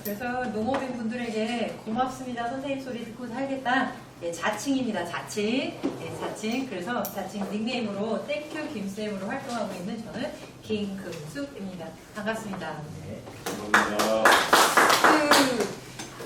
그래서 농업인 분들에게 고맙습니다. 선생님 소리 듣고 살겠다. 예, 자칭입니다. 자칭. 예, 자칭. 그래서 자칭 닉네임으로 땡큐 김쌤으로 활동하고 있는 저는 김금숙입니다. 반갑습니다. 네, 감사합니다.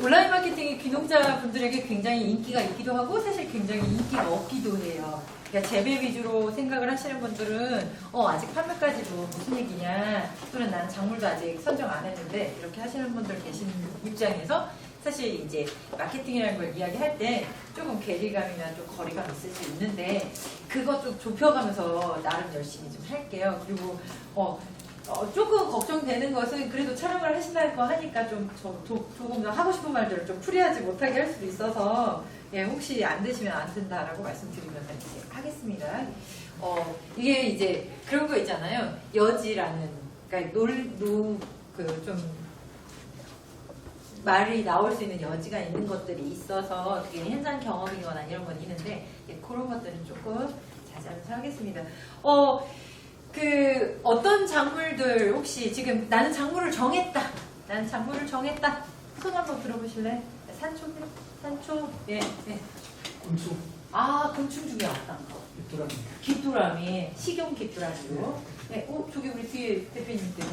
온라인 마케팅이 귀농자 분들에게 굉장히 인기가 있기도 하고 사실 굉장히 인기가 없기도 해요. 그러니까 재배 위주로 생각을 하시는 분들은 아직 판매까지도 무슨 얘기냐, 또는 나는 작물도 아직 선정 안 했는데, 이렇게 하시는 분들 계신 입장에서 사실 이제 마케팅이라는 걸 이야기할 때 조금 괴리감이나 좀 거리감 있을 수 있는데, 그것 좀 좁혀가면서 나름 열심히 좀 할게요. 그리고 조금 걱정되는 것은 그래도 촬영을 하신다는 거 하니까 조금 더 하고 싶은 말들을 좀 풀이하지 못하게 할 수도 있어서, 예, 혹시 안 되시면 안 된다라고 말씀드리면서 이제 하겠습니다. 이게 이제 그런 거 있잖아요. 여지라는, 그러니까 좀 말이 나올 수 있는 여지가 있는 것들이 있어서 그게 현장 경험이거나 이런 건 있는데, 예, 그런 것들은 조금 자제하면서 하겠습니다. 어떤 작물들 혹시 지금 나는 작물을 정했다. 나는 작물을 정했다. 손 한번 들어보실래? 산초? 예, 예. 곤충. 곤충 중에 어떤 거? 귀뚜라미. 귀뚜라미, 식용 귀뚜라미로. 네. 저기 우리 뒤에 대표님께서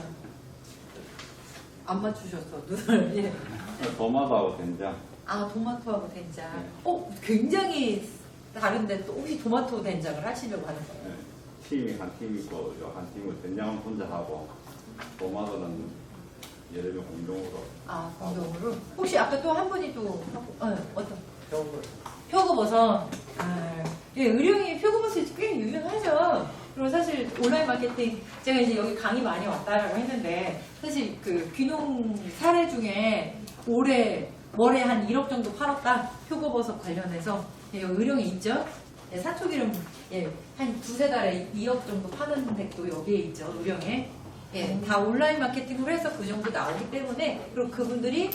안 맞추셨어, 눈을. 예. 도마도하고 된장. 토마토하고 된장. 굉장히 다른데 또 혹시 토마토 된장을 하시려고 하는 거예요? 네. 팀이 한 팀 있고 한 팀은 된장은 혼자 하고 도마도는 예를 들면 공동으로. 공동으로? 혹시 아까 또 한 분이 또 어떤? 표고버섯. 예, 의령이 표고버섯이 꽤 유명하죠. 그리고 사실 온라인 마케팅, 제가 이제 여기 강의 많이 왔다라고 했는데, 사실 그 귀농 사례 중에 월에 한 1억 정도 팔았다. 표고버섯 관련해서. 예, 여기 의령이 있죠? 예, 사초기름, 예, 한 두세 달에 2억 정도 파는 덱도 여기에 있죠. 의령에. 예, 다 온라인 마케팅으로 해서 그 정도 나오기 때문에, 그리고 그분들이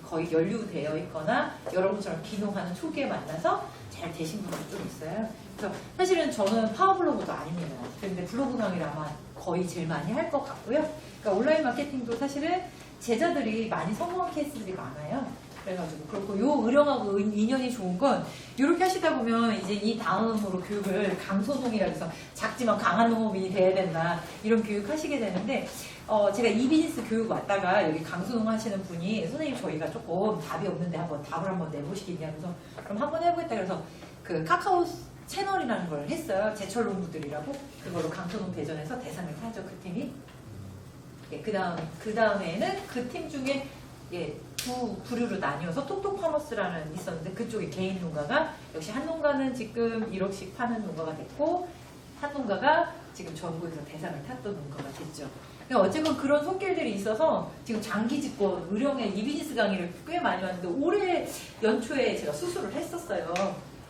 거의 연루되어 있거나 여러분처럼 귀농하는 초기에 만나서 잘 되신 분들이 좀 있어요. 그래서 사실은 저는 파워블로그도 아닙니다. 그런데 블로그 강의를 아마 거의 제일 많이 할 것 같고요. 그러니까 온라인 마케팅도 사실은 제자들이 많이 성공한 케이스들이 많아요. 그래가지고 그렇고, 요 의령하고 인연이 좋은 건 이렇게 하시다 보면 이제 이 다음으로 교육을 강소농이라 해서 작지만 강한 농업인이 돼야 된다, 이런 교육 하시게 되는데, 제가 이 비즈니스 교육 왔다가 여기 강소농 하시는 분이 선생님 저희가 조금 답이 없는데 한번 답을 한번 내보시겠냐면서, 그럼 한번 해보겠다 그래서 그 카카오 채널이라는 걸 했어요. 제철 농부들이라고. 그걸로 강소농 대전에서 대상을 타죠, 그 팀이. 예, 그 다음에는 그 팀 중에 두 부류로 나뉘어서 톡톡 파머스라는 있었는데, 그쪽에 개인 농가가, 역시 한 농가는 지금 1억씩 파는 농가가 됐고, 한 농가가 지금 전국에서 대상을 탔던 농가가 됐죠. 그러니까 어쨌건 그런 손길들이 있어서 지금 장기 집권 의령의 이 비즈니스 강의를 꽤 많이 왔는데, 올해 연초에 제가 수술을 했었어요.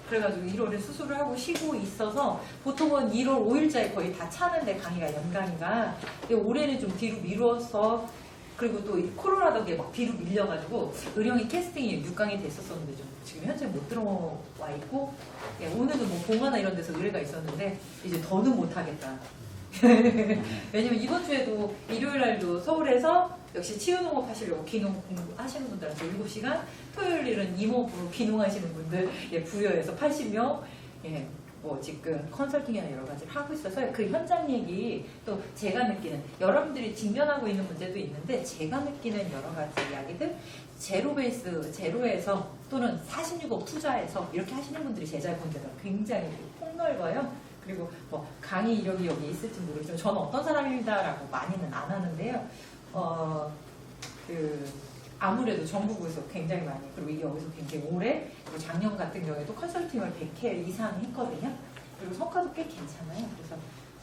그래가지고 1월에 수술을 하고 쉬고 있어서 보통은 1월 5일자에 거의 다 차는데, 강의가 연강의가. 근데 올해는 좀 뒤로 미루어서, 그리고 또 코로나 덕에 막 뒤로 밀려가지고 의령이 캐스팅이 6강이 됐었었는데 지금 현재 못 들어와 있고, 예, 오늘도 뭐 봉화나 이런 데서 의뢰가 있었는데 이제 더는 못하겠다. 왜냐면 이번 주에도 일요일 날도 서울에서 역시 치유농업 하시려고 귀농 하시는 분들한테 7시간, 토요일은 임업으로 귀농하시는 분들 부여해서 80명, 예, 뭐 지금 컨설팅이나 여러 가지를 하고 있어서 그 현장 얘기, 또 제가 느끼는, 여러분들이 직면하고 있는 문제도 있는데 제가 느끼는 여러 가지 이야기들, 제로에서 또는 46억 투자해서 이렇게 하시는 분들이 제자분들은 굉장히 폭넓어요. 그리고 뭐 강의 이력이 여기 있을지 모르겠지만 저는 어떤 사람입니다라고 많이는 안 하는데요. 아무래도 전국에서 굉장히 많이, 그리고 여기서 굉장히 오래, 그리고 작년 같은 경우에도 컨설팅을 100회 이상 했거든요. 그리고 성과도 꽤 괜찮아요. 그래서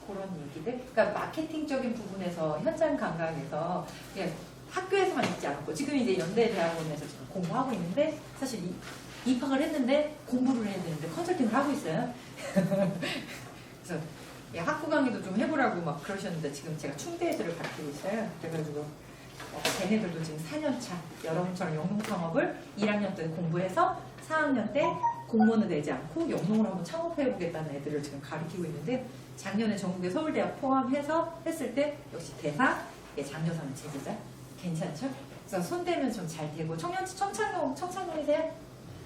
그런 얘기들, 그러니까 마케팅적인 부분에서, 현장 감각에서 그냥 학교에서만 있지 않고, 지금 이제 연대대학원에서 지금 공부하고 있는데, 사실 입학을 했는데 공부를 해야 되는데 컨설팅을 하고 있어요. 그래서 학부 강의도 좀 해보라고 막 그러셨는데, 지금 제가 충대 애들을 가르치고 있어요. 그래가지고 걔네들도 지금 4년차, 여러분처럼 영농창업을 1학년 때 공부해서 4학년 때 공무원은 되지 않고 영농을 한번 창업해보겠다는 애들을 지금 가르치고 있는데, 작년에 전국의 서울대학 포함해서 했을 때 역시 대상, 장려상 제자자. 괜찮죠? 그래서 손대면 좀 잘 되고 청창용이세요?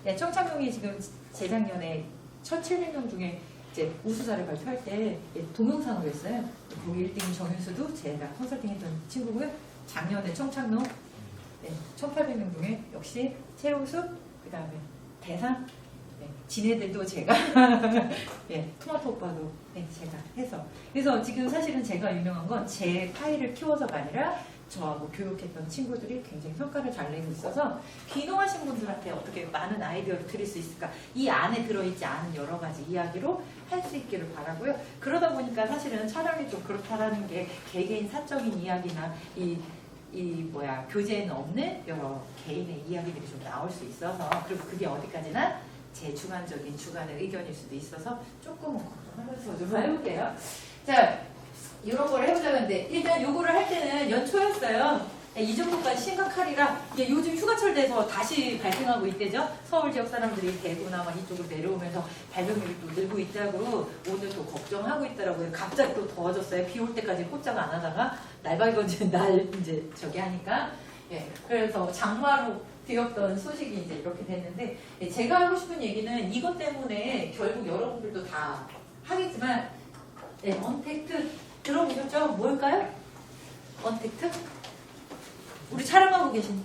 네, 청창용이 지금 재작년에 1,700명 중에 이제 우수자를 발표할 때 동영상으로 했어요. 거기 1등인 정윤수도 제가 컨설팅했던 친구고요. 작년에 청창용 1,800명 중에 역시 최우수, 그 다음에 대상, 지네들도 제가 토마토 오빠도 제가 해서 그래서 지금 사실은 제가 유명한 건 제 파일을 키워서가 아니라 저하고 교육했던 친구들이 굉장히 성과를 잘 내고 있어서 귀농하신 분들한테 어떻게 많은 아이디어를 드릴 수 있을까, 이 안에 들어있지 않은 여러 가지 이야기로 할 수 있기를 바라고요. 그러다 보니까 사실은 촬영이 좀 그렇다라는 게 개개인 사적인 이야기나 교재에는 없는 여러 개인의 이야기들이 좀 나올 수 있어서, 그리고 그게 어디까지나 제 주관의 의견일 수도 있어서 조금은 걱정하면서 좀 해볼게요. 자, 이런 걸 해보자고 했는데 일단 요거를 할 때는 연초였어요. 이 정도까지 심각하리라. 이게 요즘 휴가철 돼서 다시 발생하고 있대죠. 서울 지역 사람들이 대구나 이쪽으로 내려오면서 발병률이 또 늘고 있다고 오늘 또 걱정하고 있더라고요. 갑자기 또 더워졌어요. 비 올 때까지 꼼짝 안 하다가 날박이건지 이제 저기 하니까. 그래서 장마로 되었던 소식이 이제 이렇게 됐는데, 제가 하고 싶은 얘기는 이것 때문에 결국 여러분들도 다 하겠지만, 언택트 들어보셨죠? 뭘까요? 언택트? 우리 촬영하고 계신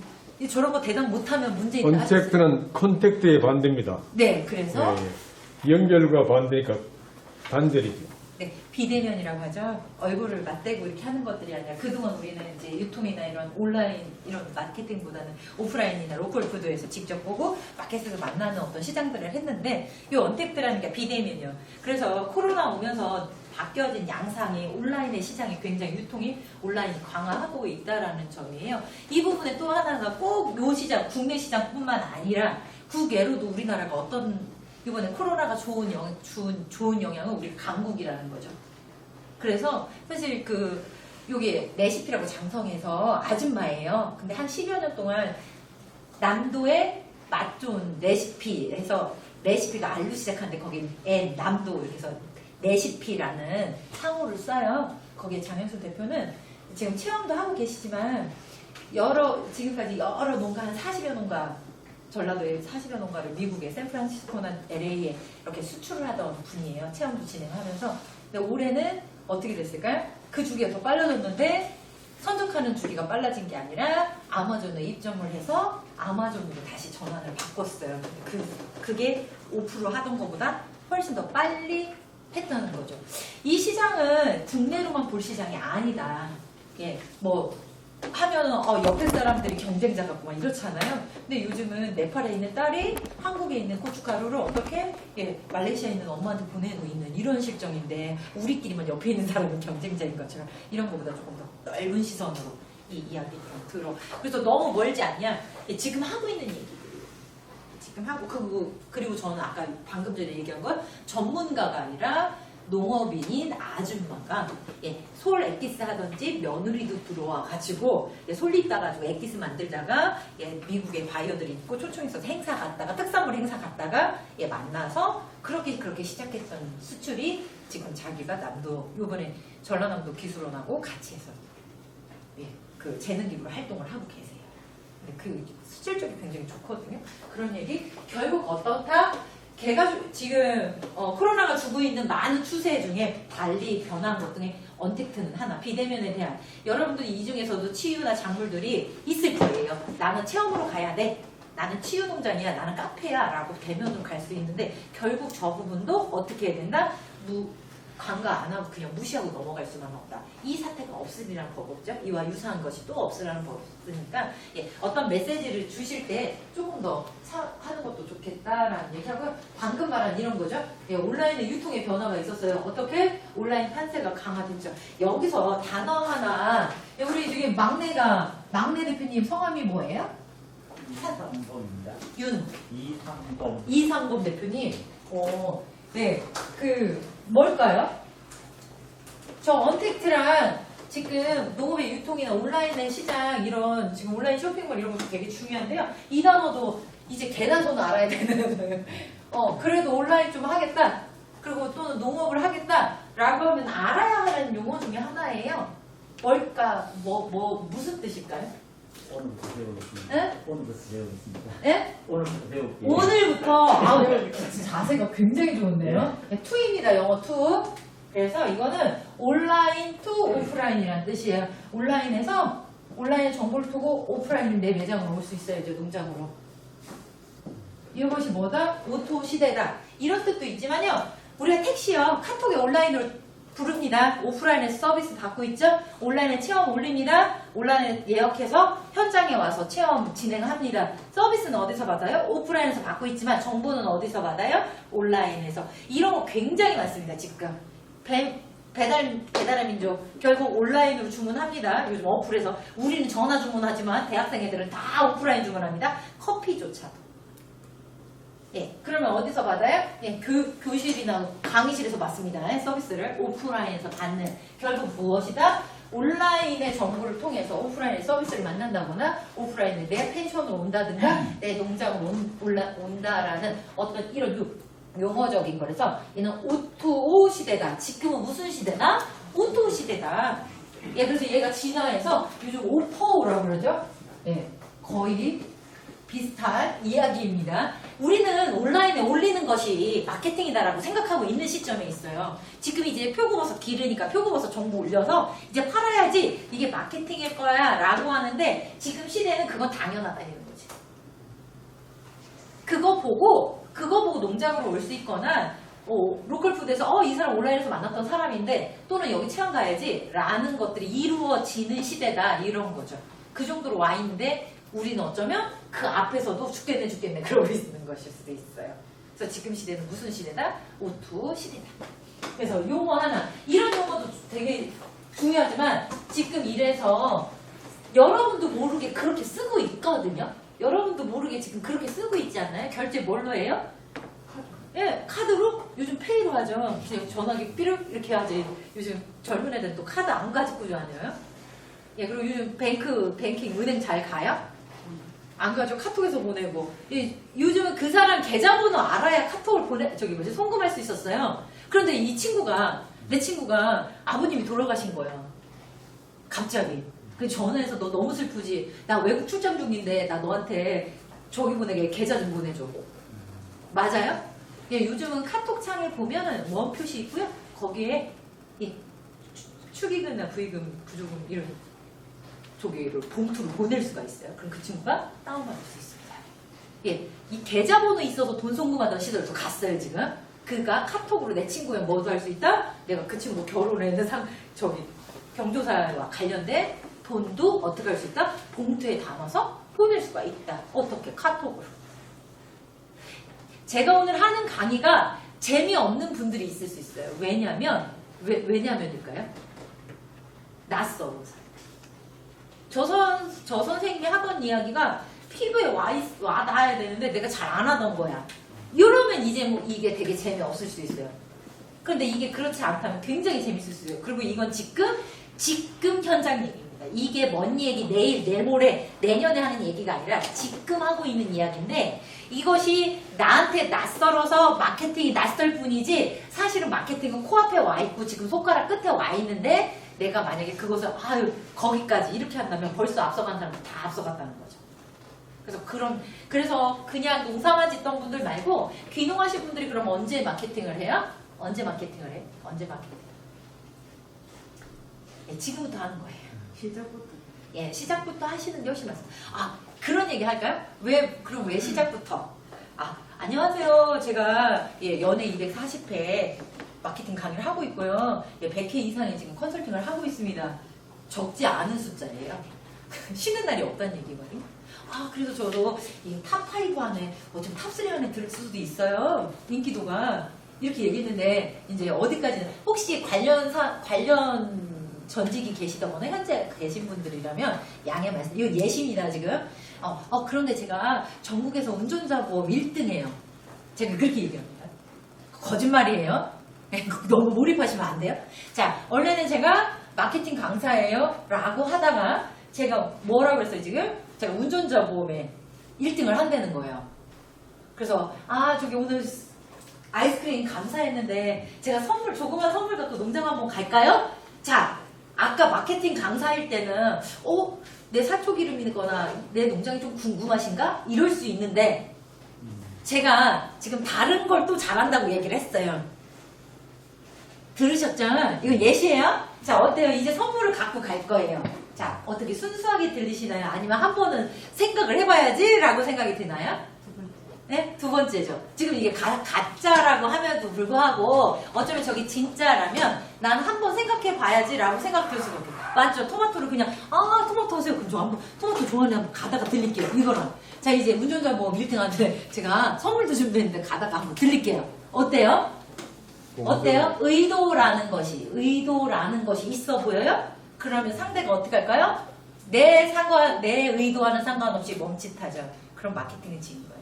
저런 거 대답 못하면 문제 있다. 언택트는 컨택트에 반대입니다. 네, 그래서 연결과 반대니까 단절이죠. 비대면이라고 하죠. 얼굴을 맞대고 이렇게 하는 것들이 아니라 그동안 우리는 이제 유통이나 이런 온라인 이런 마케팅보다는 오프라인이나 로컬 푸드에서 직접 보고 마켓에서 만나는 어떤 시장들을 했는데, 이 언택트라는 게 비대면이요. 그래서 코로나 오면서 바뀌어진 양상이 온라인의 시장이 굉장히 유통이 온라인이 강화하고 있다라는 점이에요. 이 부분에 또 하나가 꼭 요 시장, 국내 시장뿐만 아니라 국외로도 우리나라가 어떤 이번에 코로나가 좋은 영향은 우리 강국이라는 거죠. 그래서 사실 요게 레시피라고 장성해서 아줌마예요. 근데 한 10여 년 동안 남도의 맛 좋은 레시피 해서 레시피가 알로 시작하는데 거긴 남도 이렇게 해서 레시피라는 상호를 써요. 거기에 장현수 대표는 지금 체험도 하고 계시지만 지금까지 여러 농가 한 40여 농가, 전라도에 40여 농가를 미국에 샌프란시스코나 LA에 이렇게 수출을 하던 분이에요. 체험도 진행하면서. 근데 올해는 어떻게 됐을까요? 그 주기가 더 빨라졌는데 선적하는 주기가 빨라진 게 아니라 아마존에 입점을 해서 아마존으로 다시 전환을 바꿨어요. 그게 5% 하던 것보다 훨씬 더 빨리 했다는 거죠. 이 시장은 국내로만 볼 시장이 아니다. 하면은 옆에 사람들이 경쟁자 같고 막 이렇잖아요. 근데 요즘은 네팔에 있는 딸이 한국에 있는 고춧가루를 어떻게 말레이시아에 있는 엄마한테 보내고 있는 이런 실정인데, 우리끼리만 옆에 있는 사람은 경쟁자인 것처럼 이런 것보다 조금 더 넓은 시선으로 이 이야기를 들어. 그래서 너무 멀지 않냐? 지금 하고 있는 얘기. 지금 하고 그리고 저는 아까 방금 전에 얘기한 건 전문가가 아니라 농업인인 아줌마가 솔 액기스 하던지 며느리도 들어와 가지고 솔잎 따가지고 액기스 만들다가 미국의 바이어들이 있고 초청해서 행사 갔다가 특산물 행사 갔다가 만나서 그렇게 시작했던 수출이 지금 자기가 요번에 전라남도 기술원하고 같이 해서 그 재능기부로 활동을 하고 계세요. 근데 그 수출적이 굉장히 좋거든요. 그런 얘기 결국 어떻다? 걔가 지금 코로나가 주고 있는 많은 추세 중에 달리 변한 것 중에 언택트는 하나, 비대면에 대한 여러분들 이 중에서도 치유나 작물들이 있을 거예요. 나는 체험으로 가야 돼. 나는 치유 농장이야. 나는 카페야. 라고 대면으로 갈 수 있는데 결국 저 부분도 어떻게 해야 된다? 간과 안 하고 그냥 무시하고 넘어갈 수만 없다. 이 사태가 없으리라는 법 없죠. 이와 유사한 것이 또 없으라는 법 없으니까 어떤 메시지를 주실 때 조금 더 하는 것도 좋겠다라는 얘기하고, 방금 말한 이런 거죠. 온라인의 유통의 변화가 있었어요. 어떻게? 온라인 판세가 강화됐죠. 여기서 단어 하나, 우리 지금 막내 대표님 성함이 뭐예요? 이상범입니다. 이상범 대표님. 뭘까요? 저 언택트랑 지금 농업의 유통이나 온라인의 시장 이런 지금 온라인 쇼핑몰 이런 것도 되게 중요한데요. 이 단어도 이제 계단서는 알아야 되는 그래도 온라인 좀 하겠다. 그리고 또는 농업을 하겠다. 라고 하면 알아야 하는 용어 중에 하나예요. 뭘까? 무슨 뜻일까요? 오늘부터 배우겠습니다. 예? 오늘부터 배우겠습니다. 예? 오늘부터 배울게요. 오늘부터 오늘 진짜 자세가 굉장히 좋은데요. 투입니다. 영어 투. 그래서 이거는 온라인 투 오프라인이라는 뜻이에요. 온라인에 정보를 두고 오프라인 내 매장으로 올 수 있어요. 이제 농장으로. 이것이 뭐다? 오토 시대다. 이런 뜻도 있지만요. 우리가 택시요. 카톡에 온라인으로 부릅니다. 오프라인에서 서비스 받고 있죠. 온라인에 체험 올립니다. 온라인에 예약해서 현장에 와서 체험 진행합니다. 서비스는 어디서 받아요? 오프라인에서 받고 있지만 정보는 어디서 받아요? 온라인에서. 이런 거 굉장히 많습니다. 지금 배달의 민족 결국 온라인으로 주문합니다. 요즘 어플에서 우리는 전화 주문하지만 대학생 애들은 다 오프라인 주문합니다. 커피조차도. 예, 그러면 어디서 받아요? 예, 교실이나 강의실에서 받습니다. 서비스를 오프라인에서 받는. 결국 무엇이다? 온라인의 정보를 통해서 오프라인의 서비스를 만난다거나 오프라인에 내 펜션으로 온다든가 내 농장으로 온다라는 어떤 이런 용어적인 거라서 얘는 O2O 시대다. 지금은 무슨 시대다? O2O 시대다. 예, 그래서 얘가 진화해서 요즘 O4O라고 그러죠? 예, 거의 비슷한 이야기입니다. 우리는 온라인에 올리는 것이 마케팅이다라고 생각하고 있는 시점에 있어요. 지금 이제 표고버섯 기르니까 표고버섯 정보 올려서 이제 팔아야지 이게 마케팅일 거야 라고 하는데 지금 시대는 그건 당연하다 이런 거지. 그거 보고 농장으로 올 수 있거나 로컬푸드에서 이 사람 온라인에서 만났던 사람인데 또는 여기 체험 가야지 라는 것들이 이루어지는 시대다 이런 거죠. 그 정도로 와 있는데 우리는 어쩌면 그 앞에서도 죽겠네 그러고 있는 것일 수도 있어요. 그래서 지금 시대는 무슨 시대다? O2 시대다. 그래서 용어 하나, 이런 용어도 되게 중요하지만 지금 이래서 여러분도 모르게 그렇게 쓰고 있거든요. 여러분도 모르게 지금 그렇게 쓰고 있지 않나요? 결제 뭘로 해요? 예, 카드로? 요즘 페이로 하죠. 그냥 전화기 삐룩 이렇게 하지. 요즘 젊은 애들은 또 카드 안 가지고 다녀요. 예, 그리고 요즘 뱅킹, 은행 잘 가요? 안 가죠. 카톡에서 보내고. 예, 요즘은 그 사람 계좌번호 알아야 카톡을 송금할 수 있었어요. 그런데 내 친구가 아버님이 돌아가신 거예요. 갑자기. 그 전화해서 너 너무 슬프지. 나 외국 출장 중인데 나 너한테 저기 보내게 계좌 좀 보내줘. 맞아요? 예, 요즘은 카톡 창에 보면은 원 표시 있고요. 거기에 축의금이나 부의금, 부조금 이런 저기를 봉투로 보낼 수가 있어요. 그럼 그 친구가 다운받을 수 있습니다. 예, 이 계좌번호 있어서 돈 송금하던 시절도 갔어요 지금. 그가 카톡으로 내 친구면 뭐도 할 수 있다. 내가 그 친구 결혼했는 경조사와 관련된 돈도 어떻게 할 수 있다? 봉투에 담아서 보낼 수가 있다. 어떻게? 카톡으로. 제가 오늘 하는 강의가 재미없는 분들이 있을 수 있어요. 왜냐면일까요? 낯설어서. 저 선생님이 하던 이야기가 피부에 와 닿아야 되는데 내가 잘 안 하던 거야. 이러면 이제 이게 되게 재미없을 수 있어요. 그런데 이게 그렇지 않다면 굉장히 재밌을 수 있어요. 그리고 이건 지금 현장 얘기입니다. 이게 뭔 얘기, 내일, 모레, 내년에 하는 얘기가 아니라 지금 하고 있는 이야기인데 이것이 나한테 낯설어서 마케팅이 낯설 뿐이지 사실은 마케팅은 코앞에 와 있고 지금 손가락 끝에 와 있는데 내가 만약에 그것을 거기까지 이렇게 한다면 벌써 앞서간 사람들 다 앞서갔다는 거죠. 그래서 그냥 농사만 짓던 분들 말고 귀농하신 분들이 그럼 언제 마케팅을 해요? 언제 마케팅을 해? 예, 지금부터 하는 거예요. 시작부터. 예, 시작부터 하시는 게 훨씬 맞습니다. 그런 얘기 할까요? 그럼 왜 시작부터? 안녕하세요. 제가 연애 240회 마케팅 강의를 하고 있고요. 100회 이상의 지금 컨설팅을 하고 있습니다. 적지 않은 숫자예요. 쉬는 날이 없다는 얘기거든요. 그래서 저도 이 탑5 안에, 지금 탑3 안에 들을 수도 있어요. 인기도가. 이렇게 얘기했는데, 이제 어디까지는, 혹시 관련 전직이 계시다거나 현재 계신 분들이라면 양해 말씀. 이거 예시입니다, 지금. 그런데 제가 전국에서 운전자 보험 1등이에요. 제가 그렇게 얘기합니다. 거짓말이에요. 너무 몰입하시면 안 돼요. 자, 원래는 제가 마케팅 강사예요. 라고 하다가 제가 뭐라고 그랬어요, 지금? 제가 운전자 보험에 1등을 한다는 거예요. 그래서, 저기 오늘 아이스크림 감사했는데 제가 조그만 선물 갖고 농장 한번 갈까요? 자, 아까 아까 마케팅 강사일 때는 내 사초 기름이거나 내 농장이 좀 궁금하신가? 이럴 수 있는데 제가 지금 다른 걸 또 잘한다고 얘기를 했어요. 들으셨죠? 이거 예시예요? 자, 어때요? 이제 선물을 갖고 갈 거예요. 자, 어떻게 순수하게 들리시나요? 아니면 한 번은 생각을 해봐야지 라고 생각이 드나요? 네? 두 번째죠. 지금 이게 가짜라고 함에도 불구하고 어쩌면 저기 진짜라면 난 한번 생각해 봐야지 라고 생각 들 수가 없어요. 맞죠? 토마토를 그냥 토마토 하세요. 그럼 저 한번 토마토 좋아하는 한번 가다가 들릴게요. 이거랑. 자, 이제 운전자 뭐 밀팅한테 제가 선물도 준비했는데 가다가 한번 들릴게요. 어때요? 어때요? 의도라는 것이 있어 보여요? 그러면 상대가 어떻게 할까요? 내 의도와는 상관없이 멈칫하죠. 그럼 마케팅은 지는 거예요.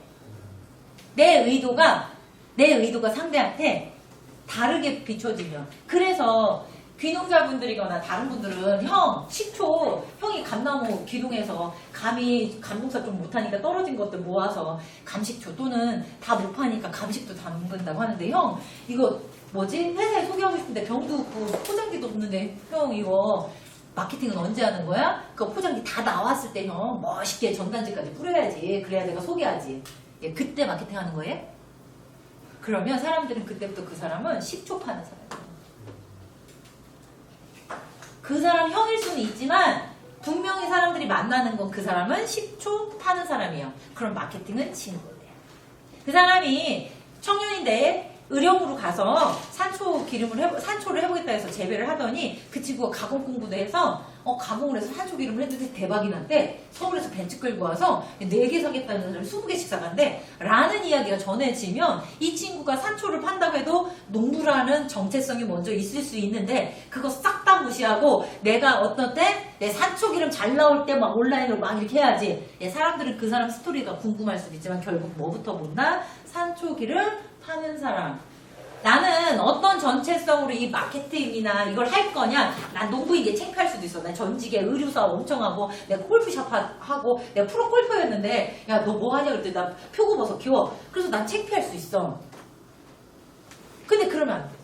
내 의도가 상대한테 다르게 비춰지면. 그래서 귀농자분들이거나 다른 분들은 식초, 형이 감나무 귀농해서 감농사 좀 못하니까 떨어진 것들 모아서 감식초 또는 다 못 파니까 감식도 담근다고 하는데 형 이거 뭐지? 회사에 소개하고 싶은데 병도 없고 포장기도 없는데 형 이거 마케팅은 언제 하는 거야? 그 포장기 다 나왔을 때 형 멋있게 전단지까지 뿌려야지. 그래야 내가 소개하지. 예, 그때 마케팅 하는 거예요? 그러면 사람들은 그때부터 그 사람은 식초 파는 사람이에요. 그 사람 형일 수는 있지만 분명히 사람들이 만나는 건 그 사람은 식초 파는 사람이에요. 그럼 마케팅은 지는 거예요. 그 사람이 청년인데 의령으로 가서 산초를 해보겠다 해서 재배를 하더니 그 친구가 가공 공부도 해서 가공을 해서 산초 기름을 했는데 대박이 났대. 서울에서 벤츠 끌고 와서 4개 사겠다는 사람이 20개씩 사간대. 라는 이야기가 전해지면 이 친구가 산초를 판다고 해도 농부라는 정체성이 먼저 있을 수 있는데 그거 싹 다 무시하고 내가 어떤 때 내 산초 기름 잘 나올 때 막 온라인으로 막 이렇게 해야지. 사람들은 그 사람 스토리가 궁금할 수도 있지만 결국 뭐부터 본다? 산초 기름 파는 사람. 나는 어떤 전체성으로 이 마케팅이나 이걸 할 거냐? 난 농부인 게 창피할 수도 있어. 난 전직에 의류사업 엄청 하고, 내가 골프샵 하고, 내가 프로 골퍼였는데, 야, 너 뭐 하냐? 그랬더니 나 표고버섯 키워. 그래서 난 창피할 수 있어. 근데 그러면 안 되지.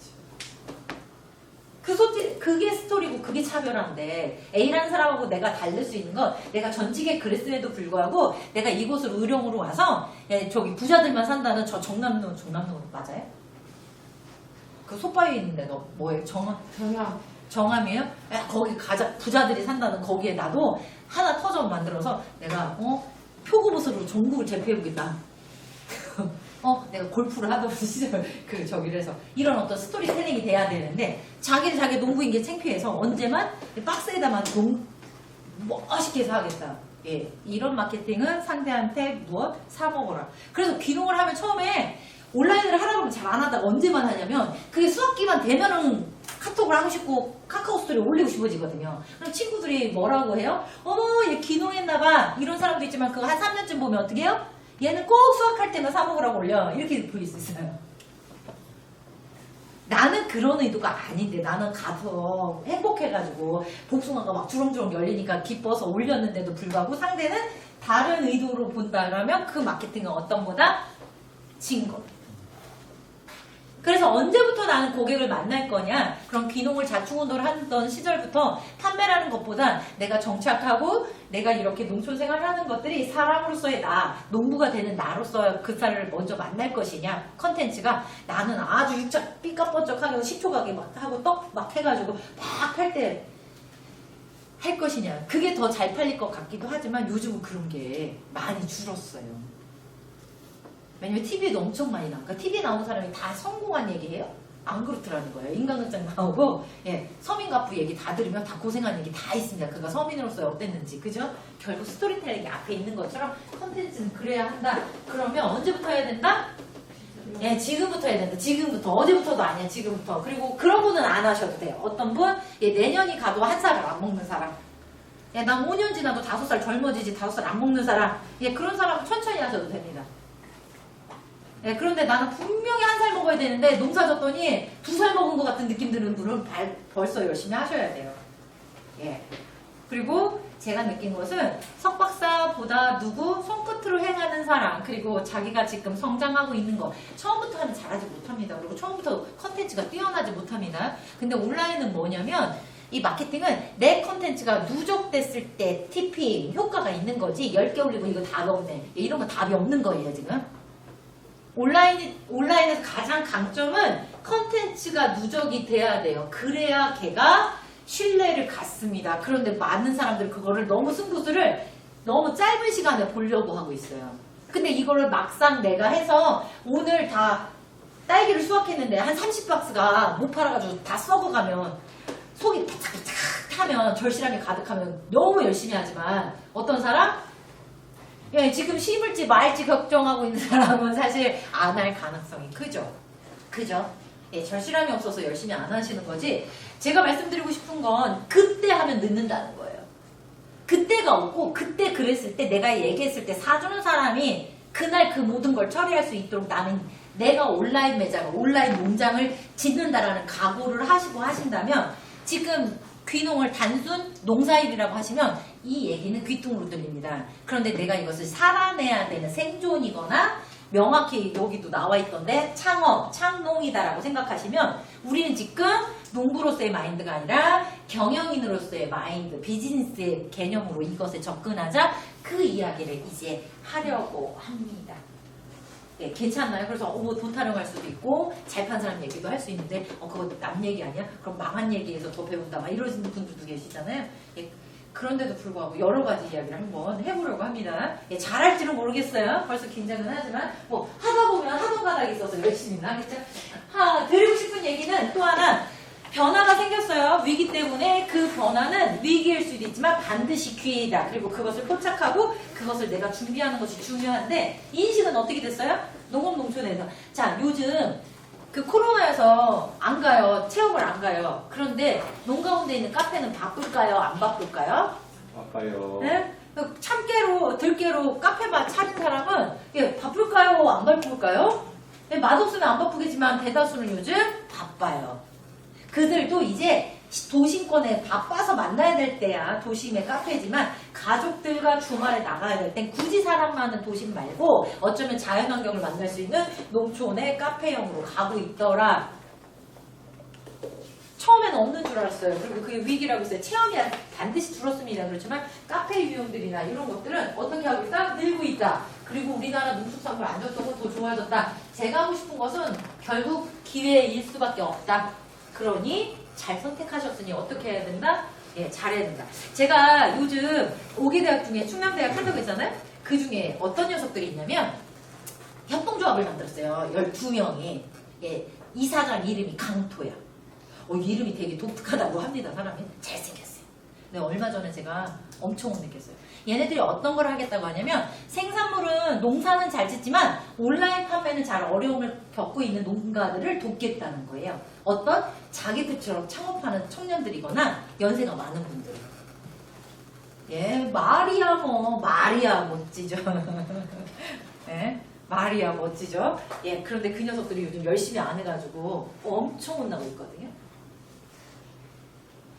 그게 스토리고 그게 차별화인데, A라는 사람하고 내가 다를 수 있는 건 내가 전직에 그랬음에도 불구하고 내가 이곳으로 의령으로 와서, 저기 부자들만 산다는 저 정남로 맞아요? 그 솥바위에 있는데 너 뭐예요? 정함이에요? 야, 거기 부자들이 산다는 거기에 나도 하나 터전 만들어서 내가 표고버섯으로 전국을 제패해보겠다. 내가 골프를 하던 시절 저기래서 이런 어떤 스토리텔링이 돼야 되는데 자기 농부인 게 창피해서 언제만 박스에다만 멋있게 해서 하겠다. 예, 이런 마케팅은 상대한테 무엇? 사 먹어라. 그래서 귀농을 하면 처음에 온라인을 하라고 하면 잘 안 하다가 언제만 하냐면 그게 수학기만 되면은 카톡을 하고 싶고 카카오 스토리 올리고 싶어지거든요. 그럼 친구들이 뭐라고 해요? 얘 귀농했나봐. 이런 사람도 있지만 그거 한 3년쯤 보면 어떻게 해요? 얘는 꼭 수학할 때만 사먹으라고 올려. 이렇게 보일 수 있어요. 나는 그런 의도가 아닌데 나는 가서 행복해가지고 복숭아가 막 주렁주렁 열리니까 기뻐서 올렸는데도 불구하고 상대는 다른 의도로 본다라면 그 마케팅은 어떤 거다? 진 거. 그래서 언제부터 나는 고객을 만날 거냐? 그럼 귀농을 자충운동을 하던 시절부터 판매라는 것보다 내가 정착하고 내가 이렇게 농촌 생활을 하는 것들이 사람으로서의 나, 농부가 되는 나로서 그 사람을 먼저 만날 것이냐? 컨텐츠가 나는 아주 육착 삐까뻔쩍하게 식초 가게 막 하고 떡 막 해가지고 막 팔 때 할 것이냐? 그게 더 잘 팔릴 것 같기도 하지만 요즘은 그런 게 많이 줄었어요. 왜냐면 TV에도 엄청 많이 나오니까 TV에 나오는 사람이 다 성공한 얘기해요? 안 그렇더라는 거예요. 인간극장 나오고 서민가부 얘기 다 들으면 다 고생한 얘기 다 있습니다. 그가 서민으로서 어땠는지. 그죠? 결국 스토리텔링이 앞에 있는 것처럼 컨텐츠는 그래야 한다. 그러면 언제부터 해야 된다? 지금부터 해야 된다. 지금부터. 어제부터도 아니야. 지금부터. 그리고 그런 분은 안 하셔도 돼요. 어떤 분? 내년이 가도 한 살을 안 먹는 사람. 난 5년 지나도 5살 젊어지지 5살 안 먹는 사람. 그런 사람은 천천히 하셔도 됩니다. 그런데 나는 분명히 1살 먹어야 되는데 농사 졌더니 2살 먹은 것 같은 느낌 드는 분은 벌써 열심히 하셔야 돼요. 그리고 제가 느낀 것은 석박사보다 누구 손끝으로 행하는 사람 그리고 자기가 지금 성장하고 있는 거 처음부터 하면 잘하지 못합니다. 그리고 처음부터 컨텐츠가 뛰어나지 못합니다. 근데 온라인은 뭐냐면 이 마케팅은 내 컨텐츠가 누적됐을 때 TP 효과가 있는 거지. 10개 올리고 이거 답이 없네. 이런 건 답이 없는 거예요, 지금. 온라인에서 가장 강점은 컨텐츠가 누적이 돼야 돼요. 그래야 걔가 신뢰를 갖습니다. 그런데 많은 사람들이 그거를 너무 승부수를 너무 짧은 시간에 보려고 하고 있어요. 근데 이거를 막상 내가 해서 오늘 다 딸기를 수확했는데 한 30박스가 못 팔아가지고 다 썩어가면 속이 바짝바짝 타면 절실함이 가득하면 너무 열심히 하지만 어떤 사람? 예, 지금 심을지 말지 걱정하고 있는 사람은 사실 안 할 가능성이 크죠. 그죠? 예, 절실함이 없어서 열심히 안 하시는 거지. 제가 말씀드리고 싶은 건 그때 하면 늦는다는 거예요. 그때가 없고 그때 그랬을 때 내가 얘기했을 때 사주는 사람이 그날 그 모든 걸 처리할 수 있도록 나는 내가 온라인 매장을 온라인 농장을 짓는다라는 각오를 하시고 하신다면 지금 귀농을 단순 농사일이라고 하시면 이 얘기는 귀뚱으로 들립니다. 그런데 내가 이것을 살아내야 되는 생존이거나 명확히 여기도 나와 있던데 창업, 창농이다라고 생각하시면 우리는 지금 농부로서의 마인드가 아니라 경영인으로서의 마인드, 비즈니스의 개념으로 이것에 접근하자 그 이야기를 이제 하려고 합니다. 네, 괜찮나요? 그래서 뭐 도타령할 수도 있고 잘 판 사람 얘기도 할 수 있는데 그거 남 얘기 아니야? 그럼 망한 얘기에서 더 배운다 막 이러시는 분들도 계시잖아요. 예, 그런데도 불구하고 여러 가지 이야기를 한번 해보려고 합니다. 예, 잘할지는 모르겠어요. 벌써 긴장은 하지만 뭐 하다 보면 하던 가닥이 있어서 열심히 하겠죠. 드리고 싶은 얘기는 또 하나 변화가 생겼어요. 위기 때문에 그 변화는 위기일 수도 있지만 반드시 기회이다. 그리고 그것을 포착하고 그것을 내가 준비하는 것이 중요한데 인식은 어떻게 됐어요? 농업농촌에서. 자, 요즘 그 코로나여서 안 가요. 체험을 안 가요. 그런데 농 가운데 있는 카페는 바쁠까요? 안 바쁠까요? 바빠요. 네? 참깨로 들깨로 카페만 차린 사람은 바쁠까요? 안 바쁠까요? 맛없으면 안 바쁘겠지만 대다수는 요즘 바빠요. 그들도 이제 도심권에 바빠서 만나야 될 때야 도심의 카페지만 가족들과 주말에 나가야 될 땐 굳이 사람 많은 도심 말고 어쩌면 자연환경을 만날 수 있는 농촌의 카페형으로 가고 있더라. 처음에는 없는 줄 알았어요. 그리고 그게 위기라고 했어요. 체험이 반드시 줄었습니다. 그렇지만 카페 유형들이나 이런 것들은 어떻게 하고 있다? 늘고 있다. 그리고 우리나라 농축산물 안정성은 더 좋아졌다. 제가 하고 싶은 것은 결국 기회일 수밖에 없다. 그러니 잘 선택하셨으니 어떻게 해야 된다? 예, 잘해야 된다. 제가 요즘 5개 대학 중에 충남대학 한다고 했잖아요? 그 중에 어떤 녀석들이 있냐면 협동조합을 만들었어요. 12명이. 예, 이사장 이름이 강토야. 이름이 되게 독특하다고 합니다. 사람이. 잘생겼어요. 근데 얼마 전에 제가 엄청 느꼈어요. 얘네들이 어떤 걸 하겠다고 하냐면 생산물은 농사는 잘 짓지만 온라인 판매는 잘 어려움을 겪고 있는 농가들을 돕겠다는 거예요. 어떤 자기들처럼 창업하는 청년들이거나 연세가 많은 분들. 예, 말이야 멋지죠. 예, 말이야 멋지죠. 예, 그런데 그 녀석들이 요즘 열심히 안 해가지고 엄청 혼나고 있거든요.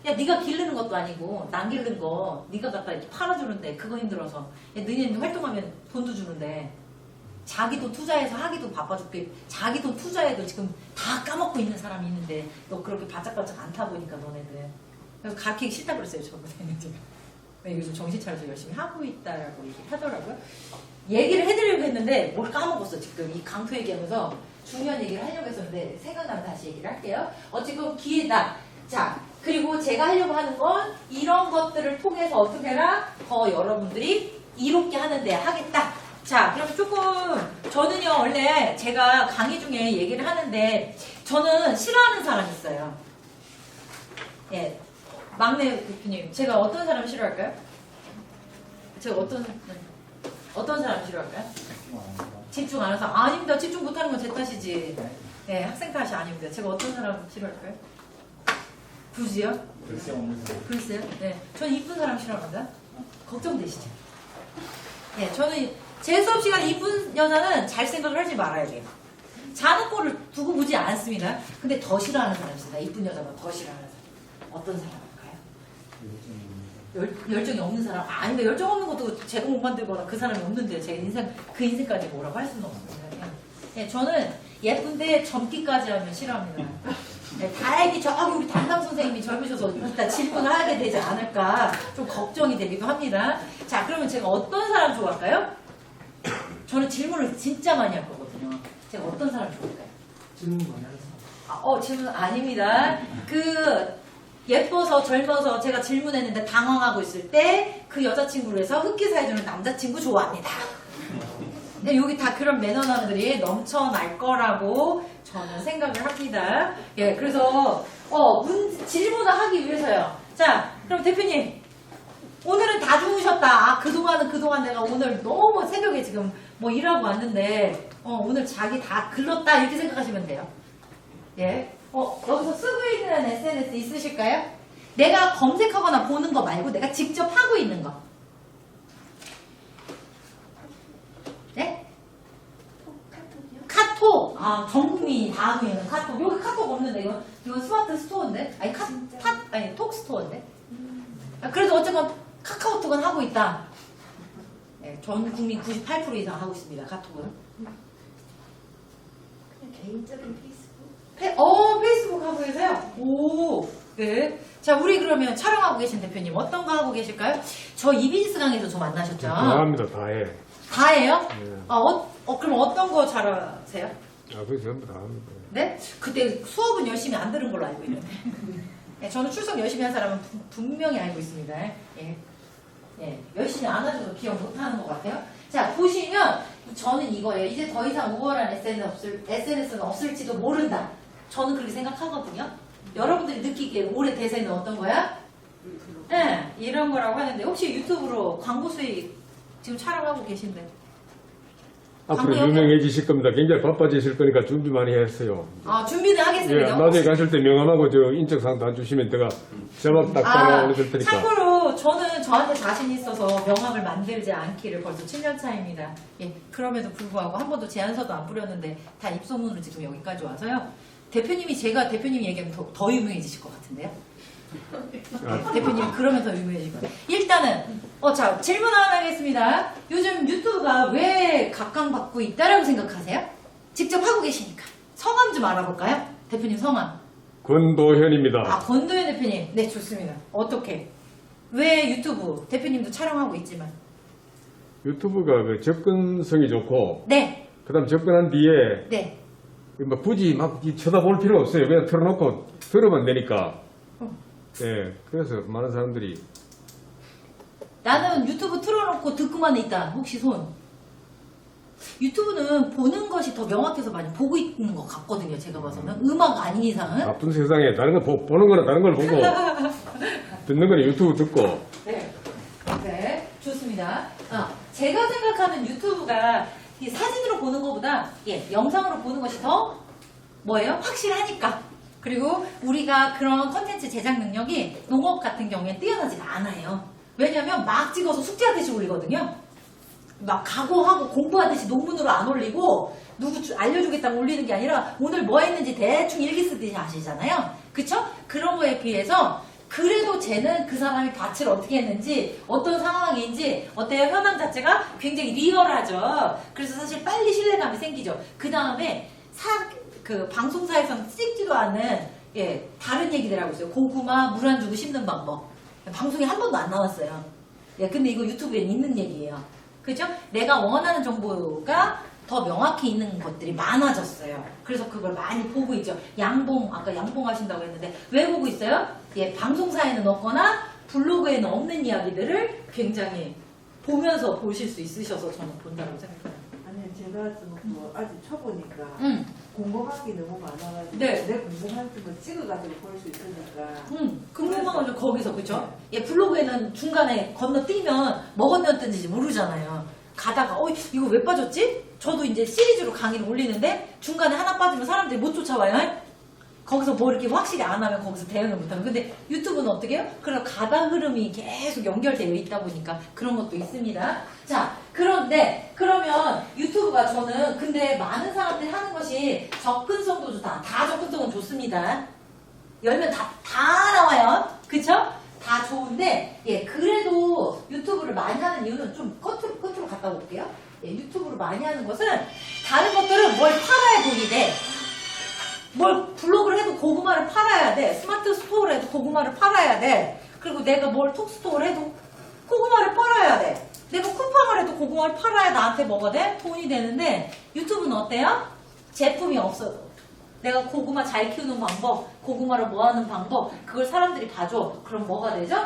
야, 네가 기르는 것도 아니고 남 기른 거 네가 갖다 이렇게 팔아주는데 그거 힘들어서 야, 너네 활동하면 돈도 주는데 자기 돈 투자해서 하기도 바빠 죽게 자기 돈 투자해도 지금 다 까먹고 있는 사람이 있는데 너 그렇게 바짝바짝 안 타보니까 너네들 그래서 가르치기 싫다고 그랬어요. 저번에는 제가 요즘 정신 차려서 열심히 하고 있다라고 얘기하더라고요. 얘기를 해드리려고 했는데 뭘 까먹었어. 지금 이 강토 얘기하면서 중요한 얘기를 하려고 했었는데 생각나면 다시 얘기를 할게요. 어쨌든 기회다. 자, 그리고 제가 하려고 하는 건 이런 것들을 통해서 어떻게 해라? 더 여러분들이 이롭게 하는데 하겠다. 자, 그럼 조금 저는요 원래 제가 강의 중에 얘기를 하는데 저는 싫어하는 사람이 있어요. 예, 막내 대표님, 제가 어떤 사람 싫어할까요? 제가 어떤 사람 싫어할까요? 집중 안 해서 아닙니다. 집중 못하는 건 제 탓이지. 네, 학생 탓이 아닙니다. 제가 어떤 사람 싫어할까요? 굳이요? 글쎄 없는 사람. 글쎄요? 네. 저는 이쁜 사람 싫어합니다. 걱정되시죠? 네, 저는 제 수업 시간에 이쁜 여자는 잘 생각을 하지 말아야 돼요. 자는 꼴을 두고 보지 않습니다. 근데 더 싫어하는 사람 있습니다. 이쁜 여자보다 더 싫어하는 사람. 어떤 사람일까요? 열정이 없는 사람? 아닌데 열정 없는 것도 제가 못 만들거나 그 사람이 없는데 제 그 인생까지 뭐라고 할 수는 없습니다. 네, 저는 예쁜데 젊기까지 하면 싫어합니다. 네, 다행히 저기 우리 담당 선생님이 젊으셔서 이따 질문을 하게 되지 않을까 좀 걱정이 되기도 합니다. 자, 그러면 제가 어떤 사람 좋아할까요? 저는 질문을 진짜 많이 할 거거든요. 제가 어떤 사람 좋아할까요? 질문 많이 하세요. 질문 아닙니다. 예뻐서 젊어서 제가 질문했는데 당황하고 있을 때 그 여자친구를 해서 흑기사해주는 남자친구 좋아합니다. 네, 여기 다 그런 매너남들이 넘쳐날 거라고 저는 생각을 합니다. 예, 그래서 질문을 하기 위해서요. 자, 그럼 대표님 오늘은 다 주무셨다. 그동안 내가 오늘 너무 새벽에 지금 뭐 일하고 왔는데 오늘 자기 다 글렀다 이렇게 생각하시면 돼요. 예. 여기서 쓰고 있는 SNS 있으실까요? 내가 검색하거나 보는 거 말고 내가 직접 하고 있는 거. 네? 카톡. 전 국민이 다 하고 있는 카톡. 여기 카톡 없는데, 이건 스마트 스토어인데? 아니, 톡 스토어인데? 그래도 어쨌건 카카오톡은 하고 있다. 네, 전 국민 98% 이상 하고 있습니다, 카톡은. 그냥 개인적인 페이스북? 페이스북 하고 계세요? 오, 네. 자, 우리 그러면 촬영하고 계신 대표님 어떤 거 하고 계실까요? 저 이비인스 강에서 저 만나셨죠? 다 합니다. 다 해. 다 해요? 네. 그럼 어떤 거 잘하세요? 그거 전부 다 합니다. 네? 그때 수업은 열심히 안 들은 걸로 알고 있는데. 네, 저는 출석 열심히 한 사람은 분명히 알고 있습니다. 예. 예, 열심히 안 하셔서 기억 못 하는 것 같아요. 자, 보시면 저는 이거예요. 이제 더 이상 우월한 SNS는 없을지도 모른다. 저는 그렇게 생각하거든요. 여러분들이 느끼기에 올해 대세는 어떤 거야? 네, 이런 거라고 하는데 혹시 유튜브로 광고 수익 지금 촬영하고 계신데 앞으로 광고 유명해지실 겁니다. 굉장히 바빠지실 거니까 준비 많이 했어요. 준비는 예, 하겠습니다. 나중에 가실 때 명함하고 저 인적사항 다 주시면 제가 제목 딱 따라오실 테니까. 참고로 저는 저한테 자신 있어서 명함을 만들지 않기를 벌써 7년 차입니다. 예, 그럼에도 불구하고 한 번도 제안서도 안 뿌렸는데 다 입소문으로 지금 여기까지 와서요. 제가 대표님 얘기하면 더 유명해지실 것 같은데요. 대표님 그러면 더 유명해질 거예요. 일단은 자, 질문 하나 하겠습니다. 요즘 유튜브가 왜 각광받고 있다라고 생각하세요? 직접 하고 계시니까 성함 좀 알아볼까요? 대표님 성함. 권도현입니다. 권도현 대표님. 네, 좋습니다. 어떻게? 왜 유튜브? 대표님도 촬영하고 있지만. 유튜브가 그 접근성이 좋고, 네. 그 다음 접근한 뒤에, 네. 뭐 굳이 막 쳐다볼 필요 없어요. 그냥 틀어놓고 들으면 되니까. 예, 그래서 많은 사람들이. 나는 유튜브 틀어놓고 듣고만 있다. 혹시 손? 유튜브는 보는 것이 더 명확해서 많이 보고 있는 것 같거든요. 제가 봐서는. 음악 아닌 이상은. 바쁜 세상에 다른 거 보는 거는 다른 걸 보고, 듣는 거는 유튜브 듣고. 네. 네. 좋습니다. 제가 생각하는 유튜브가 이 사진으로 보는 것보다 영상으로 보는 것이 더 뭐예요? 확실하니까. 그리고 우리가 그런 컨텐츠 제작 능력이 농업 같은 경우에 뛰어나지가 않아요. 왜냐면 막 찍어서 숙제하듯이 올리거든요. 막 각오하고 공부하듯이 논문으로 안 올리고 누구 알려주겠다고 올리는 게 아니라 오늘 뭐 했는지 대충 일기 쓰듯이 하시잖아요. 그쵸? 그런 거에 비해서 그래도 쟤는 그 사람이 밭을 어떻게 했는지 어떤 상황인지 어때요? 현황 자체가 굉장히 리얼하죠. 그래서 사실 빨리 신뢰감이 생기죠. 그 다음에 방송사에서는 찍지도 않은 다른 얘기들 하고 있어요. 고구마 물 안 주고 심는 방법. 방송에 한 번도 안 나왔어요. 근데 이거 유튜브에 있는 얘기예요. 그죠? 내가 원하는 정보가 더 명확히 있는 것들이 많아졌어요. 그래서 그걸 많이 보고 있죠. 아까 양봉 하신다고 했는데 왜 보고 있어요? 방송사에는 없거나 블로그에는 없는 이야기들을 굉장히 보면서 보실 수 있으셔서 저는 본다고 생각해요. 아니요, 제가 좀 아직 초보니까 궁금한 게 너무 많아가지고 네. 내 궁금한 거 찍어가지고 볼 수 있으니까 궁금한 건 거기서 그죠? 블로그에는 중간에 건너뛰면 뭐 건너뛰는지 모르잖아요. 가다가 이거 왜 빠졌지? 저도 이제 시리즈로 강의를 올리는데 중간에 하나 빠지면 사람들이 못 쫓아와요. 거기서 뭐 이렇게 확실히 안 하면 거기서 대응을 못하고. 근데 유튜브는 어떻게 해요? 그런 가다 흐름이 계속 연결되어 있다 보니까 그런 것도 있습니다. 자, 그런데 그러면 유튜브가 저는 근데 많은 사람들이 하는 것이 접근성도 좋다. 다 접근성은 좋습니다. 열면 다 나와요. 그쵸? 다 좋은데 그래도 유튜브를 많이 하는 이유는 좀 끝으로 갔다 올게요. 유튜브를 많이 하는 것은 다른 것들은 뭘 팔아야 돈이 돼. 뭘 블로그를 해도 고구마 고구마를 팔아야 돼. 스마트 스토어를 해도 고구마를 팔아야 돼. 그리고 내가 뭘 톡스토어를 해도 고구마를 팔아야 돼. 내가 쿠팡을 해도 고구마를 팔아야 나한테 뭐가 돼? 돈이 되는데 유튜브는 어때요? 제품이 없어도 내가 고구마 잘 키우는 방법, 고구마를 모아하는 방법, 그걸 사람들이 봐줘. 그럼 뭐가 되죠?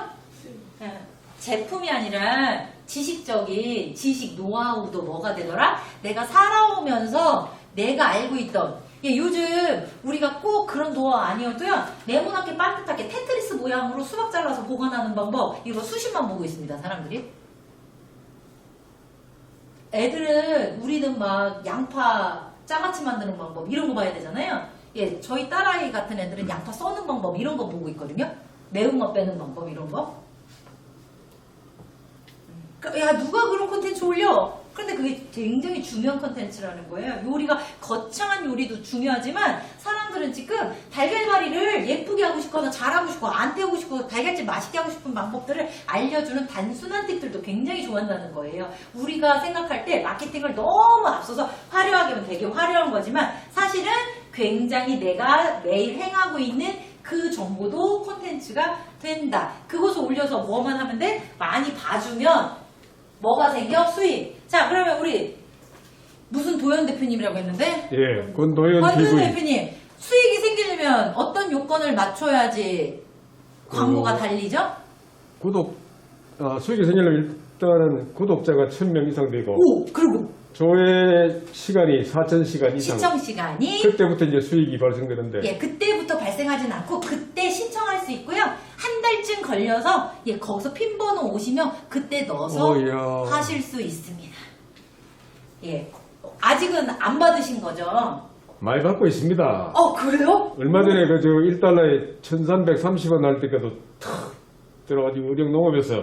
제품이 아니라 지식적인 지식 노하우도 뭐가 되더라? 내가 살아오면서 내가 알고 있던 요즘 우리가 꼭 그런 노하우 아니어도요, 네모나게 반듯하게 테트리스 모양으로 수박 잘라서 보관하는 방법, 이거 수십만 보고 있습니다, 사람들이. 애들은 우리는 막 양파 장아찌 만드는 방법 이런 거 봐야 되잖아요. 저희 딸아이 같은 애들은 양파 써는 방법 이런 거 보고 있거든요. 매운맛 빼는 방법 이런 거. 야, 누가 그런 콘텐츠 올려? 근데 그게 굉장히 중요한 콘텐츠라는 거예요. 요리가 거창한 요리도 중요하지만 사람들은 지금 달걀말이를 예쁘게 하고 싶거나 잘하고 싶고 안 태우고 싶고 달걀찜 맛있게 하고 싶은 방법들을 알려주는 단순한 팁들도 굉장히 좋아한다는 거예요. 우리가 생각할 때 마케팅을 너무 앞서서 화려하게 하면 되게 화려한 거지만 사실은 굉장히 내가 매일 행하고 있는 그 정보도 콘텐츠가 된다. 그것을 올려서 뭐만 하면 돼? 많이 봐주면 뭐가 생겨? 수익. 자, 그러면 우리 무슨 도현 대표님이라고 했는데? 예, 권도현 권도현 TV. 대표님, 수익이 생기려면 어떤 요건을 맞춰야지 광고가 달리죠? 수익이 생기려면 일단은 구독자가 1000명 이상 되고, 오, 그리고 조회 시간이 4000시간 이상. 시청 시간이 그때부터 이제 수익이 발생되는데. 그때부터 발생하진 않고 그때 신청할 수 있고요. 한 달쯤 걸려서 거기서 핀 번호 오시면 그때 넣어서 이야. 하실 수 있습니다. 아직은 안 받으신 거죠? 많이 받고 있습니다. 그래요? 얼마 전에 그 1달러에 1330원 할 때까지 탁 들어가지고 의령농업에서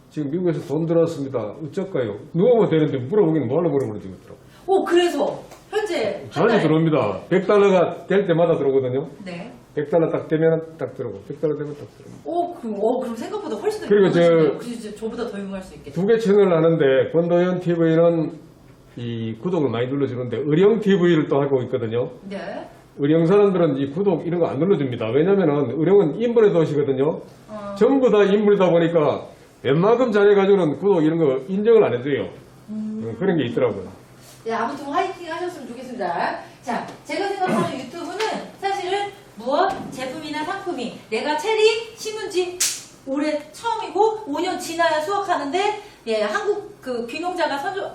지금 미국에서 돈 들어왔습니다. 어쩔까요? 누우면 되는데 물어보기는 뭐하러 물어보는지 그렇더라고. 그래서 현재 자주 들어옵니다. 100달러가 될 때마다 들어오거든요. 네. 100달러 딱 되면 딱 들어오고 100달러 되면 딱 들어오고. 그럼 생각보다 훨씬 더 그리고 유명하시네요. 저보다 더 유명할 수 있겠다. 2개 채널을 하는데 권도현 TV는 이 구독을 많이 눌러주는데 의령 TV를 또 하고 있거든요. 네. 의령 사람들은 이 구독 이런 거 안 눌러줍니다. 왜냐면은 의령은 인물의 도시거든요. 전부 다 인물이다 보니까 웬만큼 잘해가지고는 구독 이런 거 인정을 안 해줘요. 그런 게 있더라고요. 네, 아무튼 화이팅 하셨으면 좋겠습니다. 자, 제가 생각하는 유튜브는 사실은 무엇? 제품이나 상품이 내가 체리 심은 지 올해 처음이고 5년 지나야 수확하는데 한국 그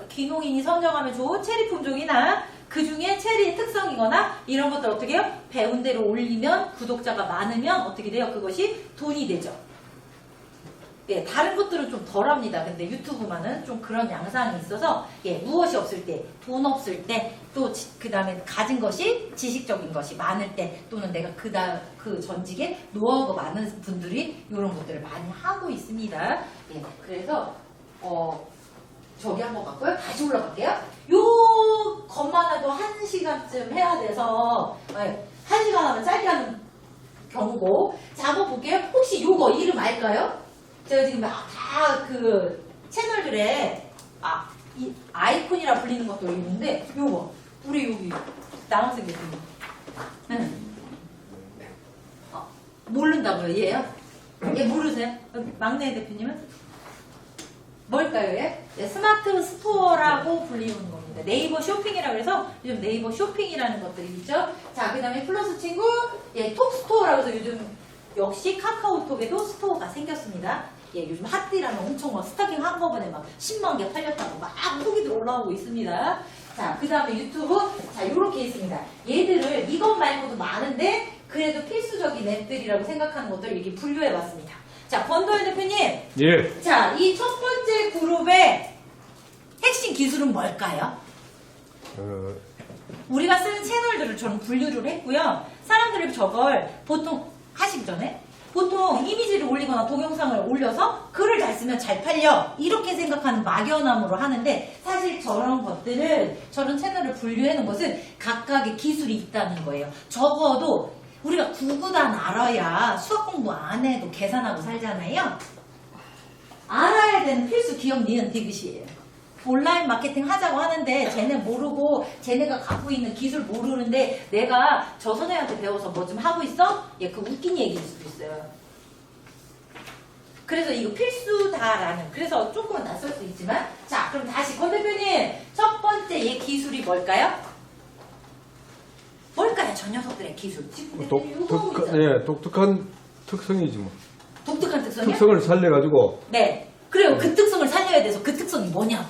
귀농인이 선정하면 좋은 체리 품종이나 그 중에 체리의 특성이거나 이런 것들 어떻게 해요? 배운 대로 올리면 구독자가 많으면 어떻게 돼요? 그것이 돈이 되죠. 다른 것들은 좀 덜합니다. 근데 유튜브만은 좀 그런 양상이 있어서 무엇이 없을 때, 돈 없을 때, 또 그 다음에 가진 것이 지식적인 것이 많을 때, 또는 내가 그 전직에 노하우가 많은 분들이 이런 것들을 많이 하고 있습니다. 그래서 저기 한번 갈까요? 다시 올라갈게요. 요 것만 해도 1시간쯤 해야 돼서 1시간 하면 짧게 하는 경우고. 자, 한번 볼게요. 혹시 요거 이름 알까요? 제가 지금 다 그 채널들에 이 아이콘이라 불리는 것도 있는데 요거 우리 여기 남학생 대표님 모른다고요? 얘요? 얘 모르세요? 막내 대표님은? 뭘까요? 얘? 스마트 스토어라고 불리는 겁니다. 네이버 쇼핑이라고 해서 요즘 네이버 쇼핑이라는 것들이 있죠. 자, 그 다음에 플러스 친구 톡스토어라고 해서 요즘 역시 카카오톡에도 스토어가 생겼습니다. 요즘 핫딜하면 엄청 막 스타킹 한꺼번에 막 10만 개 팔렸다고 막 후기들 올라오고 있습니다. 자, 그 다음에 유튜브. 자, 요렇게 있습니다. 얘들을 이것 말고도 많은데 그래도 필수적인 앱들이라고 생각하는 것들을 이렇게 분류해봤습니다. 자, 권도현 대표님. 예. 자, 이 첫 번째 그룹의 핵심 기술은 뭘까요? 우리가 쓰는 채널들을 저는 분류를 했고요. 사람들이 저걸 보통 하시기 전에 보통 이미지를 올리거나 동영상을 올려서 글을 잘 쓰면 잘 팔려 이렇게 생각하는 막연함으로 하는데 사실 저런 것들은 저런 채널을 분류해 놓은 것은 각각의 기술이 있다는 거예요. 적어도 우리가 구구단 알아야 수학 공부 안 해도 계산하고 살잖아요. 알아야 되는 필수 기억 니은 디귿이에요. 온라인 마케팅 하자고 하는데 쟤네 모르고 쟤네가 갖고 있는 기술 모르는데 내가 저 선생님한테 배워서 뭐 좀 하고 있어? 예, 그 웃긴 얘기일 수도 있어요. 그래서 이거 필수다라는, 그래서 조금은 낯설 수 있지만, 자, 그럼 다시 권 대표님, 첫 번째 얘 기술이 뭘까요? 뭘까요? 저 녀석들의 기술. 지금 대표님 이거 하고 있잖아요. 예, 독특한 특성이지 뭐. 독특한 특성이요? 특성을 살려가지고 네. 그래요. 그 특성을 살려야 돼서 그 특성이 뭐냐?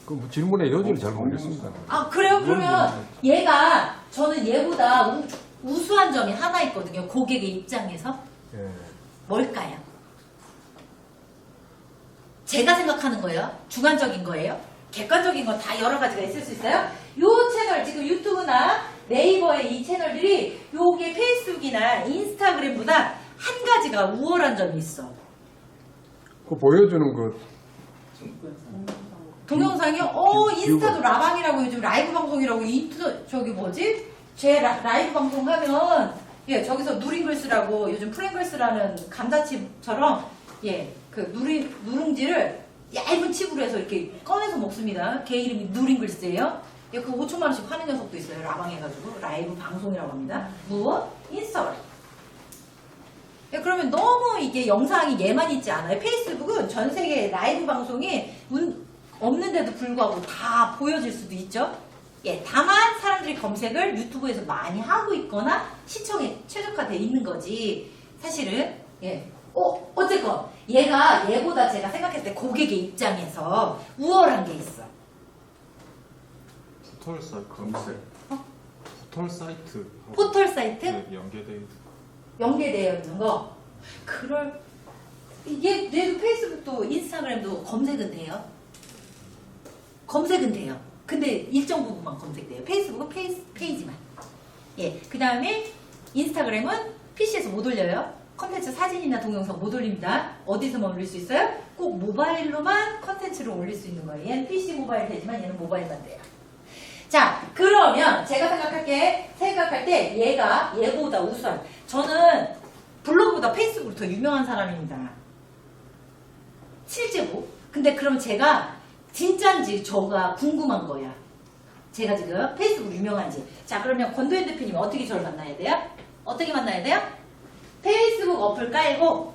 그 질문의 여지를 잘 모르겠습니다. 아, 그래요? 그러면 얘가, 저는 얘보다 우수한 점이 하나 있거든요. 고객의 입장에서. 예. 뭘까요? 제가 생각하는 거예요? 주관적인 거예요? 객관적인 건 다 여러 가지가 있을 수 있어요? 요 채널, 지금 유튜브나 네이버의 이 채널들이 요게 페이스북이나 인스타그램보다 한 가지가 우월한 점이 있어. 그 보여주는 그 동영상이요? 인스타도 라방이라고 요즘 라이브 방송이라고 저기 뭐지? 제 라이브 방송 하면 예, 저기서 누링글스라고 요즘 프랭글스라는 감자칩처럼 예, 그 누룽지를 얇은 칩으로 해서 이렇게 꺼내서 먹습니다. 걔 이름이 누링글스예요. 예, 그 5천만 원씩 파는 녀석도 있어요. 라방 해가지고 라이브 방송이라고 합니다. 무엇? 인스타그램. 예, 그러면 너무 이게 영상이 얘만 있지 않아요. 페이스북은 전 세계 라이브 방송이 없는데도 불구하고 다 보여질 수도 있죠. 예, 다만 사람들이 검색을 유튜브에서 많이 하고 있거나 시청에 최적화되어 있는 거지. 사실은 예, 어쨌건 얘가 얘보다 제가 생각했을 때 고객의 입장에서 우월한 게 있어. 포털 사이트 검색. 포털 사이트. 포털 사이트 연계되어 있는 거. 이게 얘도 페이스북도 인스타그램도 검색은 돼요. 검색은 돼요. 근데 일정 부분만 검색돼요. 페이스북은 페이지만. 예, 그 다음에 인스타그램은 PC에서 못 올려요. 컨텐츠 사진이나 동영상 못 올립니다. 어디서만 올릴 수 있어요? 꼭 모바일로만 컨텐츠를 올릴 수 있는 거예요. 얘는 PC 모바일 되지만 얘는 모바일만 돼요. 자, 그러면 제가 생각할 때 얘보다 우수한. 저는 블로그보다 페이스북으로 더 유명한 사람입니다. 실제로. 근데 그럼 제가 진짠지 저가 궁금한 거야. 제가 지금 페이스북 유명한지. 자, 그러면 권도현 대표님 어떻게 저를 만나야 돼요? 어떻게 만나야 돼요? 페이스북 어플 깔고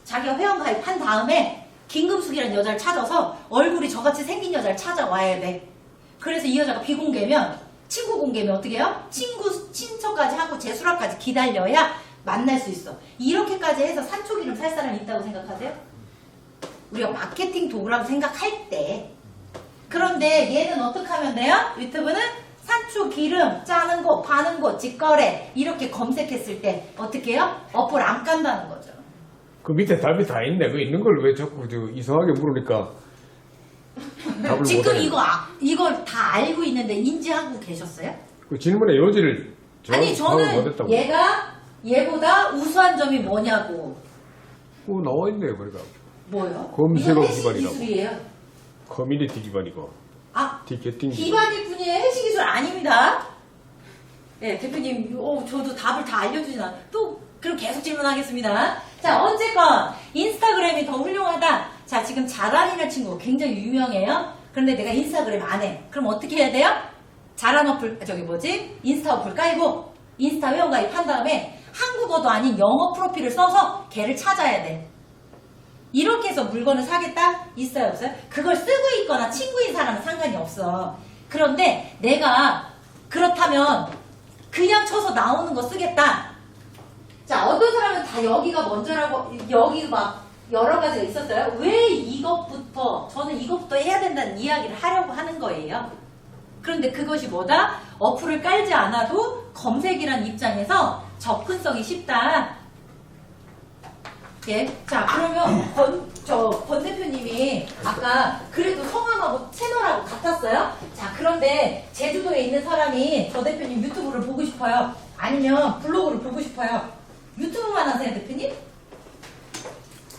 자기가 회원가입한 다음에 김금숙이라는 여자를 찾아서 얼굴이 저같이 생긴 여자를 찾아와야 돼. 그래서 이 여자가 비공개면, 친구 공개면 어떻게 해요? 친척까지 하고 재수락까지 기다려야 만날 수 있어. 이렇게까지 해서 산초기름 살 사람이 있다고 생각하세요? 우리가 마케팅 도구라고 생각할 때. 그런데 얘는 어떻게 하면 돼요? 유튜브는 산초 기름 짜는 곳, 파는 곳, 직거래 이렇게 검색했을 때 어떻게 해요? 어플 안 깐다는 거죠. 그 밑에 답이 다 있네. 그 있는 걸 왜 자꾸 이상하게 물으니까 답을 지금 못하겠네. 이걸 다 알고 있는데 인지하고 계셨어요? 그 질문의 여지를 아니, 저는 못했다고. 얘보다 우수한 점이 뭐냐고. 나와 있네요. 그러니까 뭐요? 검색어 이건 해시 기반이라고. 기술이에요. 커뮤니티 기반이고 티켓팅 기반일 뿐이에요. 해시 기술 아닙니다. 네, 대표님, 저도 답을 다 알려주진 않아요. 그럼 계속 질문하겠습니다. 자, 어쨌건 인스타그램이 더 훌륭하다. 자, 지금 자란이라는 친구 굉장히 유명해요. 그런데 내가 인스타그램 안 해. 그럼 어떻게 해야 돼요? 자란 어플, 인스타 어플 깔고 인스타 회원가입한 다음에 한국어도 아닌 영어 프로필을 써서 걔를 찾아야 돼. 이렇게 해서 물건을 사겠다? 있어요, 없어요? 그걸 쓰고 있거나 친구인 사람은 상관이 없어. 그런데 내가 그렇다면 그냥 쳐서 나오는 거 쓰겠다. 자, 어떤 사람은 다 여기가 먼저라고, 여기 막 여러 가지가 있었어요. 왜 저는 이것부터 해야 된다는 이야기를 하려고 하는 거예요. 그런데 그것이 뭐다? 어플을 깔지 않아도 검색이라는 입장에서 접근성이 쉽다. 예. 자, 그러면 권 대표님이 아까 그래도 성함하고 채널하고 같았어요? 자, 그런데 제주도에 있는 사람이 저 대표님 유튜브를 보고 싶어요. 아니면 블로그를 보고 싶어요. 유튜브만 하세요, 대표님?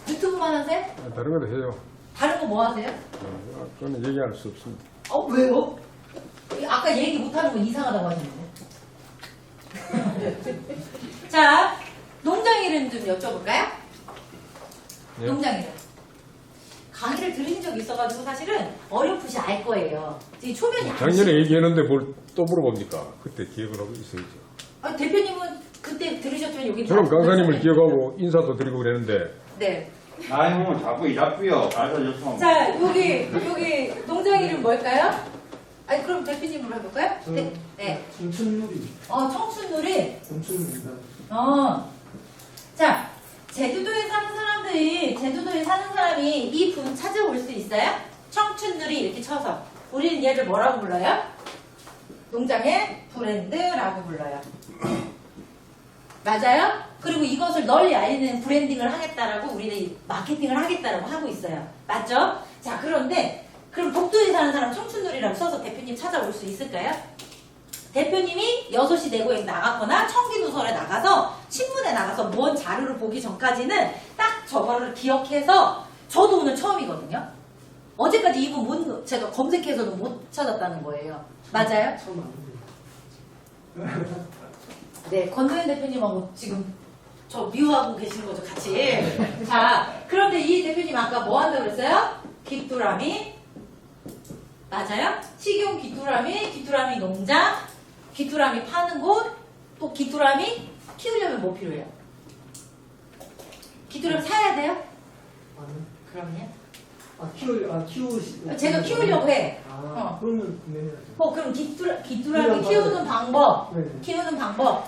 유튜브만 하세요? 다른 것도 해요. 다른 거 뭐 하세요? 그건 얘기할 수 없습니다. 왜요? 아까 얘기 못하는 거 이상하다고 하셨는데. 자, 농장 이름 좀 여쭤볼까요? 예. 농장 이름. 강의를 들으신 적이 있어가지고 사실은 어렴풋이 알 거예요. 이 초면이 작년에 얘기했는데 뭘 또 물어봅니까? 그때 기억을 하고 있어야죠. 아, 대표님은 그때 들으셨지만 여기 저는 강사님을 말씀해. 기억하고 인사도 드리고 그랬는데 네. 나이 보면 자꾸 이 잡고요. 가르쳐줬으면. 자, 여기 농장 이름 뭘까요? 아니, 그럼 대표님으로 해볼까요? 네. 네. 청춘놀이. 청춘놀이. 청춘입니다. 자, 제주도에 사는 사람이 이 분 찾아올 수 있어요? 청춘놀이 이렇게 쳐서. 우리는 얘를 뭐라고 불러요? 농장의 브랜드라고 불러요. 맞아요? 그리고 이것을 널리 알리는 브랜딩을 하겠다라고 우리는 마케팅을 하겠다라고 하고 있어요. 맞죠? 자, 그런데 그럼 복도에 사는 사람 청춘놀이라고 써서 대표님 찾아올 수 있을까요? 대표님이 6시 내고에 나갔거나 청기누설에 나가서 신문에 나가서 뭔 자료를 보기 전까지는 딱 저거를 기억해서 저도 오늘 처음이거든요. 어제까지 이분 제가 검색해서도 못 찾았다는 거예요. 맞아요? 네, 권도현 대표님하고 지금 저 미워하고 계시는 거죠, 같이. 자, 그런데 이 대표님 아까 뭐 한다고 그랬어요? 귀뚜라미. 맞아요? 식용 귀뚜라미 농장, 귀뚜라미 파는 곳, 또 귀뚜라미 키우려면 뭐 필요해요? 귀뚜라미 사야 돼요? 그럼요. 키우시. 제가 키우려고 해. 그러면 구매해야죠. 그럼 귀뚜라미 키우는 방법, 네.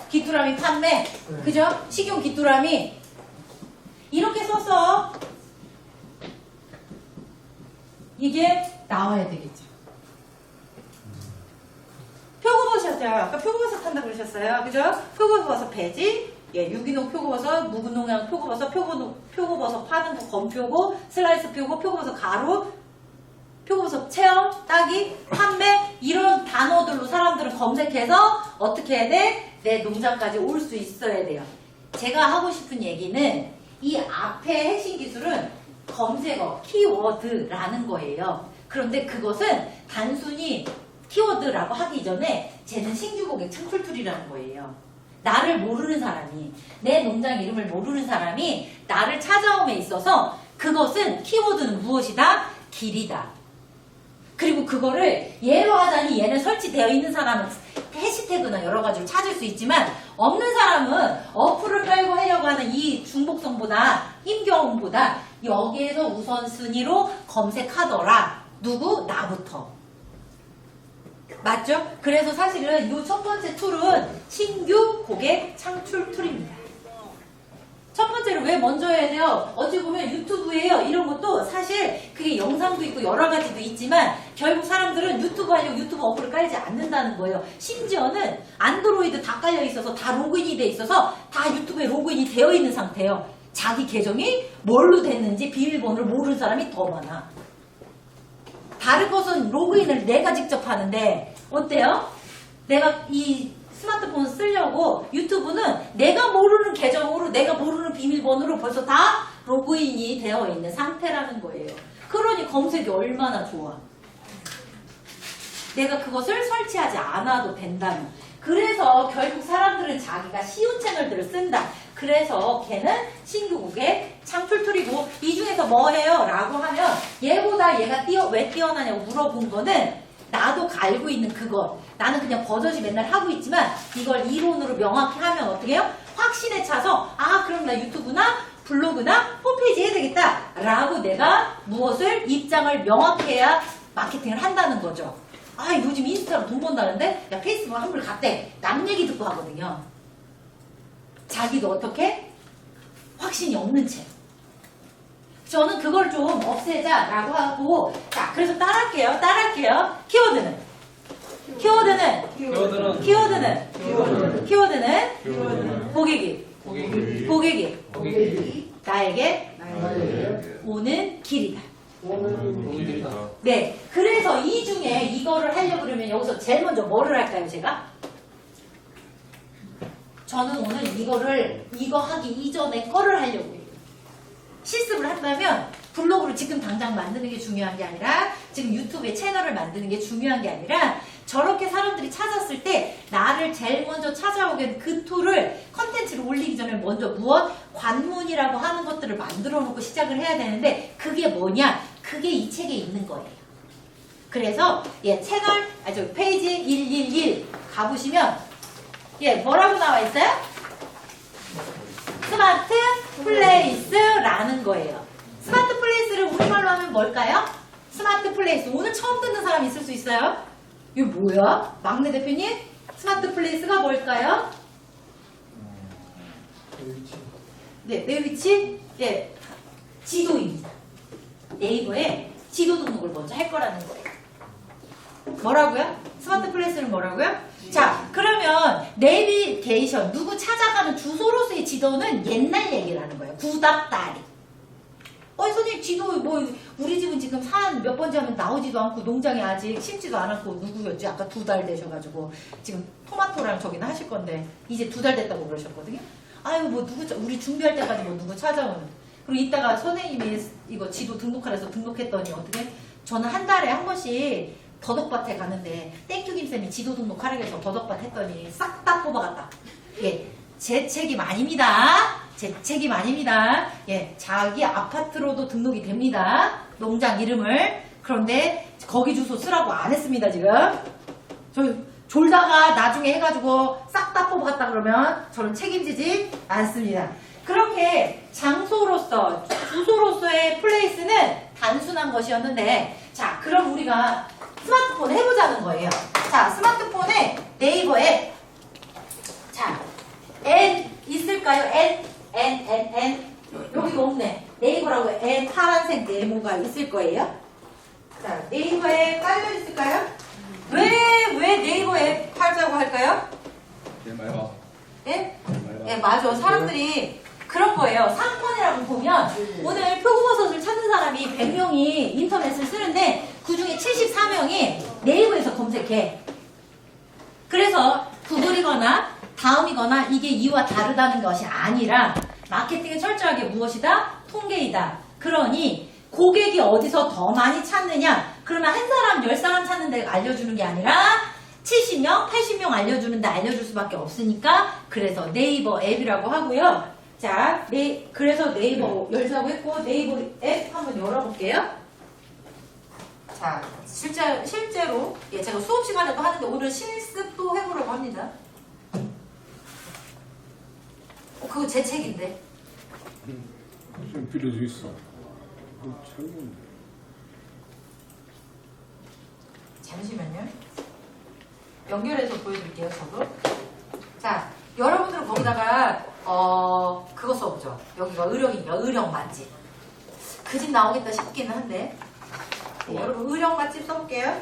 귀뚜라미 판매, 네. 그죠? 식용 귀뚜라미 이렇게 써서 이게 나와야 되겠죠. 표고버섯이었죠. 아까 표고버섯 한다고 그러셨어요. 그죠? 표고버섯 배지, 유기농 표고버섯, 무농약 표고버섯, 표고버섯 파는 거 건표고, 슬라이스 표고버섯 가루, 표고버섯 체험, 따기, 판매 이런 단어들로 사람들은 검색해서 어떻게 해야 돼? 내 농장까지 올 수 있어야 돼요. 제가 하고 싶은 얘기는 이 앞에 핵심 기술은 검색어, 키워드라는 거예요. 그런데 그것은 단순히 키워드라고 하기 전에 쟤는 신규 고객 창출 툴이라는 거예요. 나를 모르는 사람이, 내 농장 이름을 모르는 사람이 나를 찾아옴에 있어서 그것은 키워드는 무엇이다? 길이다. 그리고 그거를 예로 하자니 얘는 설치되어 있는 사람은 해시태그나 여러 가지로 찾을 수 있지만 없는 사람은 어플을 깔고 하려고 하는 이 중복성보다 힘겨움보다 여기에서 우선순위로 검색하더라. 누구? 나부터. 맞죠? 그래서 사실은 이 첫 번째 툴은 신규 고객 창출 툴입니다. 첫 번째로 왜 먼저 해야 돼요? 어찌 보면 유튜브예요. 이런 것도 사실 그게 영상도 있고 여러 가지도 있지만 결국 사람들은 유튜브 하려고 유튜브 어플을 깔지 않는다는 거예요. 심지어는 안드로이드 다 깔려 있어서 다 로그인이 돼 있어서 다 유튜브에 로그인이 되어 있는 상태예요. 자기 계정이 뭘로 됐는지 비밀번호를 모르는 사람이 더 많아. 다른 것은 로그인을 내가 직접 하는데 어때요? 내가 이 스마트폰 쓰려고 유튜브는 내가 모르는 계정으로 내가 모르는 비밀번호로 벌써 다 로그인이 되어 있는 상태라는 거예요. 그러니 검색이 얼마나 좋아. 내가 그것을 설치하지 않아도 된다는. 그래서 결국 사람들은 자기가 쉬운 채널들을 쓴다. 그래서 걔는 신규 고객 창출 툴이고 이 중에서 뭐 해요? 라고 하면 얘보다 얘가 왜 뛰어나냐고 물어본 거는 나도 알고 있는 그것. 나는 그냥 버젓이 맨날 하고 있지만 이걸 이론으로 명확히 하면 어떻게 해요? 확신에 차서 그럼 나 유튜브나 블로그나 홈페이지 해야 되겠다 라고 내가 무엇을 입장을 명확히 해야 마케팅을 한다는 거죠. 요즘 인스타로 돈 번다는데 야 페이스북 한불 갔대. 남 얘기 듣고 하거든요. 자기도 어떻게? 확신이 없는 채. 저는 그걸 좀 없애자라고 하고 자 그래서 따라할게요. 키워드는 고객이 나에게 오는 길이다. 네, 그래서 이 중에 이거를 하려고 그러면 여기서 제일 먼저 뭐를 할까요, 제가? 저는 오늘 이거 하기 이전에 거를 하려고 해요. 실습을 한다면 블로그를 지금 당장 만드는 게 중요한 게 아니라 지금 유튜브에 채널을 만드는 게 중요한 게 아니라 저렇게 사람들이 찾았을 때 나를 제일 먼저 찾아오게 하는 그 툴을 컨텐츠를 올리기 전에 먼저 관문이라고 하는 것들을 만들어 놓고 시작을 해야 되는데 그게 뭐냐? 그게 이 책에 있는 거예요. 그래서 책을 저 페이지 111 가보시면 뭐라고 나와 있어요? 스마트 플레이스라는 거예요. 스마트 플레이스를 우리말로 하면 뭘까요? 스마트 플레이스. 오늘 처음 듣는 사람 있을 수 있어요? 이거 뭐야? 막내 대표님? 스마트 플레이스가 뭘까요? 내 위치? 지도입니다. 네이버에 지도 등록을 먼저 할 거라는 거예요. 뭐라고요? 스마트 플레이스는 뭐라고요? 자, 그러면 내비게이션, 누구 찾아가는 주소로서의 지도는 옛날 얘기라는 거예요. 구닥다리. 선생님 지도 우리 집은 지금 산 몇 번째 하면 나오지도 않고 농장에 아직 심지도 않았고 누구였지? 아까 2달 되셔가지고 지금 토마토랑 저기는 하실 건데 이제 2달 됐다고 그러셨거든요. 아유 우리 준비할 때까지 누구 찾아오는. 그리고 이따가 선생님이 이거 지도 등록하래서 등록했더니 어떻게? 저는 한 달에 한 번씩 더덕밭에 가는데 땡큐 김쌤이 지도 등록하라고 해서 더덕밭 했더니 싹 다 뽑아갔다. 제 책임 아닙니다. 제 책임 아닙니다. 자기 아파트로도 등록이 됩니다. 농장 이름을. 그런데 거기 주소 쓰라고 안 했습니다, 지금. 저 졸다가 나중에 해가지고 싹 다 뽑아갔다 그러면 저는 책임지지 않습니다. 그렇게 장소로서, 주소로서의 플레이스는 단순한 것이었는데, 자, 그럼 우리가 스마트폰 해보자는 거예요. 자, 스마트폰에 네이버에, 자, N 있을까요? N. 여기가 없네. 네이버라고 N 파란색 네모가 있을 거예요. 자, 네이버에 깔려 있을까요? 왜 네이버에 팔자고 할까요? 맞아. 사람들이 그런 거예요. 상권이라고 보면 오늘 표고버섯을 찾는 사람이 100명이 인터넷을 쓰는데 그 중에 74명이 네이버에서 검색해. 그래서 구글이거나 다음이거나 이게 이와 다르다는 것이 아니라 마케팅은 철저하게 무엇이다? 통계이다. 그러니 고객이 어디서 더 많이 찾느냐? 그러면 한 사람, 10사람 찾는데 알려주는 게 아니라 70명, 80명 알려주는데 알려줄 수밖에 없으니까 그래서 네이버 앱이라고 하고요. 자, 그래서 네이버 열자고 했고 네이버 앱 한번 열어볼게요. 자, 실제로 제가 수업 시간에도 하는데 오늘 실습도 해보려고 합니다. 그거 제 책인데. 좀 빌려줘 있어. 잠시만요. 연결해서 보여드릴게요, 저도. 자, 여러분들은 거기다가 그거 써보죠. 여기가 의령이니까 의령 맛집. 그 집 나오겠다 싶기는 한데. 네, 여러분 의령 맛집 써볼게요.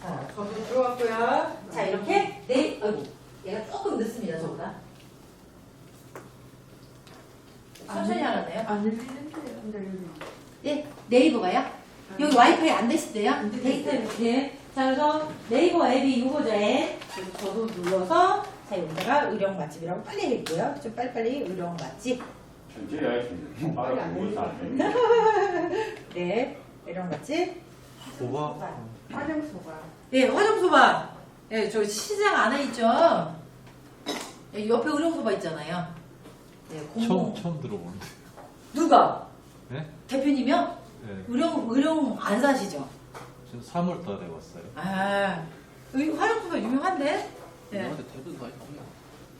자, 저도 들어왔고요. 자, 이렇게 얘가 조금 늦습니다, 저보다. 천천히 하라네요. 안 열리는데요. 네이버가요? 여기 와이파이 안 되시대요? 데이터, 자, 그래서 네이버 앱이 이거죠. 그래서 저도 눌러서, 자, 여기다가 의령 맛집이라고 빨리 해볼게요. 좀 빨리빨리 의령 맛집. 천천히 하겠습니다. 빠르게 안 됩니다. 네, 의령 맛집. 소바. 화장소가. 화정소바. 저 시장 안에 있죠? 옆에 의령소바 있잖아요. 처음 들어보는데. 누가? 네? 대표님이요? 네. 의령 안 사시죠? 저 3월 달에 왔어요. 화장소바 유명한데? 근데 대부분 다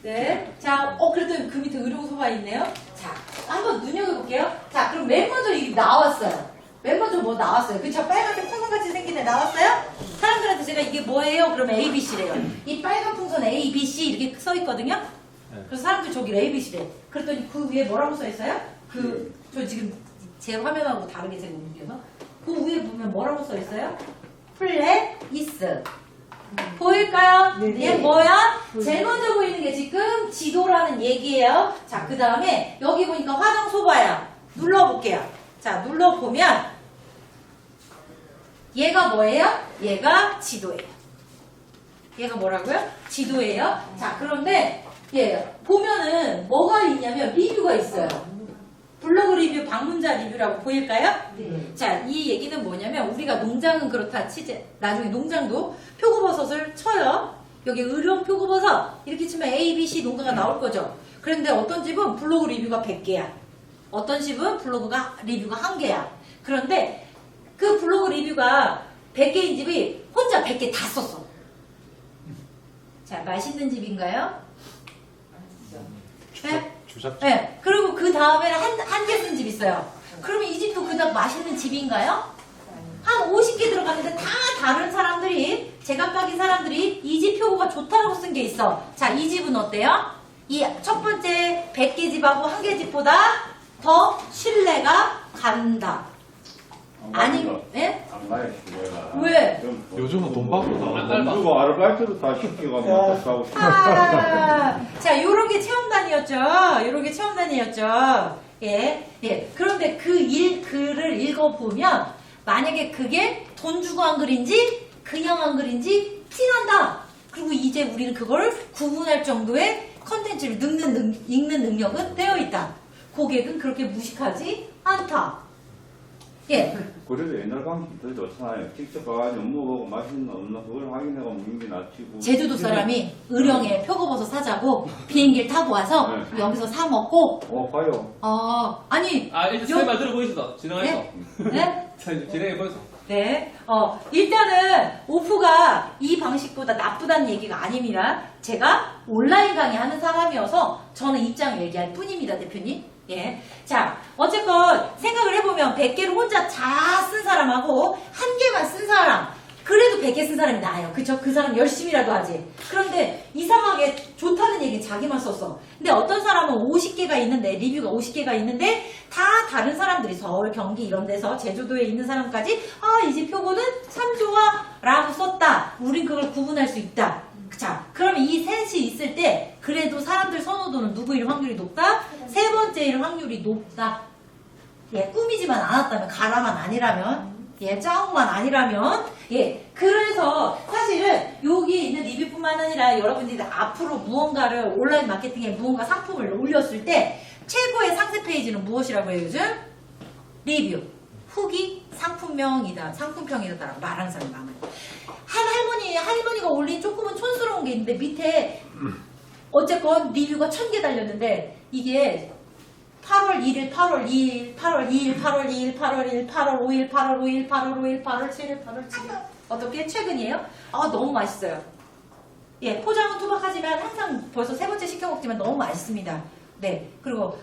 네. 자, 그래도 그 밑에 의료소바 있네요. 자, 한번 눈여겨볼게요. 자, 그럼 맨 먼저 이게 나왔어요. 맨 먼저 뭐 나왔어요? 그쵸? 빨간색 풍선같이 생긴 애 나왔어요? 사람들한테 제가 이게 뭐예요? 그러면 ABC래요. 이 빨간 풍선 ABC 이렇게 써 있거든요? 네. 그래서 사람들이 저기 ABC래. 그랬더니 그 위에 뭐라고 써 있어요? 저 지금 제 화면하고 다르게 제가 옮겨서. 그 위에 보면 뭐라고 써 있어요? 플레이스. 보일까요? 네. 얘 뭐야? 제일 먼저 보이는 게 지금 지도라는 얘기예요. 자, 그 다음에 여기 보니까 화장소바야. 눌러볼게요. 자, 눌러보면 얘가 뭐예요? 얘가 지도예요. 얘가 뭐라고요? 지도예요. 자, 그런데 보면은 뭐가 있냐면 리뷰가 있어요. 블로그 리뷰, 방문자 리뷰라고 보일까요? 네. 자, 이 얘기는 뭐냐면 우리가 농장은 그렇다 치지 나중에 농장도 표고버섯을 쳐요. 여기 의령 표고버섯 이렇게 치면 A, B, C 농가가 나올 거죠. 그런데 어떤 집은 블로그 리뷰가 100개야. 어떤 집은 블로그가 리뷰가 1개야. 그런데 그 블로그 리뷰가 100개인 집이 혼자 100개 다 썼어. 자, 맛있는 집인가요? 네? 주작. 네. 그리고 그 다음에는 한 개 쓴 집 있어요. 그러면 이 집도 그냥 맛있는 집인가요? 한 50개 들어갔는데 다 다른 사람들이, 제각각의 사람들이 이 집 표고가 좋다라고 쓴 게 있어. 자, 이 집은 어때요? 이 첫 번째 100개 집하고 1개 집보다 더 신뢰가 간다. 아니, 예? 안 가요, 시골가. 왜? 요즘은 돈 받고 다. 돈 주고 아르바이트도 다 시키고 하고 싶어. 자, 요런 게 체험단이었죠. 요런 게 체험단이었죠. 예, 예. 그런데 글을 읽어보면, 만약에 그게 돈 주고 한 글인지, 그냥 한 글인지 티난다. 그리고 이제 우리는 그걸 구분할 정도의 컨텐츠를 읽는 능력은 되어 있다. 고객은 그렇게 무식하지 않다. 예. 그래도 옛날 방식이 더 좋잖아요. 직접 가가지고 먹어보고 맛있는 없나 그걸 확인하고 먹는 게 낫지고. 제주도 사람이 의령에 표고버섯 사자고 비행기를 타고 와서 네. 여기서 사 먹고, 봐요. 아니, 일단 세말 들어보이시다. 진행하시죠. 네? 네? 진행해보이소. 네. 일단은 오프가 이 방식보다 나쁘다는 얘기가 아닙니다. 제가 온라인 강의하는 사람이어서 저는 입장을 얘기할 뿐입니다, 대표님. 예. 자, 어쨌건 생각을 해보면 100개를 혼자 다 쓴 사람하고 한 개만 쓴 사람, 그래도 100개 쓴 사람이 나아요. 그쵸? 그 사람 열심히라도 하지. 그런데 이상하게 좋다는 얘기는 자기만 썼어. 근데 어떤 사람은 50개가 있는데, 리뷰가 50개가 있는데 다 다른 사람들이 서울, 경기 이런 데서 제주도에 있는 사람까지 이 집 표고는 참 좋아 라고 썼다. 우린 그걸 구분할 수 있다. 자, 그러면 이 셋이 있을 때 그래도 사람들 선호도는 누구일 확률이 높다? 세 번째일 확률이 높다. 예, 꾸미지만 않았다면, 가라만 아니라면, 예, 짜옥만 아니라면, 예, 그래서 사실은 여기 있는 리뷰뿐만 아니라 여러분들이 앞으로 무언가를 온라인 마케팅에 무언가 상품을 올렸을 때 최고의 상세 페이지는 무엇이라고 해요, 요즘? 리뷰, 후기, 상품명이다, 상품평이다라고 말하는 사람이 많아요. 할머니가 올린 조금은 촌스러운 게 있는데 밑에 어쨌건 리뷰가 1000개 달렸는데 이게 8월 1일, 8월 2일, 8월 2일, 8월 2일, 8월 1일, 8월 5일, 8월 5일, 8월 5일, 8월 7일, 8월 7일. 어떻게? 최근이에요? 너무 맛있어요. 예, 포장은 투박하지만 항상 벌써 세 번째 시켜 먹지만 너무 맛있습니다. 네, 그리고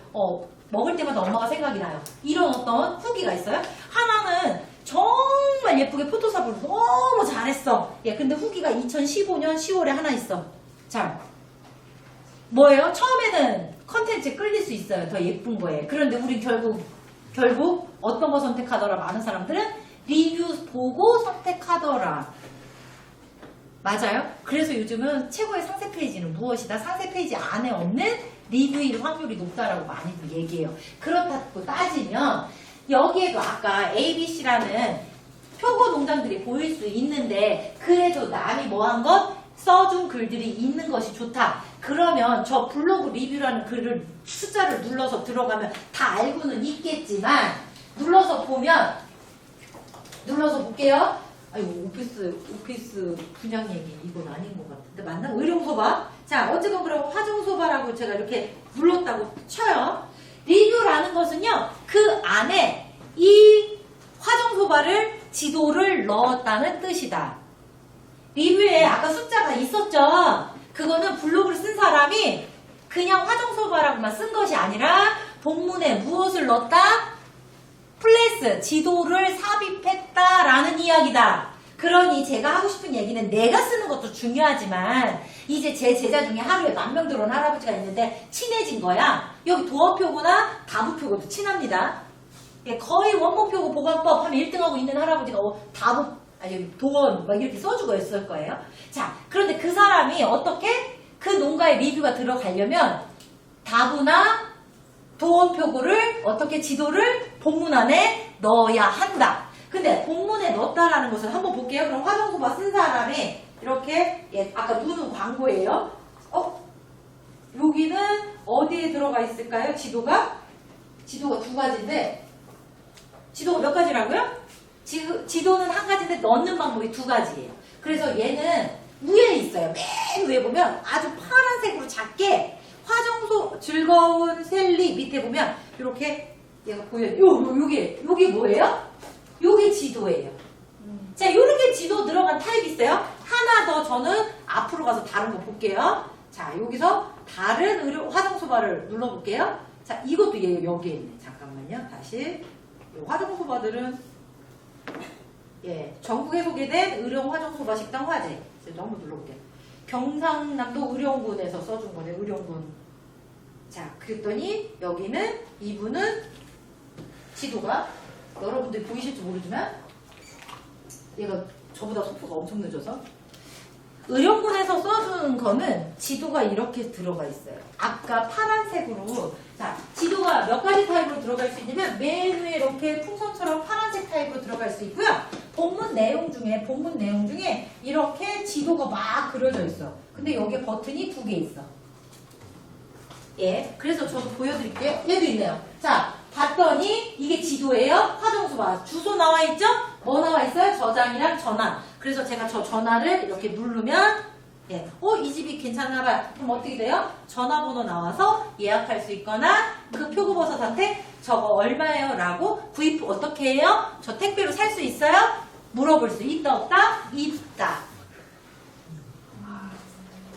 먹을 때마다 엄마가 생각이 나요. 이런 어떤 후기가 있어요. 하나는 정말 예쁘게 포토샵을 너무 잘했어. 예, 근데 후기가 2015년 10월에 하나 있어. 자, 뭐예요? 처음에는 컨텐츠에 끌릴 수 있어요. 더 예쁜 거에. 그런데 우린 결국 어떤 거 선택하더라? 많은 사람들은 리뷰 보고 선택하더라. 맞아요? 그래서 요즘은 최고의 상세 페이지는 무엇이다? 상세 페이지 안에 없는 리뷰일 확률이 높다라고 많이들 얘기해요. 그렇다고 따지면 여기에도 아까 ABC라는 표고 농장들이 보일 수 있는데 그래도 남이 뭐한 것 써준 글들이 있는 것이 좋다. 그러면 저 블로그 리뷰라는 글을 숫자를 눌러서 들어가면 다 알고는 있겠지만 눌러서 볼게요. 아이고 오피스 분양 얘기 이건 아닌 것 같은데 맞나? 의룡소바. 자, 어쨌건 그럼 화정소바라고 제가 이렇게 불렀다고 쳐요. 리뷰라는 것은요, 그 안에 이 화정소바를 지도를 넣었다는 뜻이다. 리뷰에 아까 숫자가 있었죠? 그거는 블로그를 쓴 사람이 그냥 화정소바라고만 쓴 것이 아니라 본문에 무엇을 넣었다? 플레이스, 지도를 삽입했다라는 이야기다. 그러니 제가 하고 싶은 얘기는 내가 쓰는 것도 중요하지만 이제 제 제자 중에 하루에 10,000명 들어온 할아버지가 있는데 친해진 거야. 여기 도어표고나 다부표고도 친합니다. 거의 원본표고 보관법 하면 1등하고 있는 할아버지가 도원 막 이렇게 써주고 있을 거예요. 자, 그런데 그 사람이 어떻게 그 농가의 리뷰가 들어가려면 다부나 도원표고를 어떻게 지도를 본문 안에 넣어야 한다. 근데 본문에 넣었다라는 것을 한번 볼게요. 그럼 화정소바 쓴 사람이 이렇게 아까 누는 광고예요. 여기는 어디에 들어가 있을까요? 지도가 지도가 두 가지인데 지도가 몇 가지라고요? 지도는 한 가지인데 넣는 방법이 두 가지예요. 그래서 얘는 위에 있어요. 맨 위에 보면 아주 파란색으로 작게 화정소 즐거운 셀리 밑에 보면 이렇게 얘가 보여요. 요게 뭐예요? 요게 지도예요. 자, 요렇게 지도 들어간 타입 있어요. 하나 더 저는 앞으로 가서 다른 거 볼게요. 자, 여기서 다른 의료 화정소바를 눌러볼게요. 자, 이것도 얘 여기에 있네. 잠깐만요. 다시. 요 화정소바들은 예, 전국에 소개된 의료용 화정소바 식당 화재. 제가 한번 눌러볼게요. 경상남도 의료원군에서 써준 거네. 의료원군. 자, 그랬더니 여기는 이분은 지도가 여러분들이 보이실지 모르지만 얘가 저보다 속도가 엄청 늦어서 의료군에서 써준 거는 지도가 이렇게 들어가 있어요. 아까 파란색으로 자 지도가 몇 가지 타입으로 들어갈 수 있냐면 맨 위에 이렇게 풍선처럼 파란색 타입으로 들어갈 수 있고요. 본문 내용 중에 이렇게 지도가 막 그려져 있어. 근데 여기에 버튼이 두 개 있어. 예, 그래서 저도 보여드릴게요. 얘도 있네요. 자, 봤더니 이게 지도예요. 화정소바 주소 나와 있죠? 뭐 나와 있어요? 저장이랑 전화. 그래서 제가 저 전화를 이렇게 누르면 예, 이 집이 괜찮나 봐. 그럼 어떻게 돼요? 전화번호 나와서 예약할 수 있거나 그 표고버섯한테 저거 얼마예요? 라고 구입 어떻게 해요? 저 택배로 살 수 있어요? 물어볼 수 있다 없다? 있다.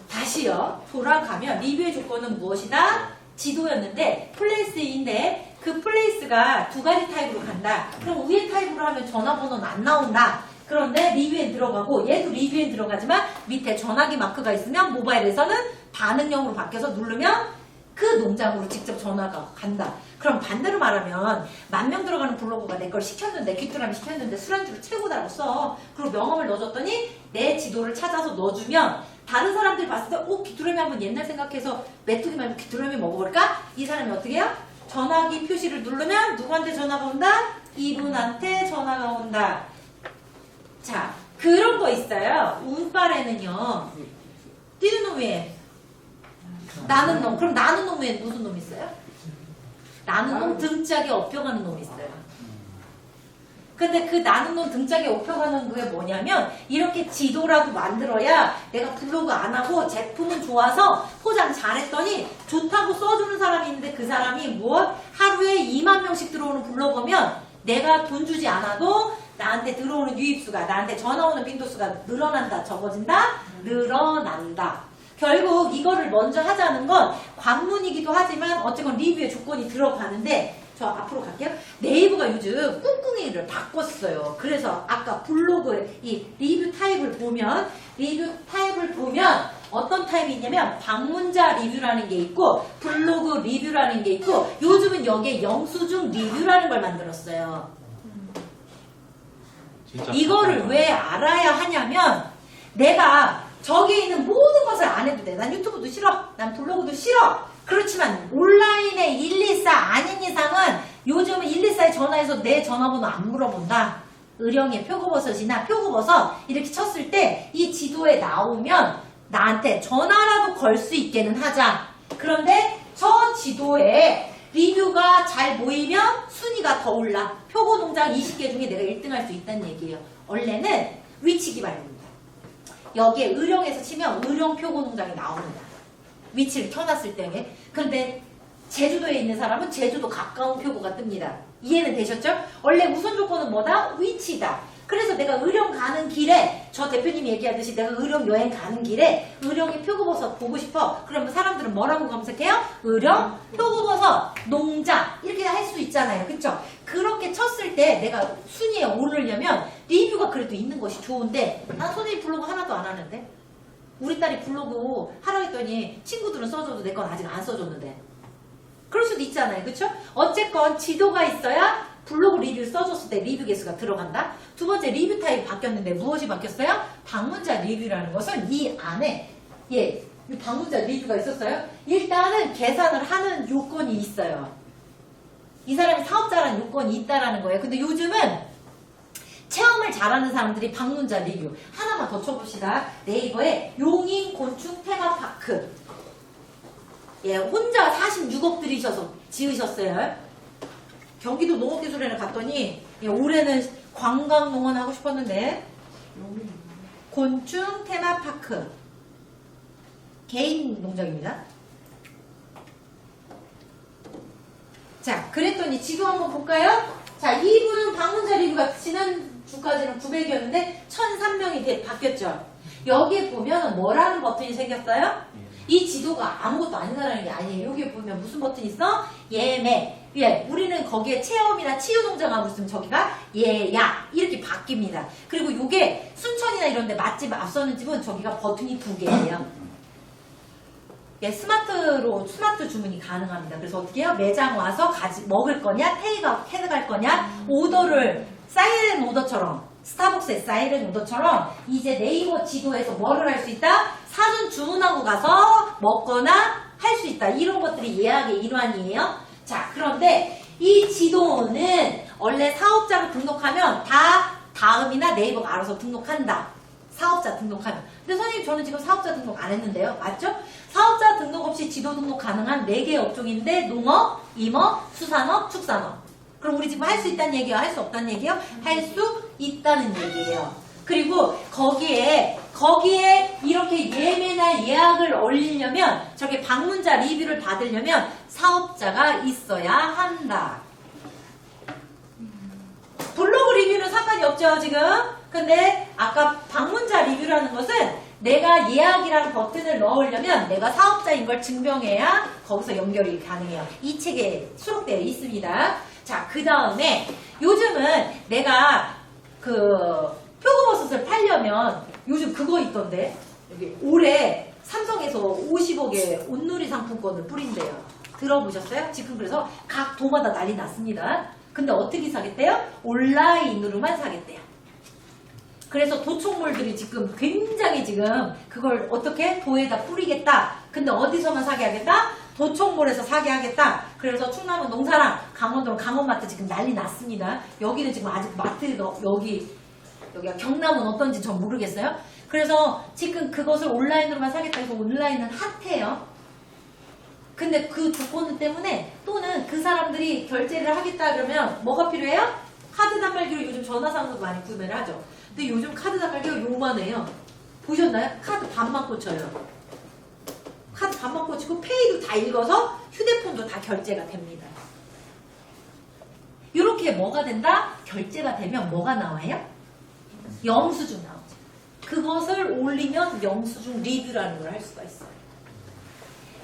다시요. 돌아가면 리뷰의 조건은 무엇이다? 지도였는데 플레이스인데 그 플레이스가 두 가지 타입으로 간다. 그럼 위에 타입으로 하면 전화번호는 안 나온다. 그런데 리뷰엔 들어가고 얘도 리뷰엔 들어가지만 밑에 전화기 마크가 있으면 모바일에서는 반응형으로 바뀌어서 누르면 그 농장으로 직접 전화가 간다. 그럼 반대로 말하면 10,000명 들어가는 블로그가 내 걸 시켰는데 귀뚜라미 시켰는데 술안주를 최고 달았어. 그리고 명함을 넣어줬더니 내 지도를 찾아서 넣어주면 다른 사람들이 봤을 때 귀뚜라미 한번 옛날 생각해서 메뚜기 말고 귀뚜라미 먹어볼까? 이 사람이 어떻게 해요? 전화기 표시를 누르면 누구한테 전화가 온다? 이분한테 전화가 온다. 자, 그런 거 있어요. 운빨에는요. 뛰는 놈 위에 나는 놈. 그럼 나는 놈 위에 무슨 놈 있어요? 나는 놈 등짝에 업혀가는 놈이 있어요. 근데 그 나는 놈 등짝에 업혀가는 게 뭐냐면 이렇게 지도라도 만들어야 내가 블로그 안 하고 제품은 좋아서 포장 잘했더니 좋다고 써주는 사람이 있는데 그 사람이 뭐 하루에 20,000명씩 들어오는 블로거면 내가 돈 주지 않아도 나한테 들어오는 유입수가 나한테 전화 오는 빈도수가 늘어난다 적어진다 늘어난다. 결국 이거를 먼저 하자는 건 관문이기도 하지만 어쨌건 리뷰의 조건이 들어가는데 저 앞으로 갈게요. 네이버가 요즘 꿍꿍이를 바꿨어요. 그래서 아까 블로그 이 리뷰 타입을 보면 어떤 타입이 있냐면 방문자 리뷰라는 게 있고 블로그 리뷰라는 게 있고 요즘은 여기에 영수증 리뷰라는 걸 만들었어요. 이거를 왜 알아야 하냐면 내가 저기에 있는 모든 것을 안 해도 돼. 난 유튜브도 싫어. 난 블로그도 싫어. 그렇지만 온라인에 114 아닌 이상은 요즘은 114에 전화해서 내 전화번호 안 물어본다. 의령의 표고버섯이나 표고버섯 이렇게 쳤을 때 이 지도에 나오면 나한테 전화라도 걸 수 있게는 하자. 그런데 저 지도에 리뷰가 잘 모이면 순위가 더 올라. 표고농장 20개 중에 내가 1등 할 수 있다는 얘기예요. 원래는 위치 기반입니다. 여기에 의령에서 치면 의령 표고농장이 나옵니다. 위치를 켜놨을 때에. 근데 제주도에 있는 사람은 제주도 가까운 표고가 뜹니다. 이해는 되셨죠? 원래 우선 조건은 뭐다? 위치다. 그래서 내가 의령 가는 길에 저 대표님이 얘기하듯이 내가 의령 여행 가는 길에 의령의 표고버섯 보고 싶어. 그러면 사람들은 뭐라고 검색해요? 의령 표고버섯 농장 이렇게 할 수 있잖아요. 그쵸? 그렇게 쳤을 때 내가 순위에 오르려면 리뷰가 그래도 있는 것이 좋은데 난 선생님 블로그 하나도 안 하는데 우리 딸이 블로그 하라고 했더니 친구들은 써줘도 내 건 아직 안 써줬는데 그럴 수도 있잖아요. 그쵸? 어쨌건 지도가 있어야 블로그 리뷰 써줬을 때 리뷰 개수가 들어간다. 두 번째 리뷰 타입이 바뀌었는데 무엇이 바뀌었어요? 방문자 리뷰라는 것은 이 안에 이 방문자 리뷰가 있었어요. 일단은 계산을 하는 요건이 있어요. 이 사람이 사업자라는 요건이 있다라는 거예요. 근데 요즘은 체험을 잘하는 사람들이 방문자 리뷰 하나만 더 쳐봅시다. 네이버에 용인 곤충 테마파크 혼자 46억 들이셔서 지으셨어요. 경기도 농업기술원에 갔더니 예, 올해는 관광농원 하고 싶었는데 곤충 테마파크 개인 농장입니다. 자, 그랬더니 지도 한번 볼까요? 자, 이분은 방문자 리뷰가 지난 주까지는 900이었는데 1003명이 바뀌었죠. 여기에 보면 뭐라는 버튼이 생겼어요? 이 지도가 아무것도 아니다라는 게 아니에요. 여기에 보면 무슨 버튼이 있어? 예매. 예, 우리는 거기에 체험이나 치유농장하고 있으면 저기가 예약 이렇게 바뀝니다. 그리고 이게 순천이나 이런 데 맛집 앞서는 집은 저기가 버튼이 2개예요. 예, 스마트 주문이 가능합니다. 그래서 어떻게 해요? 매장 와서 먹을 거냐, 테이크아웃 갈 거냐, 오더를 사이렌 오더처럼, 스타벅스의 사이렌 오더처럼 이제 네이버 지도에서 뭐를 할 수 있다? 사전 주문하고 가서 먹거나 할 수 있다. 이런 것들이 예약의 일환이에요. 자, 그런데 이 지도는 원래 사업자로 등록하면 다음이나 네이버가 알아서 등록한다. 사업자 등록하면. 근데 선생님 저는 지금 사업자 등록 안 했는데요. 맞죠? 사업자 등록 없이 지도 등록 가능한 4개의 업종인데 농업, 임업, 수산업, 축산업. 그럼 우리 지금 할 수 있다는 얘기예요? 할 수 없다는 얘기예요? 할 수 있다는 얘기예요. 그리고 거기에 이렇게 예매나 예약을 올리려면 저게 방문자 리뷰를 받으려면 사업자가 있어야 한다. 블로그 리뷰는 상관이 없죠 지금. 근데 아까 방문자 리뷰라는 것은 내가 예약이라는 버튼을 넣으려면 내가 사업자인 걸 증명해야 거기서 연결이 가능해요. 이 책에 수록되어 있습니다. 자, 그 다음에 요즘은 내가 표고버섯을 팔려면 요즘 그거 있던데 여기 올해 삼성에서 50억의 온누리 상품권을 뿌린대요. 들어보셨어요? 지금 그래서 각 도마다 난리 났습니다. 근데 어떻게 사겠대요? 온라인으로만 사겠대요. 그래서 도촉몰들이 지금 굉장히 지금 그걸 어떻게 도에다 뿌리겠다. 근데 어디서만 사게 하겠다? 도촉몰에서 사게 하겠다. 그래서 충남은 농사랑 강원도는 강원마트 지금 난리 났습니다. 여기는 지금 아직 마트가 여기가 경남은 어떤지 전 모르겠어요. 그래서 지금 그것을 온라인으로만 사겠다 해서 온라인은 핫해요. 근데 그 조건 때문에 또는 그 사람들이 결제를 하겠다 그러면 뭐가 필요해요? 카드 단말기로 요즘 전화상도 많이 구매를 하죠. 근데 요즘 카드 단말기가 요만해요. 보셨나요? 카드 반만 꽂혀요. 카드 반만 꽂히고 페이도 다 읽어서 휴대폰도 다 결제가 됩니다. 이렇게 뭐가 된다? 결제가 되면 뭐가 나와요? 영수증 나오죠. 그것을 올리면 영수증 리뷰라는 걸 할 수가 있어요.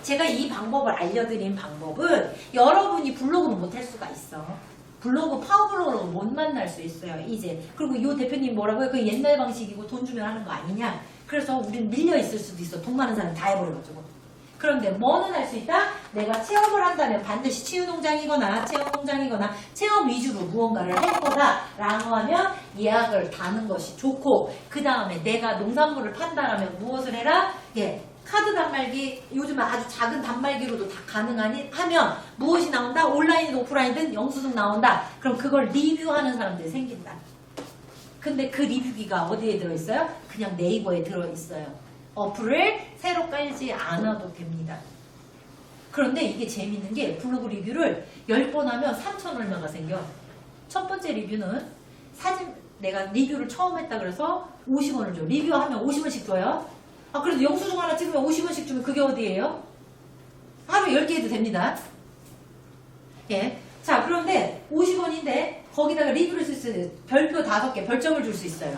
제가 이 방법을 알려드린 방법은 여러분이 블로그는 못할 수가 있어. 블로그 파워블로그로 못 만날 수 있어요. 이제. 그리고 이 대표님 뭐라고요? 그 옛날 방식이고 돈 주면 하는 거 아니냐? 그래서 우린 밀려 있을 수도 있어. 돈 많은 사람 다 해버려가지고. 그런데 뭐는 할 수 있다? 내가 체험을 한다면 반드시 치유농장이거나 체험농장이거나 체험 위주로 무언가를 할 거다라고 하면 예약을 다는 것이 좋고, 그 다음에 내가 농산물을 판다라면 무엇을 해라? 예, 카드 단말기, 요즘은 아주 작은 단말기로도 다 가능하니 하면 무엇이 나온다? 온라인이든 오프라인이든 영수증 나온다. 그럼 그걸 리뷰하는 사람들이 생긴다. 근데 그 리뷰기가 어디에 들어있어요? 그냥 네이버에 들어있어요. 어플을 새로 깔지 않아도 됩니다. 그런데 이게 재밌는 게 블로그 리뷰를 10번 하면 3천 얼마가 생겨. 첫 번째 리뷰는 사진, 내가 리뷰를 처음 했다 그래서 50원을 줘. 리뷰하면 50원씩 줘요. 아, 그래도 영수증 하나 찍으면 50원씩 주면 그게 어디예요? 하루에 10개 해도 됩니다. 예. 자, 그런데 50원인데 거기다가 리뷰를 쓸 수 있어요. 별표 5개, 별점을 줄 수 있어요.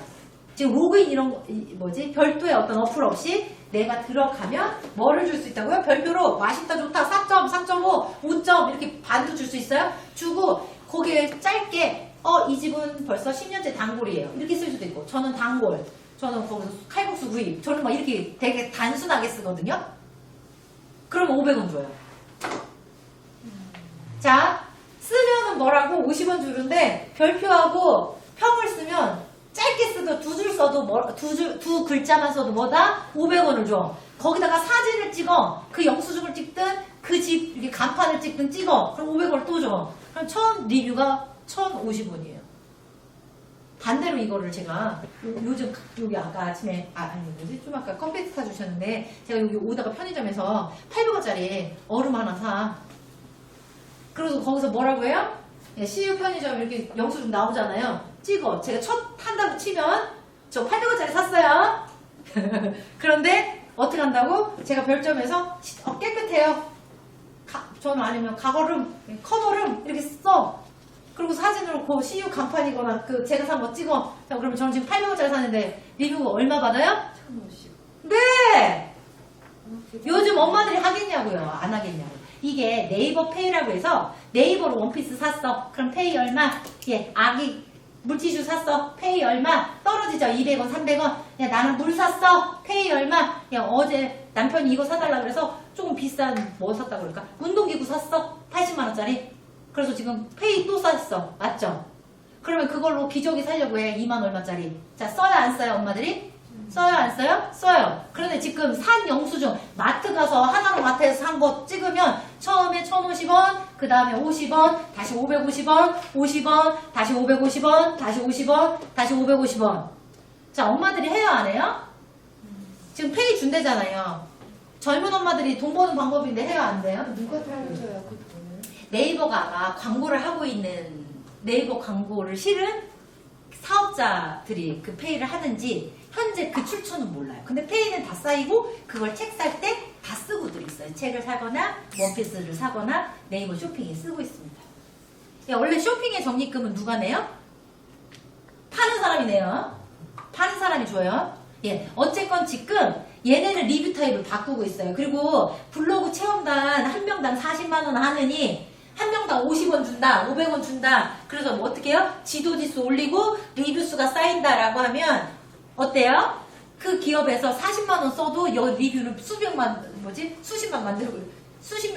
지금 로그인 이런 거, 뭐지? 별도의 어떤 어플 없이 내가 들어가면 뭐를 줄 수 있다고요? 별표로 맛있다, 좋다, 4점, 4.5, 5점 이렇게 반도 줄 수 있어요? 주고 거기에 짧게 이 집은 벌써 10년째 단골이에요. 이렇게 쓸 수도 있고, 저는 단골, 저는 거기서 칼국수 구입, 저는 막 이렇게 되게 단순하게 쓰거든요. 그러면 500원 줘요. 자, 쓰면은 뭐라고 50원 주는데 별표하고 평을 쓰면 짧게 써도 두 줄 써도 두 글자만 써도 뭐다? 500원을 줘. 거기다가 사진을 찍어. 그 영수증을 찍든 그 집 이렇게 간판을 찍든 찍어. 그럼 500원을 또 줘. 그럼 처음 리뷰가 1,050원이에요. 반대로 이거를 제가 요즘 여기 아까 아침에 좀 아까 컴퓨터 사주셨는데 제가 여기 오다가 편의점에서 800원짜리 얼음 하나 사. 그래서 거기서 뭐라고 해요? 예, CU 편의점 이렇게 영수증 나오잖아요. 찍어. 제가 첫 한다고 치면 저 800원짜리 샀어요. 그런데 어떻게 한다고? 제가 별점에서 깨끗해요. 저는 아니면 가거름, 커버름 이렇게 써. 그리고 사진으로 그 CU 간판이거나 그 제가 산 거 찍어. 자, 그러면 저는 지금 800원짜리 샀는데 리뷰 얼마 받아요? 1,050. 네! 요즘 엄마들이 하겠냐고요? 안 하겠냐고요? 이게 네이버 페이라고 해서 네이버로 원피스 샀어. 그럼 페이 얼마? 예, 아기 물티슈 샀어. 페이 얼마? 떨어지죠? 200원, 300원. 야, 나는 물 샀어. 페이 얼마? 야, 어제 남편이 이거 사달라 그래서 조금 비싼 뭐 샀다고 그럴까? 운동기구 샀어. 80만원짜리. 그래서 지금 페이 또 샀어. 맞죠? 그러면 그걸로 기저귀 사려고 해. 2만 얼마짜리. 자, 써요, 안 써요, 엄마들이? 써요, 안 써요? 써요. 그런데 지금 산 영수증, 마트 가서 하나로 마트에서 산 거 찍으면 처음에 1,050원, 그 다음에 50원, 다시 550원, 50원, 다시 550원, 다시 50원, 다시 550원. 자, 엄마들이 해요, 안 해요? 지금 페이 준대잖아요. 젊은 엄마들이 돈 버는 방법인데 해요, 안 돼요? 누가 팔려줘요 그 돈을? 네이버가 아마 광고를 하고 있는 네이버 광고를 실은 사업자들이 그 페이를 하는지 현재 그 출처는 몰라요. 근데 페이는 다 쌓이고 그걸 책 살 때 다 쓰고들 있어요. 책을 사거나 원피스를 사거나 네이버 쇼핑에 쓰고 있습니다. 야, 원래 쇼핑의 적립금은 누가 내요? 파는 사람이 내요. 파는 사람이 줘요. 예, 어쨌건 지금 얘네는 리뷰 타입을 바꾸고 있어요. 그리고 블로그 체험단 한 명당 40만 원 하느니 한 명당 50원 준다, 500원 준다. 그래서 뭐 어떻게 해요? 지도지수 올리고 리뷰 수가 쌓인다라고 하면 어때요? 그 기업에서 40만 원 써도 여기 리뷰를 수십 명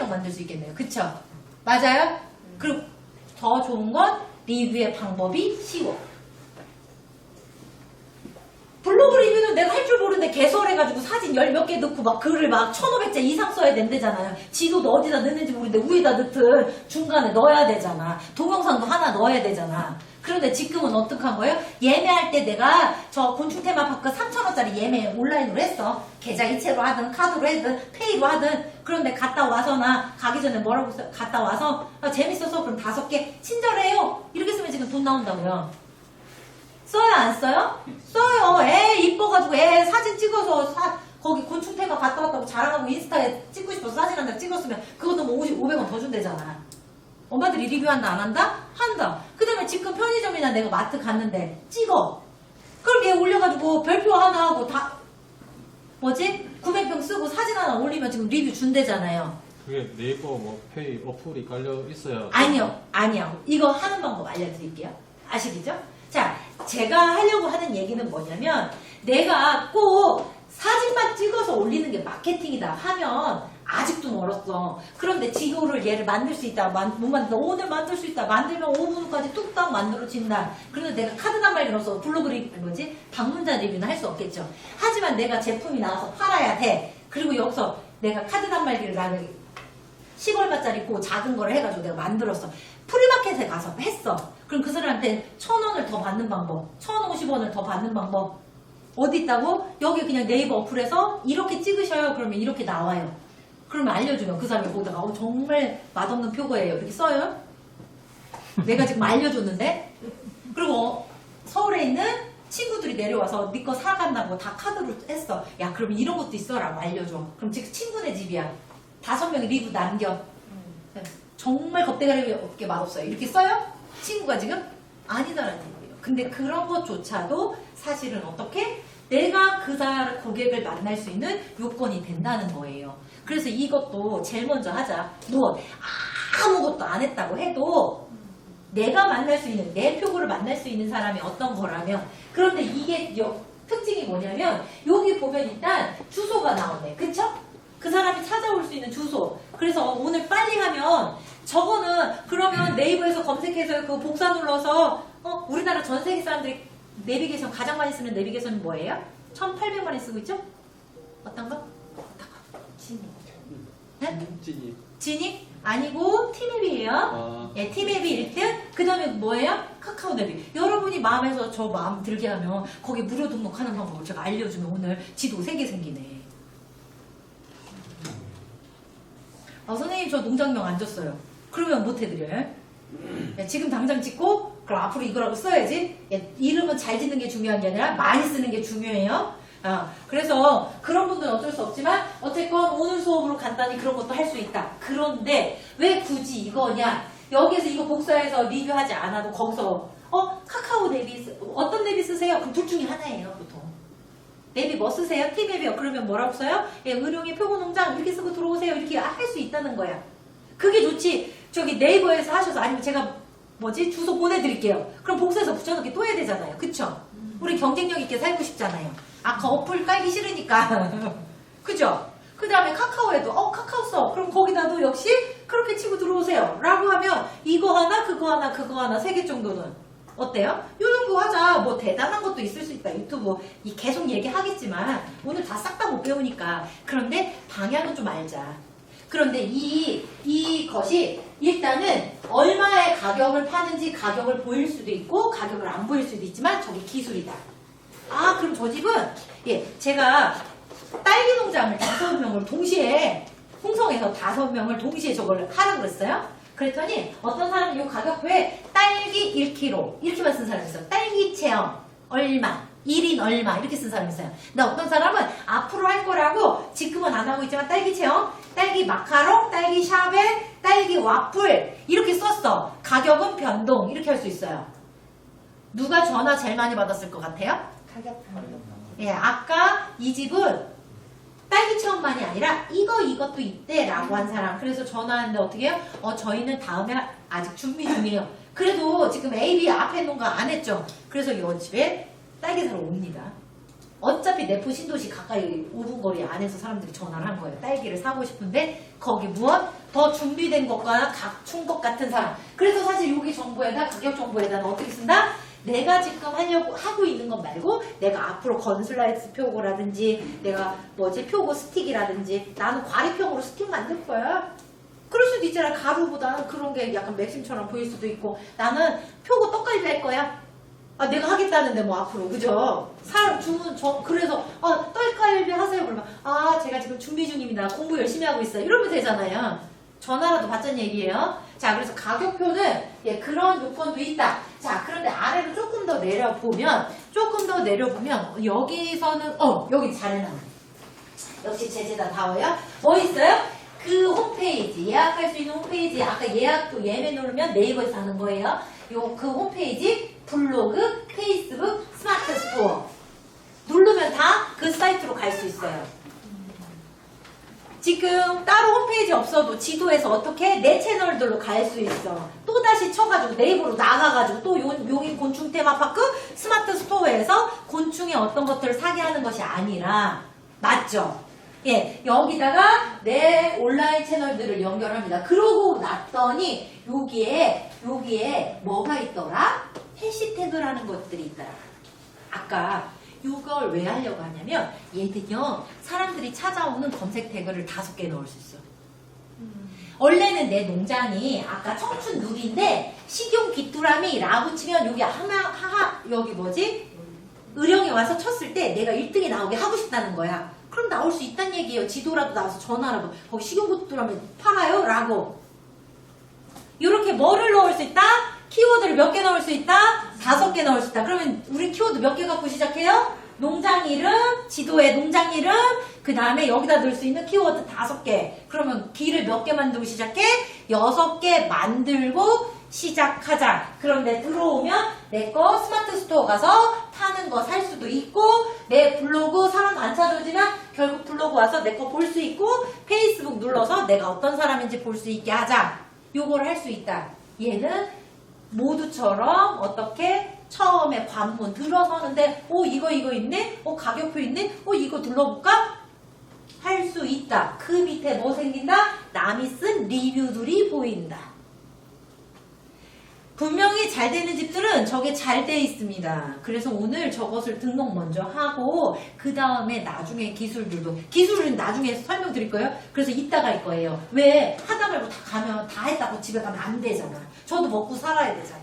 만들 수 있겠네요. 그쵸? 맞아요? 그리고 더 좋은 건 리뷰의 방법이 쉬워. 블로그 리뷰는 내가 할 줄 모르는데 개설해가지고 사진 열 몇 개 넣고 막 글을 막 1,500자 이상 써야 된대잖아요. 지도도 어디다 넣는지 모르는데 위에다 넣든 중간에 넣어야 되잖아. 동영상도 하나 넣어야 되잖아. 그런데 지금은 어떻게 한 거예요? 예매할 때 내가 저 곤충 테마파크 3,000원짜리 예매 온라인으로 했어. 계좌 이체로 하든 카드로 하든 페이로 하든. 그런데 갔다 와서나 가기 전에 뭐라고 써? 갔다 와서 재밌어서 그럼 5개 친절해요. 이렇게 쓰면 지금 돈 나온다고요. 써요, 안 써요? 써요. 애 이뻐가지고 애 사진 찍어서 거기 곤충태가 갔다 왔다고 자랑하고 인스타에 찍고 싶어서 사진 한 장 찍었으면 그것도 뭐 500원 더 준대잖아. 엄마들이 리뷰한다, 안 한다? 한다. 그 다음에 지금 편의점이나 내가 마트 갔는데 찍어. 그럼 얘 올려가지고 별표 하나 하고 다 구매평 쓰고 사진 하나 올리면 지금 리뷰 준대잖아요. 그게 네이버 뭐 페이 어플이 깔려 있어야. 아니요. 이거 하는 방법 알려드릴게요. 아시겠죠? 자, 제가 하려고 하는 얘기는 뭐냐면 내가 꼭 사진만 찍어서 올리는 게 마케팅이다 하면 아직도 멀었어. 그런데 지도를 얘를 만들 수 있다. 못 만든다. 오늘 만들 수 있다. 만들면 5분까지 뚝딱 만들어진다. 그런데 내가 카드 단말기 넣어서 블로그 방문자 리뷰는 할 수 없겠죠. 하지만 내가 제품이 나와서 팔아야 돼. 그리고 여기서 내가 카드 단말기를 나는 10얼마짜리 그 작은 거를 해가지고 내가 만들었어. 프리마켓에 가서 했어. 그럼 그 사람한테 1,000원을 더 받는 방법, 1,050원을 더 받는 방법 어디 있다고? 여기 그냥 네이버 어플에서 이렇게 찍으셔요. 그러면 이렇게 나와요. 그러면 알려주면 그 사람이 보다가 정말 맛없는 표고예요. 이렇게 써요. 내가 지금 알려줬는데. 그리고 서울에 있는 친구들이 내려와서 네 거 사간다고 다 카드로 했어. 야, 그럼 이런 것도 있어라고 알려줘. 그럼 지금 친구네 집이야. 5명이 리뷰 남겨. 정말 겁대가리 없게 맛없어요. 이렇게 써요? 친구가 지금? 아니다라는 얘기예요. 근데 그런 것조차도 사실은 어떻게? 내가 그 사람 고객을 만날 수 있는 요건이 된다는 거예요. 그래서 이것도 제일 먼저 하자. 너 아무것도 안 했다고 해도 내가 만날 수 있는, 내 표고를 만날 수 있는 사람이 어떤 거라면, 그런데 이게 특징이 뭐냐면 여기 보면 일단 주소가 나오네. 그쵸? 그 사람이 찾아올 수 있는 주소. 그래서 오늘 빨리 하면 저거는 그러면 네이버에서 검색해서 그 복사 눌러서 우리나라 전 세계 사람들이 내비게이션 가장 많이 쓰는 내비게이션이 뭐예요? 1,800만이 쓰고 있죠? 어떤 거? 진입. 네? 진입? 아니고 티맵이에요. 예, 티맵이 1등. 그 다음에 뭐예요? 카카오 내비. 여러분이 마음에서 저 마음 들게 하면 거기 무료 등록하는 방법을 제가 알려주면 오늘 지도 3개 생기네. 선생님 저 농장명 안 줬어요. 그러면 못 해드려요? 야, 지금 당장 찍고 그럼 앞으로 이거라고 써야지. 야, 이름은 잘 짓는 게 중요한 게 아니라 많이 쓰는 게 중요해요. 그래서 그런 분들은 어쩔 수 없지만 어쨌건 오늘 수업으로 간단히 그런 것도 할 수 있다. 그런데 왜 굳이 이거냐? 여기에서 이거 복사해서 리뷰하지 않아도 거기서 카카오 내비 어떤 내비 쓰세요? 그럼 둘 중에 하나예요 보통. 내비 뭐 쓰세요? 티맵이요. 그러면 뭐라고 써요? 예, 의료의 표고농장 이렇게 쓰고 들어오세요. 이렇게 할 수 있다는 거야. 그게 좋지. 저기 네이버에서 하셔서 아니면 제가 주소 보내드릴게요. 그럼 복사해서 붙여넣기 또 해야 되잖아요. 그쵸? 우리 경쟁력 있게 살고 싶잖아요. 그 어플 깔기 싫으니까. 그죠? 그 다음에 카카오에도 카카오 써. 그럼 거기다도 역시 그렇게 치고 들어오세요. 라고 하면 이거 하나 그거 하나 그거 하나 3개 정도는 어때요? 요 정도 하자. 뭐 대단한 것도 있을 수 있다. 유튜브 계속 얘기하겠지만 오늘 다 싹 다 못 배우니까. 그런데 방향은 좀 알자. 그런데 이것이 일단은 얼마의 가격을 파는지 가격을 보일 수도 있고 가격을 안 보일 수도 있지만 저게 기술이다. 그럼 저 집은 제가 딸기 농장을 5명을 동시에 홍성에서 5명을 동시에 저걸 하라고 그랬어요. 그랬더니 어떤 사람은 이 가격표에 딸기 1kg 이렇게만 쓴 사람이 있어요. 딸기 체험 얼마 1인 얼마 이렇게 쓴 사람이 있어요. 근데 어떤 사람은 앞으로 할 거라고 지금은 안 하고 있지만 딸기 체험, 딸기 마카롱, 딸기 샤베, 딸기 와플 이렇게 썼어. 가격은 변동 이렇게 할 수 있어요. 누가 전화 제일 많이 받았을 것 같아요? 가격 변동. 아까 이 집은 딸기 체험만이 아니라 이것도 있대 라고 한 사람. 그래서 전화하는데 어떻게 해요? 저희는 다음에 아직 준비 중이에요. 그래도 지금 A, B 앞에 농가 안 했죠. 그래서 이 집에 딸기 사러 옵니다. 어차피 내포 신도시 가까이 5분 거리 안에서 사람들이 전화를 한 거예요. 딸기를 사고 싶은데 거기 무엇? 더 준비된 것과 갖춘 것 같은 사람. 그래서 사실 여기 정보에다 가격 정보에다 어떻게 쓴다? 내가 지금 하고 있는 것 말고 내가 앞으로 건슬라이스 표고라든지 내가 표고 스틱이라든지 나는 과리평으로 스틱 만들 거야. 그럴 수도 있잖아. 가루보다는 그런 게 약간 맥심처럼 보일 수도 있고 나는 표고 떡갈비 할 거야. 내가 하겠다는데 앞으로 그죠? 사람 주문 그래서 떡갈비 하세요. 그러면 제가 지금 준비 중입니다. 공부 열심히 하고 있어요. 이러면 되잖아요. 전화라도 받자는 얘기예요. 자, 그래서 가격표는 그런 요건도 있다. 자, 그런데 아래로 조금 더 내려보면 여기서는 여기 잘해놨네. 역시 제재다 다워요. 뭐 있어요? 그 홈페이지 예약할 수 있는 홈페이지 아까 예약도 예매 누르면 네이버에서 하는 거예요. 그 홈페이지 블로그, 페이스북, 스마트 스토어 누르면 다 그 사이트로 갈 수 있어요. 지금 따로 홈페이지 없어도 지도에서 어떻게 내 채널들로 갈 수 있어. 또다시 쳐가지고 네이버로 나가가지고 또 용인 곤충 테마파크 스마트 스토어에서 곤충의 어떤 것들을 사게 하는 것이 아니라 맞죠? 여기다가 내 온라인 채널들을 연결합니다. 그러고 났더니 여기에 뭐가 있더라? 해시태그라는 것들이 있더라. 아까 이걸 왜 하려고 하냐면 얘는요 사람들이 찾아오는 검색 태그를 5개 넣을 수 있어. 원래는 내 농장이 아까 청춘 누리인데 식용 귀뚜라미 라고 치면 여기 여기 의령에 와서 쳤을 때 내가 1등이 나오게 하고 싶다는 거야. 그럼 나올 수 있다는 얘기예요. 지도라도 나와서 전화라도 거기 식용 귀뚜라미 팔아요? 라고. 이렇게 뭐를 넣을 수 있다? 키워드를 몇 개 넣을 수 있다? 5개 넣을 수 있다. 그러면 우리 키워드 몇 개 갖고 시작해요? 농장 이름, 지도에 농장 이름, 그 다음에 여기다 넣을 수 있는 키워드 5개. 그러면 길을 몇 개 만들고 시작해? 6개 만들고 시작하자. 그런데 들어오면 내 거 스마트 스토어 가서 파는 거 살 수도 있고 내 블로그 사람 안 찾아오지만 결국 블로그 와서 내 거 볼 수 있고 페이스북 눌러서 내가 어떤 사람인지 볼 수 있게 하자. 요걸 할 수 있다. 얘는 모두처럼 어떻게 처음에 관문 들어서는데 이거 있네? 가격표 있네? 이거 둘러볼까? 할 수 있다. 그 밑에 뭐 생긴다? 남이 쓴 리뷰들이 보인다. 분명히 잘 되는 집들은 저게 잘 돼 있습니다. 그래서 오늘 저것을 등록 먼저 하고 그 다음에 나중에 기술은 나중에 설명드릴 거예요. 그래서 이따가 할 거예요. 왜? 하다 말고 다 가면 다 했다고 집에 가면 안 되잖아. 저도 먹고 살아야 되잖아.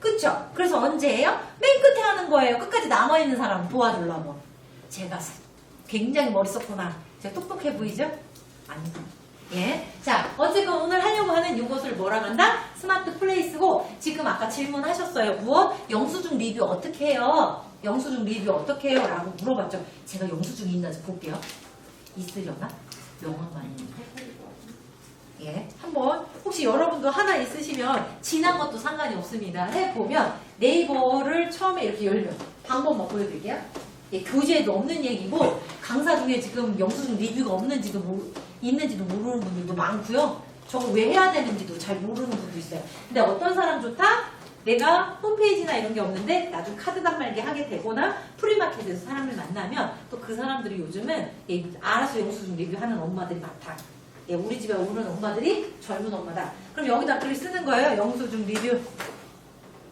그쵸? 그래서 언제 해요? 맨 끝에 하는 거예요. 끝까지 남아있는 사람 도와주려고. 제가 굉장히 머리 썼구나. 제가 똑똑해 보이죠? 아니다. 예. 자, 어쨌건 오늘 하려고 하는 이것을 뭐라 한다? 스마트 플레이스고, 지금 아까 질문하셨어요. 무엇? 영수증 리뷰 어떻게 해요? 영수증 리뷰 어떻게 해요? 라고 물어봤죠. 제가 영수증이 있는지 볼게요. 있으려나? 영어만 있는데. 예. 한번, 혹시 여러분도 하나 있으시면, 지난 것도 상관이 없습니다. 해보면, 네이버를 처음에 이렇게 열면, 방법만 보여드릴게요. 예, 교재에도 없는 얘기고, 강사 중에 지금 영수증 리뷰가 있는지도 모르는 분들도 많고요. 저거 왜 해야 되는지도 잘 모르는 분도 있어요. 근데 어떤 사람 좋다? 내가 홈페이지나 이런 게 없는데 나중 카드 단말기 하게 되거나 프리마켓에서 사람을 만나면 또 그 사람들이 요즘은 예, 알아서 영수증 리뷰하는 엄마들이 많다. 예, 우리 집에 오는 엄마들이 젊은 엄마다. 그럼 여기다 글을 쓰는 거예요. 영수증 리뷰.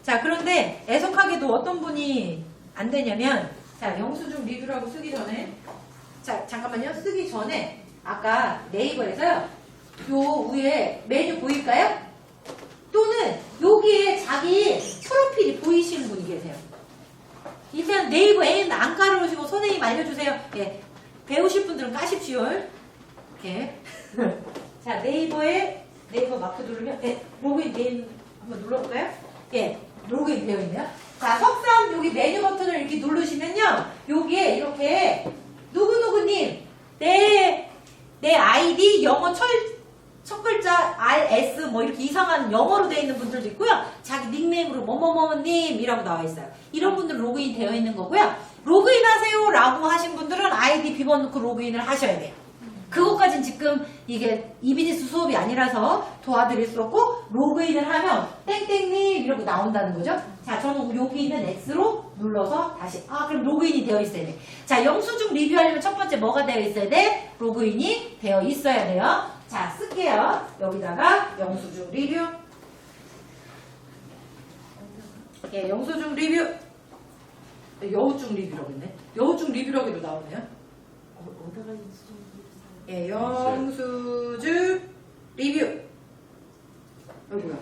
자, 그런데 애석하게도 어떤 분이 안 되냐면, 자, 영수증 리뷰라고 쓰기 전에, 자, 잠깐만요. 쓰기 전에 아까 네이버에서요. 요 위에 메뉴 보일까요? 또는 여기에 자기 프로필이 보이시는 분이 계세요. 일단 네이버 N 안 깔아오시고 선생님 알려주세요. 예, 배우실 분들은 까십시오. 예. 자, 네이버 마크 누르면, 예, 로그인 네임 한번 눌러볼까요? 예, 로그인 되어 있네요. 자, 석삼 여기 메뉴 버튼을 이렇게 누르시면요. 여기에 이렇게 누구누구님 내 아이디 영어 첫 글자 RS 뭐 이렇게 이상한 영어로 되어 있는 분들도 있고요. 자기 닉네임으로 뭐뭐뭐님이라고 나와 있어요. 이런 분들 로그인 되어 있는 거고요. 로그인 하세요 라고 하신 분들은 아이디 비번 넣고 로그인을 하셔야 돼요. 그것까진 지금 이게 이비디스 수업이 아니라서 도와드릴 수 없고, 로그인을 하면 땡땡님 이러고 나온다는 거죠. 자, 저는 여기 있는 X로 눌러서 다시, 그럼 로그인이 되어 있어야 돼. 자, 영수증 리뷰하려면 첫 번째 뭐가 되어 있어야 돼? 로그인이 되어 있어야 돼요. 자, 쓸게요. 여기다가 영수증 리뷰. 예, 영수증 리뷰. 여우증 리뷰라고 했네. 여우증 리뷰라고도 나오네요. 어디가 있어? 예, 영수증 리뷰. 아이고야.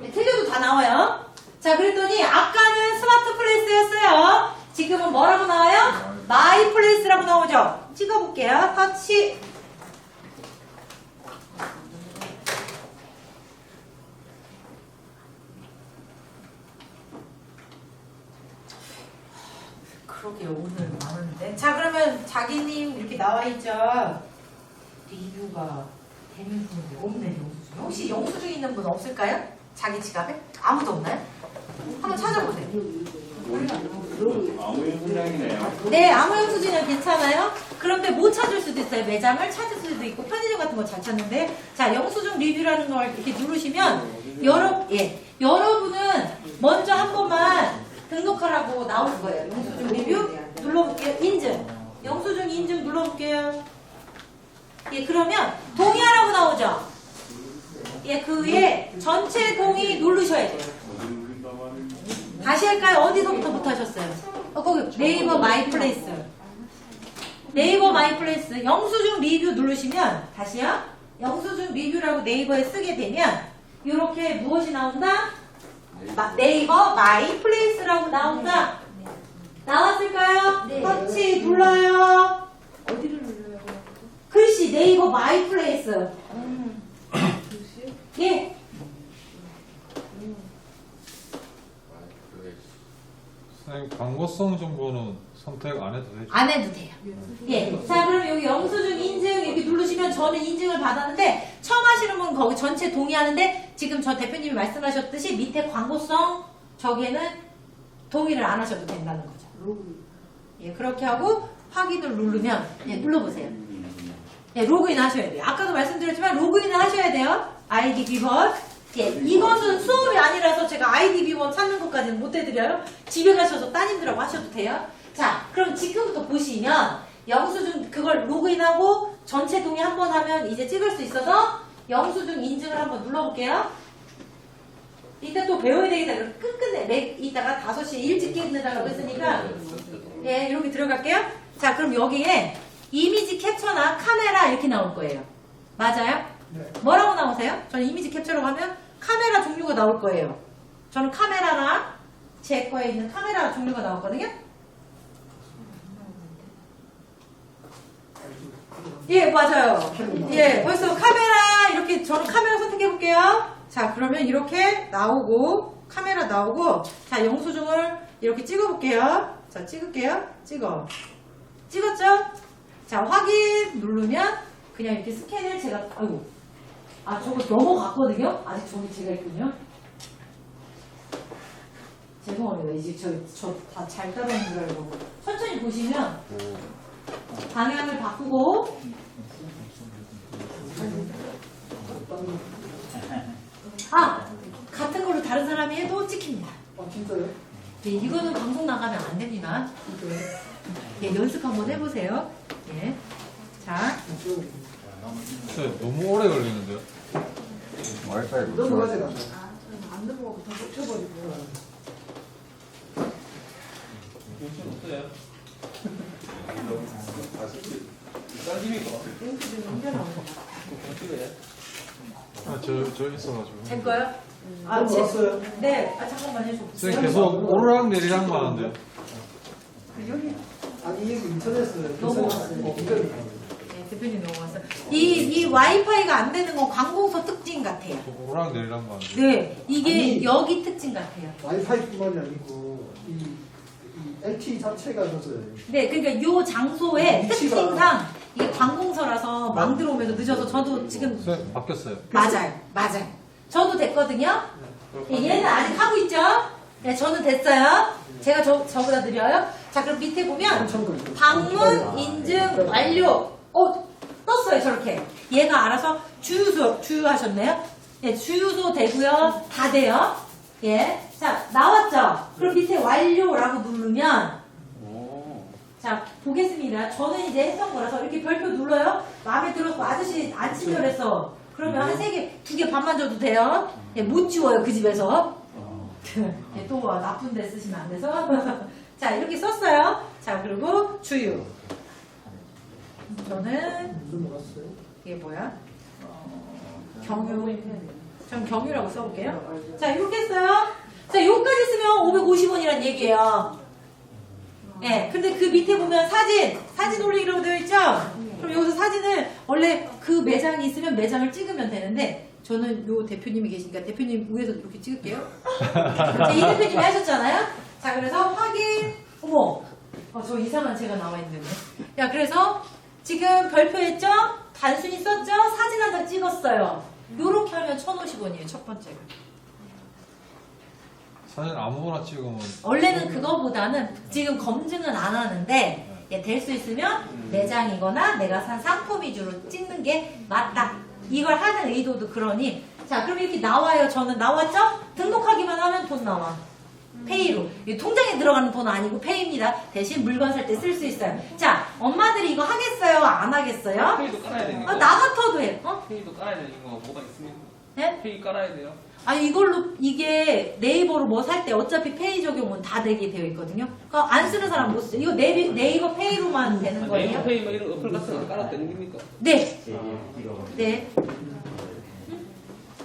네, 틀려도 다 나와요. 자, 그랬더니 아까는 스마트 플레이스였어요. 지금은 뭐라고 나와요? 마이 플레이스라고 나오죠. 찍어볼게요. 터치. 그러게요. 오늘 많은데. 자, 그러면 자기님 이렇게 나와있죠. 리뷰가 되는 분이 없네. 영수증. 혹시 영수증 있는 분 없을까요? 자기 지갑에? 아무도 없나요? 한번 찾아보세요. 아무 영수증이네요. 네, 아무 영수증은 괜찮아요. 그런데 못 찾을 수도 있어요. 매장을 찾을 수도 있고 편의점 같은 거 잘 찾는데, 자, 영수증 리뷰라는 걸 이렇게 누르시면 여러분은 먼저 한 번만 등록하라고 나올 거예요. 영수증 리뷰 눌러볼게요. 인증. 영수증 인증 눌러볼게요. 예, 그러면 동의하라고 나오죠. 예, 그 위에 전체 동의 누르셔야 돼요. 다시 할까요? 어디서부터 못하셨어요? 거기 네이버 마이 플레이스. 네이버 마이 플레이스 영수증 리뷰 누르시면, 다시요. 영수증 리뷰라고 네이버에 쓰게 되면 이렇게 무엇이 나온다? 네이버 마이 플레이스라고 나온다. 나왔을까요? 네. 터치 눌러요. 어디를 눌러요? 글씨 네이버 마이 플레이스. 글씨? 예. 선생님, 광고성 정보는 선택 안 해도 되죠? 안 해도 돼요. 예. 자, 그럼 여기 영수증 인증 이렇게 누르시면 저는 인증을 받았는데, 처음 하시는 분 거기 전체 동의하는데, 지금 저 대표님이 말씀하셨듯이 밑에 광고성 저기에는 동의를 안 하셔도 된다는 거죠. 예, 그렇게 하고 확인을 누르면, 예, 눌러보세요. 예, 로그인 하셔야 돼요. 아까도 말씀드렸지만 로그인을 하셔야 돼요. 아이디 비번. 예, 이것은 수업이 아니라서 제가 아이디 비번 찾는 것까지는 못 해드려요. 집에 가셔서 따님들하고 하셔도 돼요. 자, 그럼 지금부터 보시면 영수증 그걸 로그인하고 전체 동의 한번 하면 이제 찍을 수 있어서 영수증 인증을 한번 눌러볼게요. 이따 또 배워야 되겠다. 끝끝내 이따가 5시에 일찍 깨느라고 했으니까, 예, 이렇게 들어갈게요. 자, 그럼 여기에 이미지 캡처나 카메라 이렇게 나올 거예요. 맞아요? 네. 뭐라고 나오세요? 저는 이미지 캡처라고 하면 카메라 종류가 나올 거예요. 저는 카메라나 제 거에 있는 카메라 종류가 나왔거든요. 예, 맞아요. 예, 벌써 카메라, 이렇게 저는 카메라 선택해 볼게요. 자, 그러면 이렇게 나오고, 카메라 나오고, 자, 영수증을 이렇게 찍어 볼게요. 자, 찍을게요. 찍었죠? 자, 확인 누르면, 그냥 이렇게 스캔을 제가, 아이고. 아, 저거 넘어갔거든요? 아직 저기 제가 있군요. 죄송합니다. 이제 저 다 잘 따라오는 줄 알고. 천천히 보시면, 방향을 바꾸고, 아! 같은 걸로 다른 사람이 해도 찍힙니다. 아 진짜요? 예, 이거는 방송 나가면 안 됩니다. 예, 연습 한번 해보세요. 예. 자, 너무 오래 걸리는데요? 와이파이 넘어가지 마. 안 넘어가고 다 쫓겨버리고. 욕심 없어요. 딴집이고. 영수증 언제 나오는 어떻게 저 있어가지고. 제 거요? 넘어갔어요? 네. 아, 잠깐만요. 좀. 선생님 계속 오르락 내리락 하는데요. 아니 이게 인터넷을 넘어갔어요. 이걸 네, 대표님 넘어갔어요. 이 와이파이가 안 되는 건 관공서 특징 같아요. 오르락 내리락 하는데. 네. 이게 아니. 여기 특징 같아요. 와이파이뿐만이 아니고 이 LTE 자체가 그래서 네, 그러니까 요 장소의 위치가- 특징상 이게 관공서라서 막 들어오면서 늦어서 저도 지금 선생님 바뀌었어요. 맞아요. 저도 됐거든요. 예, 얘는 아직 하고 있죠? 네, 저는 됐어요. 제가 저보다 느려요. 자, 그럼 밑에 보면 방문 인증 완료. 떴어요, 저렇게. 얘가 알아서 주유하셨네요. 예, 주유소 되고요. 다 돼요. 예. 자, 나왔죠? 그럼 밑에 완료라고 누르면 자, 보겠습니다. 저는 이제 했던 거라서 이렇게 별표 눌러요. 마음에 들어서 아저씨 안 친절했어. 그러면 한 3개, 2개 반만 줘도 돼요. 예, 못 지워요, 그 집에서. 예, 또 나쁜 데 쓰시면 안 돼서. 자, 이렇게 썼어요. 자, 그리고 주유. 저는, 넘어갔어요. 이게 뭐야? 경유. 전 경유라고 써볼게요. 자, 이렇게 했어요. 자, 여기까지 쓰면 550원이란 얘기예요. 예, 근데 그 밑에 보면 사진 올리기라고 되어 있죠? 그럼 여기서 사진을 원래 그 매장이 있으면 매장을 찍으면 되는데 저는 요 대표님이 계시니까 대표님 위에서 이렇게 찍을게요. 자, 이 대표님이 하셨잖아요? 자, 그래서 확인, 어머, 저 이상한 제가 나와 있는데. 야, 그래서 지금 별표했죠? 단순히 썼죠? 사진 한 장 찍었어요. 요렇게 하면 1,050원이에요, 첫 번째가. 사진 아무거나 찍으면 원래는 그거보다는 지금 검증은 안 하는데 예, 될 수 있으면 매장이거나 내가 산 상품 위주로 찍는 게 맞다. 이걸 하는 의도도 그러니 자, 그럼 이렇게 나와요. 저는 나왔죠? 등록하기만 하면 돈 나와. 페이로. 이 통장에 들어가는 돈 아니고 페이입니다. 대신 물건 살 때 쓸 수 있어요. 자, 엄마들이 이거 하겠어요? 안 하겠어요? 페이도 깔아야 되는 거. 나 같아도 해. 페이도 깔아야 되는 거 뭐가 있습니까? 네? 페이 깔아야 돼요. 아니 이걸로 이게 네이버로 뭐 살 때 어차피 페이 적용은 다 되게 되어 있거든요. 그러니까 안 쓰는 사람 못 써. 이거 네이버 페이로만 되는 네이버 거예요. 페이 뭐 이런 어플 같은 거 깔아도 되는 겁니까? 네. 네.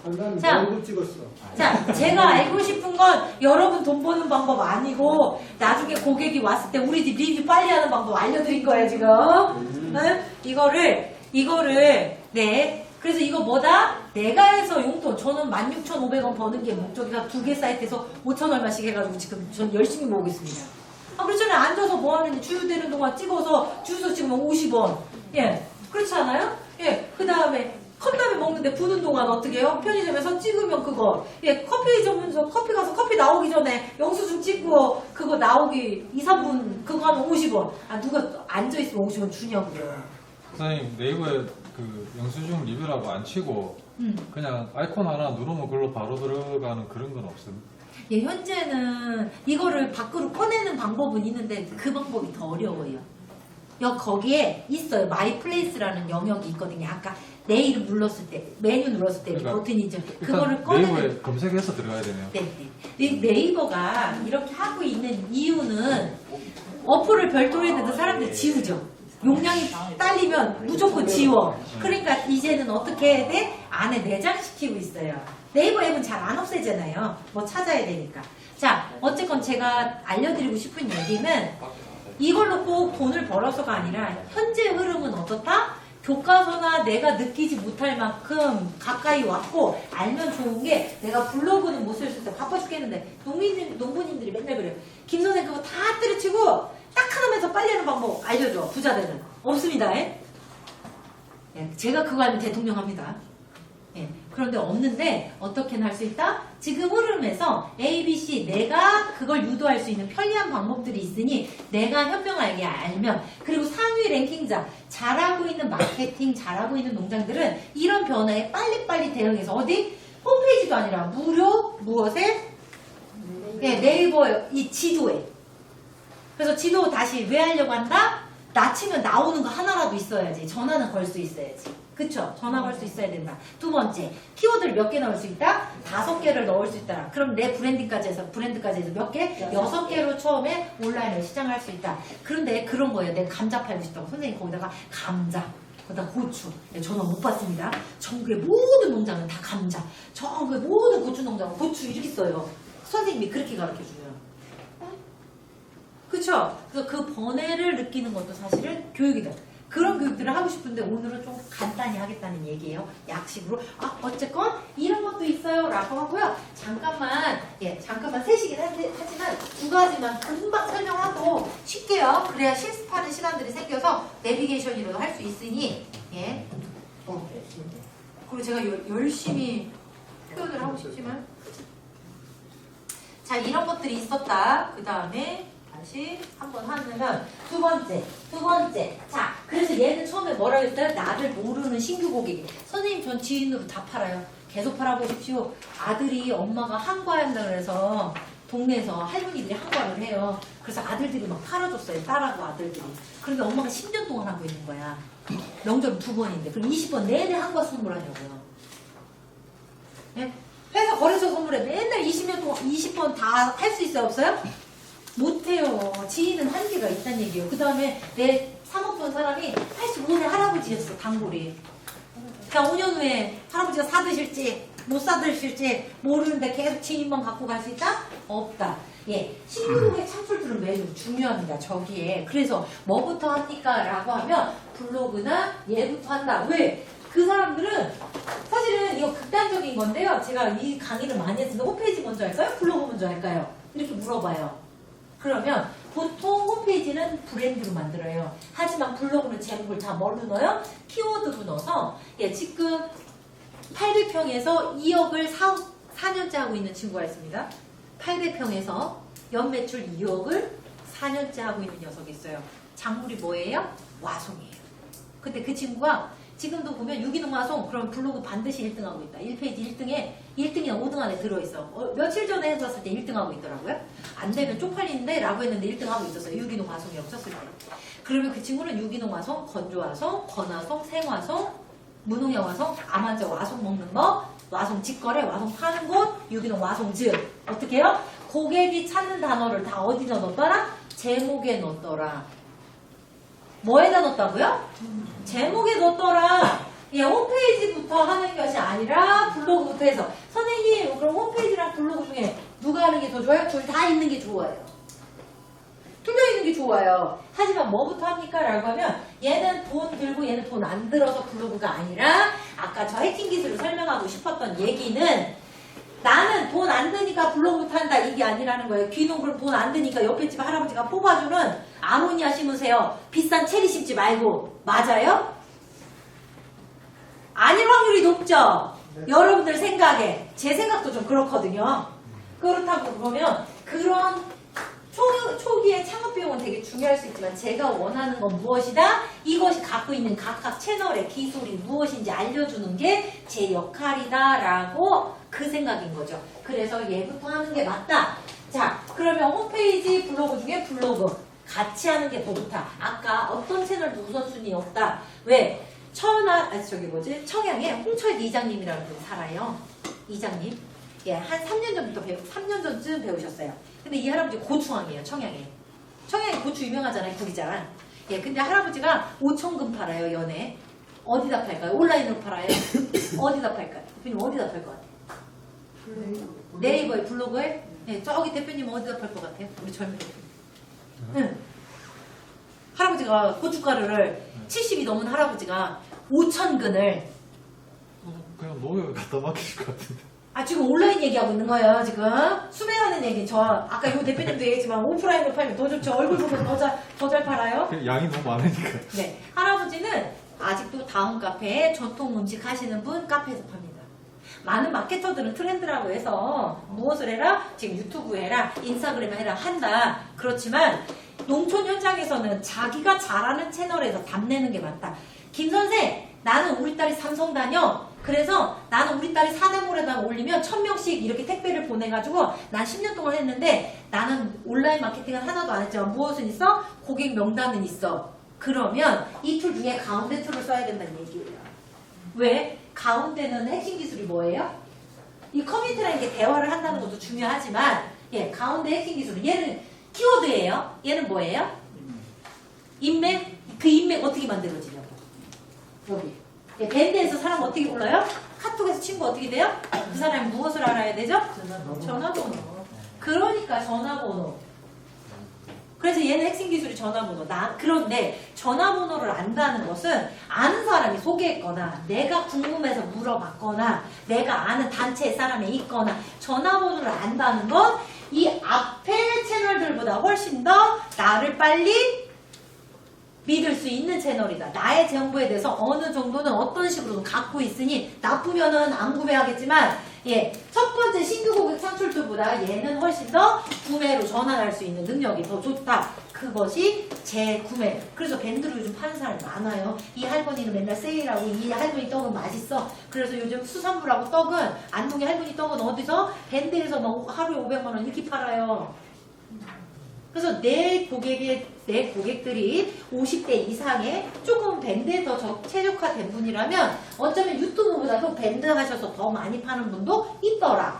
난 자. 얼굴 찍었어. 자, 제가 알고 싶은 건 여러분 돈 버는 방법 아니고 나중에 고객이 왔을 때 우리 집 리뷰 빨리 하는 방법 알려드린 거예요 지금. 응? 이거를 네. 그래서 이거 뭐다? 내가 해서 용돈. 저는 16,500원 버는 게 목적이라 2개 사이트에서 5천 얼마씩 해가지고 지금 전 열심히 모으고 있습니다. 아, 그렇잖아요. 앉아서 뭐 하는데 주유되는 동안 찍어서 주유소 찍으면 50원. 예. 그렇지 않아요? 예. 그 다음에 컵라면 먹는데 부는 동안 어떻게 해요? 편의점에서 찍으면 그거. 예. 커피 전문점 커피 가서 커피 나오기 전에 영수증 찍고 그거 나오기 2, 3분 그거 하면 50원. 아, 누가 앉아있으면 50원 주냐고요. 선생님 네이버에 그 영수증 리뷰라고 안 치고 그냥 아이콘 하나 누르면 그걸로 바로 들어가는 그런 건 없습니다. 예, 현재는 이거를 밖으로 꺼내는 방법은 있는데 그 방법이 더 어려워요. 거기에 있어요. 마이 플레이스라는 영역이 있거든요. 아까 내 이름 눌렀을 때, 메뉴 눌렀을 때 이렇게 그러니까 버튼이 있죠. 일단 그거를 꺼내는. 네이버에 검색해서 들어가야 되네요. 네. 이 네이버가 이렇게 하고 있는 이유는 어플을 별도로 했는데 사람들이 지우죠. 용량이 딸리면 무조건 지워. 그러니까 이제는 어떻게 해야 돼? 안에 내장시키고 있어요. 네이버 앱은 잘 안 없애잖아요. 뭐 찾아야 되니까. 자, 어쨌건 제가 알려드리고 싶은 얘기는 이걸로 꼭 돈을 벌어서가 아니라 현재 흐름은 어떻다? 교과서나 내가 느끼지 못할 만큼 가까이 왔고 알면 좋은 게 내가 블로그는 못 쓸 수 있어. 바빠 죽겠는데 농부님들이 맨날 그래요. 김 선생 그거 다 때려치고 딱 하나면서 빨리 하는 방법 알려줘. 부자 되는. 없습니다. 예, 제가 그거 하면 대통령 합니다. 예, 그런데 없는데 어떻게는 할 수 있다? 지금 흐름에서 A, B, C 내가 그걸 유도할 수 있는 편리한 방법들이 있으니 내가 현명하게 알면 그리고 상위 랭킹자 잘하고 있는 마케팅 잘하고 있는 농장들은 이런 변화에 빨리빨리 대응해서 어디? 홈페이지도 아니라 무료 무엇에? 예, 네이버 이 지도에 그래서 지도 다시 왜 하려고 한다? 나 치면 나오는 거 하나라도 있어야지. 전화는 걸 수 있어야지. 그쵸? 전화 걸 수 있어야 된다. 두 번째, 키워드를 몇 개 넣을 수 있다? 5개를 넣을 수 있다. 그럼 내 브랜드까지 해서 몇 개? 6개로 처음에 온라인을 시장할 수 있다. 그런데 그런 거예요. 내가 감자 팔고 싶다고. 선생님 거기다가 감자, 거기다 고추. 네, 전화 못 받습니다. 전국의 모든 농장은 다 감자. 전국의 모든 고추 농장은 고추 이렇게 써요. 선생님이 그렇게 가르쳐주면. 그쵸? 그래서 그 번외를 느끼는 것도 사실은 교육이다. 그런 교육들을 하고 싶은데 오늘은 좀 간단히 하겠다는 얘기예요. 약식으로. 어쨌건 이런 것도 있어요. 라고 하고요. 잠깐만 세시긴 하지만 두 가지만 금방 설명하고 쉽게요. 그래야 실습하는 시간들이 생겨서 내비게이션이라도 할 수 있으니 예. 그리고 제가 열심히 표현을 하고 싶지만 자 이런 것들이 있었다. 그 다음에 다시 한번 하면 두 번째 자 그래서 얘는 처음에 뭐라 그랬어요? 나를 모르는 신규 고객이 선생님 전 지인으로 다 팔아요. 계속 팔아보십시오. 아들이 엄마가 한과한다 그래서 동네에서 할머니들이 한과를 해요. 그래서 아들들이 막 팔아줬어요. 딸하고 아들들이. 그런데 엄마가 10년 동안 하고 있는 거야. 명절 2번인데 그럼 20번 내내 한과 선물하냐고요. 네? 회사 거래소 선물에 맨날 20년 동안 20번 다 할 수 있어요? 없어요? 못해요. 지인은 한계가 있다는 얘기예요. 그 다음에 내 사먹던 사람이 85세 할아버지였어. 단골이. 그러니까 5년 후에 할아버지가 사드실지 못 사드실지 모르는데 계속 지인만 갖고 갈 수 있다? 없다. 예, 신규고객 창출들은 매우 중요합니다. 저기에. 그래서 뭐부터 합니까? 라고 하면 블로그나 얘부터 한다. 왜? 그 사람들은 사실은 이거 극단적인 건데요. 제가 이 강의를 많이 했는데 홈페이지 먼저 할까요? 블로그 먼저 할까요? 이렇게 물어봐요. 그러면 보통 홈페이지는 브랜드로 만들어요. 하지만 블로그는 제목을 다 뭘로 넣어요? 키워드로 넣어서 예, 지금 800평에서 2억을 4년째 하고 있는 친구가 있습니다. 800평에서 연매출 2억을 4년째 하고 있는 녀석이 있어요. 작물이 뭐예요? 와송이에요. 근데 그 친구가 지금도 보면 유기농 와송 그럼 블로그 반드시 1등하고 있다. 1페이지 1등이나 5등 안에 들어있어. 며칠 전에 해봤을 때 1등하고 있더라고요. 안 되면 쪽팔리는데 라고 했는데 1등하고 있었어요. 유기농 와송이라고 썼을 때. 그러면 그 친구는 유기농 와송, 건조 와송, 건화송, 생화송, 무농약 와송, 암환자 와송 먹는 법, 와송 직거래, 와송 파는 곳, 유기농 와송즙. 어떻게 해요? 고객이 찾는 단어를 다 어디다 넣었더라? 제목에 넣었더라. 뭐에다 넣었다고요? 제목에 넣었더라. 예, 홈페이지부터 하는 것이 아니라 블로그부터 해서 선생님 그럼 홈페이지랑 블로그 중에 누가 하는 게 더 좋아요? 둘 다 있는 게 좋아요. 둘 다 있는 게 좋아요. 하지만 뭐부터 합니까? 라고 하면 얘는 돈 들고 얘는 돈 안 들어서 블로그가 아니라 아까 저 해킹 기술을 설명하고 싶었던 얘기는 나는 돈 안 드니까 블로그부터 한다 이게 아니라는 거예요. 귀농 그럼 돈 안 드니까 옆에 집 할아버지가 뽑아주는 아로니아 심으세요. 비싼 체리 심지 말고. 맞아요? 아닐 확률이 높죠? 네. 여러분들 생각에. 제 생각도 좀 그렇거든요. 그렇다고 보면 그런 초기의 창업 비용은 되게 중요할 수 있지만 제가 원하는 건 무엇이다? 이것이 갖고 있는 각각 채널의 기술이 무엇인지 알려주는 게 제 역할이다 라고 그 생각인 거죠. 그래서 얘부터 하는 게 맞다. 자, 그러면 홈페이지 블로그 중에 블로그 같이 하는 게 더 좋다. 아까 어떤 채널도 우선순위 없다. 왜? 청양에 홍철 이장님이라는 분이 살아요. 이장님. 예, 한 3년 전부터 3년 전쯤 배우셨어요. 근데 이 할아버지 고추왕이에요, 청양에. 청양에 고추 유명하잖아요, 구기자랑. 예, 근데 할아버지가 5,000금 팔아요, 연에. 어디다 팔까요? 온라인으로 팔아요? 어디다 팔까요? 대표님 어디다 팔 것 같아요? 네이버에, 블로그에? 네, 저기 대표님 어디다 팔 것 같아요? 우리 젊은 대표님. 응. 할아버지 할아버지가 고춧가루를 70이 넘은 할아버지가 5,000근을 그냥 노예가 갖다 맡기실 것 같은데. 지금 온라인 얘기하고 있는 거예요, 지금. 수배하는 얘기. 아까 요 대표님도 얘기했지만, 오프라인으로 팔면 더 좋죠. 얼굴 보면 더 잘 팔아요. 그냥 양이 너무 많으니까. 네. 할아버지는 아직도 다음 카페에 전통 음식 하시는 분 카페에서 팝니다. 많은 마케터들은 트렌드라고 해서 무엇을 해라? 지금 유튜브 해라, 인스타그램 해라 한다. 그렇지만 농촌 현장에서는 자기가 잘하는 채널에서 답내는 게 맞다. 김 선생, 나는 우리 딸이 삼성 다녀. 그래서 나는 우리 딸이 사내몰에다가 올리면 1,000명씩 이렇게 택배를 보내가지고 난 10년 동안 했는데 나는 온라인 마케팅은 하나도 안 했지만 무엇은 있어? 고객 명단은 있어. 그러면 이 툴 중에 가운데 툴을 써야 된다는 얘기예요. 왜? 가운데는 핵심 기술이 뭐예요? 이 커뮤니티라는 게 대화를 한다는 것도 중요하지만 가운데 핵심 기술은 얘는 키워드예요. 얘는 뭐예요? 인맥? 그 인맥 어떻게 만들어지냐고. 여기. 밴드에서 사람 어떻게 불러요? 카톡에서 친구 어떻게 돼요? 그 사람이 무엇을 알아야 되죠? 전화번호. 그러니까 전화번호. 그래서 얘는 핵심 기술이 전화번호. 그런데 전화번호를 안다는 것은 아는 사람이 소개했거나 내가 궁금해서 물어봤거나 내가 아는 단체의 사람이 있거나 전화번호를 안다는 건 이 앞에 채널들보다 훨씬 더 나를 빨리 믿을 수 있는 채널이다. 나의 정보에 대해서 어느 정도는 어떤 식으로든 갖고 있으니 나쁘면은 안 구매하겠지만 첫 번째 신규 고객 창출 툴보다 얘는 훨씬 더 구매로 전환할 수 있는 능력이 더 좋다. 그것이 재구매. 그래서 밴드로 요즘 파는 사람이 많아요. 이 할머니는 맨날 세일하고 이 할머니 떡은 맛있어. 그래서 요즘 수산물하고 떡은 안동의 할머니 떡은 어디서? 밴드에서 뭐 하루에 500만 원 이렇게 팔아요. 그래서 내 고객들이 50대 이상의 조금 밴드에 더 최적화된 분이라면 어쩌면 유튜브보다도 밴드 하셔서 더 많이 파는 분도 있더라.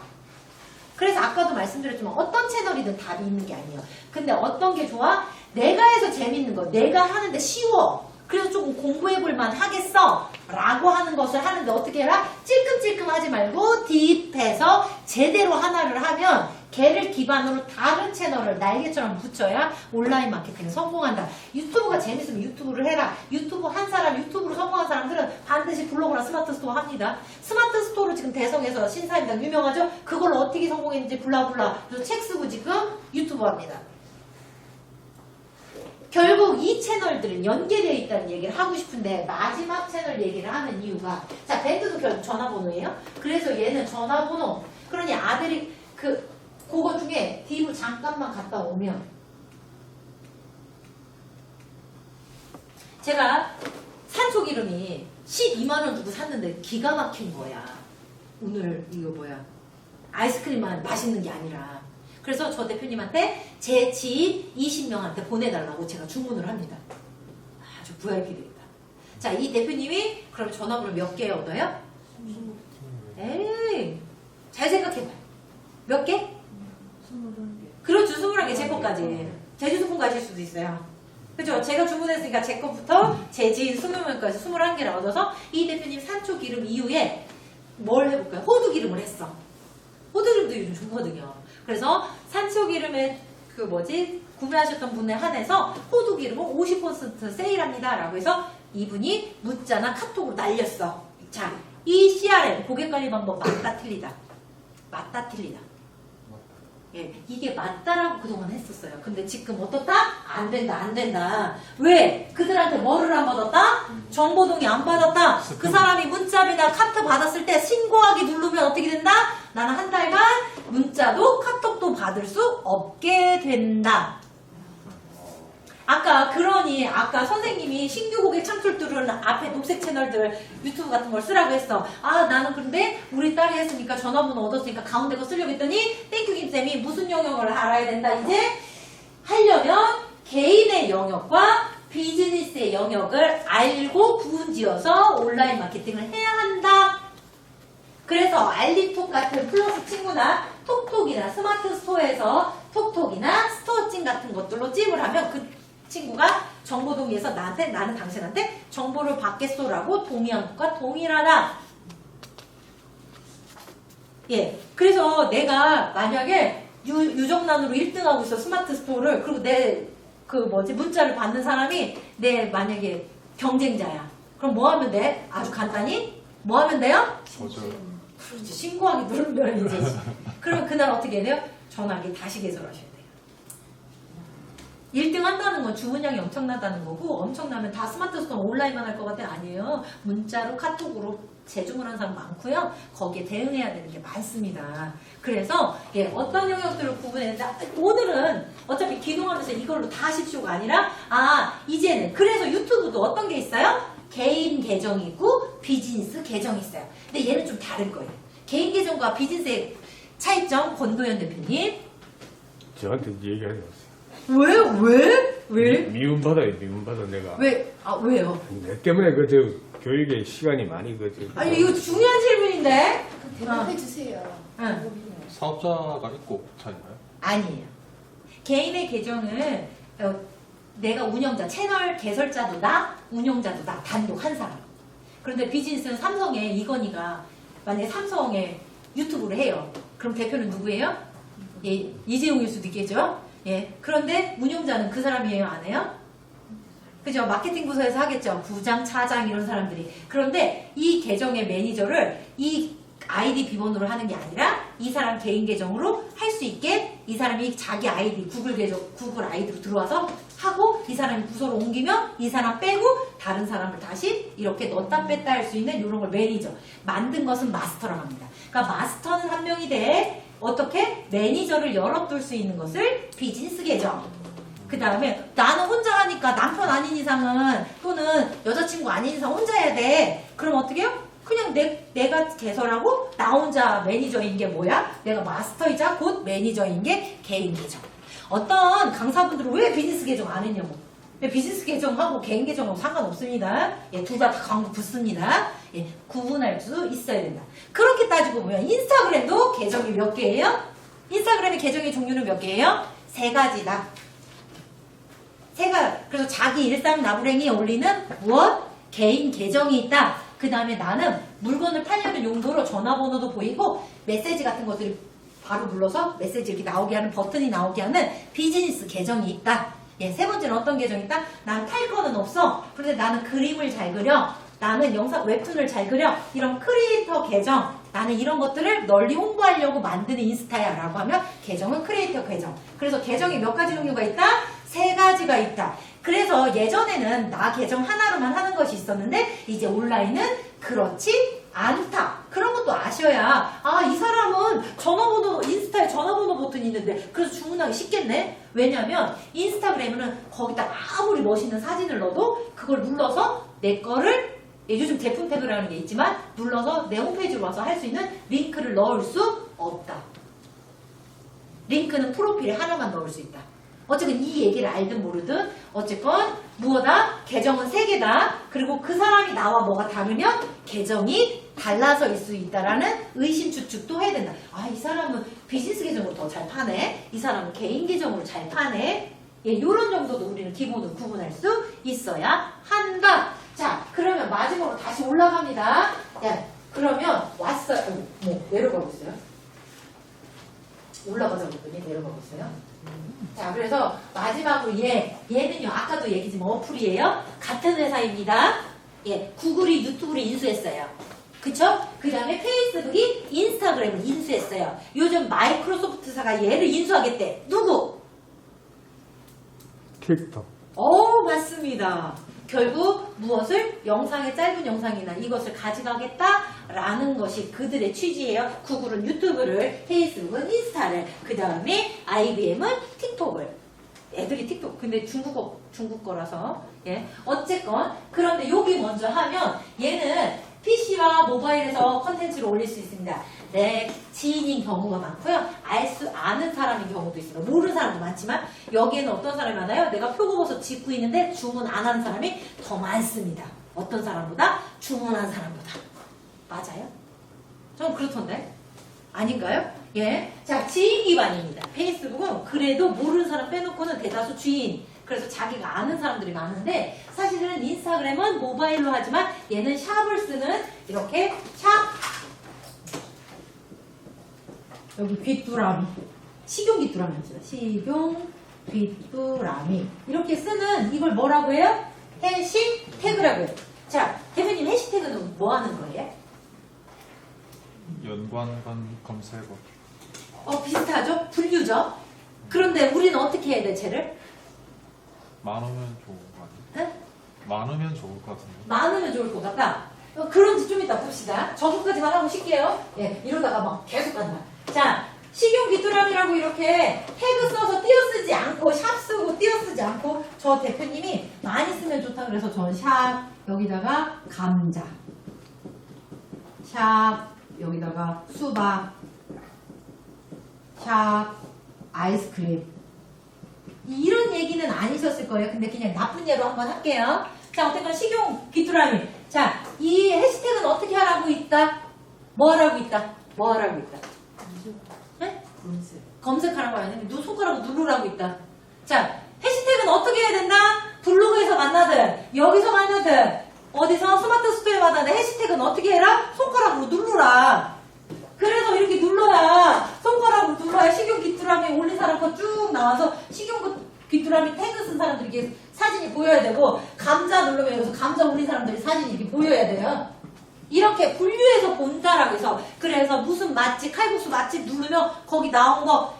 그래서 아까도 말씀드렸지만 어떤 채널이든 답이 있는 게 아니에요. 근데 어떤 게 좋아? 내가 해서 재밌는 거, 내가 하는데 쉬워. 그래서 조금 공부해볼만 하겠어 라고 하는 것을 하는데 어떻게 해라? 찔끔찔끔 하지 말고 딥해서 제대로 하나를 하면 걔를 기반으로 다른 채널을 날개처럼 붙여야 온라인 마케팅에 성공한다. 유튜브가 재밌으면 유튜브를 해라. 유튜브 한 사람, 유튜브로 성공한 사람들은 반드시 블로그나 스마트 스토어 합니다. 스마트 스토어로 지금 대성에서 신사임당 유명하죠? 그걸로 어떻게 성공했는지 블라블라. 그래서 책 쓰고 지금 유튜브 합니다. 결국 이 채널들은 연계되어 있다는 얘기를 하고 싶은데 마지막 채널 얘기를 하는 이유가 자 밴드도 결국 전화번호예요. 그래서 얘는 전화번호. 그러니 아들이 그거 중에 딥을 잠깐만 갔다 오면 제가 산속 이름이 12만원 주고 샀는데 기가 막힌 거야. 오늘 이거 뭐야 아이스크림만 맛있는 게 아니라 그래서 저 대표님한테 제 지인 20명한테 보내달라고 제가 주문을 합니다. 아주 VIP 되겠다. 자, 이 대표님이 그럼 전화번호 몇 개 얻어요? 에이, 잘 생각해봐요. 몇 개? 21개. 그렇죠, 21개 제 거까지. 제주도 폰 가실 수도 있어요. 그죠? 제가 주문했으니까 제 거부터 제 지인 20명까지 21개를 얻어서 이 대표님 산초 기름 이후에 뭘 해볼까요? 호두 기름을 했어. 호두 기름도 요즘 좋거든요. 그래서 산초 기름에 구매하셨던 분에 한해서 호두 기름은 50% 세일합니다. 라고 해서 이분이 문자나 카톡으로 날렸어. 자, 이 CRM, 고객관리 방법 맞다 틀리다. 맞다 틀리다. 이게 맞다라고 그동안 했었어요. 근데 지금 어떻다? 안 된다, 안 된다. 왜? 그들한테 뭐를 안 받았다? 정보동의 안 받았다. 그 사람이 문자비나 카톡 받았을 때 신고하기 누르면 어떻게 된다? 나는 한 달간 문자도 카톡도 받을 수 없게 된다. 아까 선생님이 신규 고객 창출들은 앞에 녹색 채널들 유튜브 같은 걸 쓰라고 했어. 나는 근데 우리 딸이 했으니까 전화번호 얻었으니까 가운데 거 쓰려고 했더니 땡큐 김쌤이 무슨 영역을 알아야 된다. 이제 하려면 개인의 영역과 비즈니스의 영역을 알고 구분지어서 온라인 마케팅을 해야 한다. 그래서 알림톡 같은 플러스 친구나 톡톡이나 스마트 스토어에서 톡톡이나 스토어찜 같은 것들로 찜을 하면 그 친구가 정보동의에서 나는 당신한테 정보를 받겠소라고 동의한 것과 동일하다. 그래서 내가 만약에 유정란으로 1등하고 있어 스마트 스토어를 그리고 내 그 뭐지 문자를 받는 사람이 내 만약에 경쟁자야. 그럼 뭐 하면 돼? 아주 간단히 뭐 하면 돼요? 거절. 그렇지. 신고하기 누르면 이제 그러면 그날 어떻게 해야 돼요? 전화기 다시 개설하셔야 돼요. 1등 한다는 건 주문량이 엄청나다는 거고 엄청나면 다 스마트 스토어 온라인만 할 것 같아? 아니에요. 문자로 카톡으로 재주문하는 사람 많고요. 거기에 대응해야 되는 게 많습니다. 그래서 예, 어떤 영역들을 구분했는데 오늘은 어차피 기동하면서 이걸로 다 하십시오가 아니라 이제는 그래서 유튜브도 어떤 게 있어요? 개인 계정이 있고 비즈니스 계정이 있어요. 근데 얘는 좀 다를 거예요. 개인 계정과 비즈니스의 차이점 권도현 대표님. 저한테 이제 얘기하지 마세요. 왜? 미움받아요, 미움받아, 내가. 왜요? 내 때문에 교육에 시간이 많이 아니 이거 중요한 질문인데. 대답해 주세요. 응. 사업자가 있고 차이인가요? 아니에요. 개인의 계정은 내가 운영자, 채널 개설자도 나, 운영자도 나, 단독 한 사람. 그런데 비즈니스는 삼성의 이건희가 만약에 삼성의 유튜브를 해요. 그럼 대표는 누구예요? 예, 이재용일 수도 있겠죠? 예. 그런데 운영자는 그 사람이에요, 안 해요? 그죠? 마케팅 부서에서 하겠죠. 부장, 차장 이런 사람들이. 그런데 이 계정의 매니저를 이 아이디 비번으로 하는 게 아니라 이 사람 개인 계정으로 할 수 있게 이 사람이 자기 아이디 구글 계정, 구글 아이디로 들어와서 하고 이 사람이 부서로 옮기면 이 사람 빼고 다른 사람을 다시 이렇게 넣었다 뺐다 할 수 있는 이런 걸 매니저. 만든 것은 마스터라고 합니다. 그러니까 마스터는 한 명이 돼. 어떻게? 매니저를 열어둘 수 있는 것을 비즈니스 계정. 그 다음에 나는 혼자 하니까 남편 아닌 이상은 또는 여자친구 아닌 이상 혼자 해야 돼. 그럼 어떻게 해요? 그냥 내가 개설하고 나 혼자 매니저인 게 뭐야? 내가 마스터이자 곧 매니저인 게 개인 계정. 어떤 강사분들은 왜 비즈니스 계정 안 했냐고. 비즈니스 계정하고 개인 계정하고 상관없습니다. 예, 둘 다 광고 붙습니다. 예, 구분할 수 있어야 된다. 그렇게 따지고 보면 인스타그램도 계정이 몇 개예요? 인스타그램의 계정의 종류는 몇 개예요? 3가지다. 그래서 자기 일상 나부랭이에 올리는 무엇? 개인 계정이 있다. 그 다음에 나는 물건을 팔려는 용도로 전화번호도 보이고 메시지 같은 것들이 바로 눌러서 메시지 이렇게 나오게 하는 버튼이 나오게 하는 비즈니스 계정이 있다. 예, 3번째는 어떤 계정이 있다? 난 팔 거는 없어. 그런데 나는 그림을 잘 그려. 나는 영상 웹툰을 잘 그려. 이런 크리에이터 계정. 나는 이런 것들을 널리 홍보하려고 만드는 인스타야 라고 하면 계정은 크리에이터 계정. 그래서 계정이 몇 가지 종류가 있다? 3가지가 있다. 그래서 예전에는 나 계정 하나로만 하는 것이 있었는데 이제 온라인은 그렇지 않다. 그런 것도 아셔야 이 사람은 전화번호 인스타에 전화번호 버튼이 있는데 그래서 주문하기 쉽겠네. 왜냐면 인스타그램은 거기다 아무리 멋있는 사진을 넣어도 그걸 눌러서 내 거를 요즘 제품 태그라는 게 있지만 눌러서 내 홈페이지로 와서 할 수 있는 링크를 넣을 수 없다. 링크는 프로필에 하나만 넣을 수 있다. 어쨌든 이 얘기를 알든 모르든 어쨌건 무엇다? 계정은 3개다. 그리고 그 사람이 나와 뭐가 다르면 계정이 달라서일 수 있다라는 의심 추측도 해야 된다. 이 사람은 비즈니스 계정으로 더 잘 파네. 이 사람은 개인 계정으로 잘 파네. 예, 요런 정도도 우리는 기본으로 구분할 수 있어야 한다. 자, 그러면 마지막으로 다시 올라갑니다. 야, 그러면 왔어요. 내려가고 있어요. 올라가자고 했더니 내려가고 있어요. 자, 그래서 마지막으로 얘는요, 아까도 얘기했지만 어플이에요. 같은 회사입니다. 예, 구글이 유튜브를 인수했어요. 그쵸? 그 다음에 페이스북이 인스타그램을 인수했어요. 요즘 마이크로소프트사가 얘를 인수하겠대. 누구? 틱톡. 맞습니다. 결국 무엇을? 영상의 짧은 영상이나 이것을 가져가겠다라는 것이 그들의 취지예요. 구글은 유튜브를, 페이스북은 인스타를, 그 다음에 IBM은 틱톡을. 애들이 틱톡, 근데 중국 거라서. 예. 어쨌건, 그런데 여기 먼저 하면 얘는 PC와 모바일에서 컨텐츠를 올릴 수 있습니다. 내 지인인 경우가 많고요. 알 수 아는 사람인 경우도 있습니다. 모르는 사람도 많지만 여기에는 어떤 사람이 많아요? 내가 표고버섯 짓고 있는데 주문 안 하는 사람이 더 많습니다. 어떤 사람보다? 주문한 사람보다. 맞아요? 좀 그렇던데? 아닌가요? 예. 자, 지인 기반입니다. 페이스북은 그래도 모르는 사람 빼놓고는 대다수 주인. 그래서 자기가 아는 사람들이 많은데 사실은 인스타그램은 모바일로 하지만 얘는 샵을 쓰는 이렇게 샵 여기 귀뚜라미 식용 귀뚜라미 합시다. 식용 귀뚜라미 이렇게 쓰는 이걸 뭐라고 해요? 해시태그라고 해요. 자, 대표님 해시태그는 뭐 하는 거예요? 연관관 검색어. 비슷하죠? 분류죠? 그런데 우리는 어떻게 해야 돼, 쟤를? 많으면 좋을 것 같아요. 네? 많으면 좋을 것 같은데. 많으면 좋을 것 같다. 그런지 좀 이따 봅시다. 저것까지만 하고 쉴게요. 예, 이러다가 막 계속 간다. 자, 식용 귀뚜라미라고 이렇게 태그 써서 띄어쓰지 않고 샵 쓰고 띄어쓰지 않고 저 대표님이 많이 쓰면 좋다 그래서 전 샵 여기다가 감자 샵 여기다가 수박 샵 아이스크림 이런 얘기는 아니셨을 거예요. 근데 그냥 나쁜 예로 한번 할게요. 자, 어쨌든 식용 귀뚜라미. 자, 이 해시태그는 어떻게 하라고 있다? 뭐 하라고 있다? 뭐 하라고 있다? 네? 검색하라고 아니면 손가락으로 누르라고 있다. 자, 해시태그는 어떻게 해야 된다? 블로그에서 만나든 여기서 만나든 어디서 스마트 스토어에 만나든 해시태그는 어떻게 해라? 손가락으로 누르라. 그래서 이렇게 눌러야 손가락으로 눌러야 식용 귀뚜라미 올린 사람 거 쭉 나와서 식용 귀뚜라미 태그 쓴 사람들이 이게 사진이 보여야 되고 감자 누르면 여기서 감자 올린 사람들이 사진이 이렇게 보여야 돼요. 이렇게 분류해서 본다라고 해서 그래서 무슨 맛집 칼국수 맛집 누르면 거기 나온 거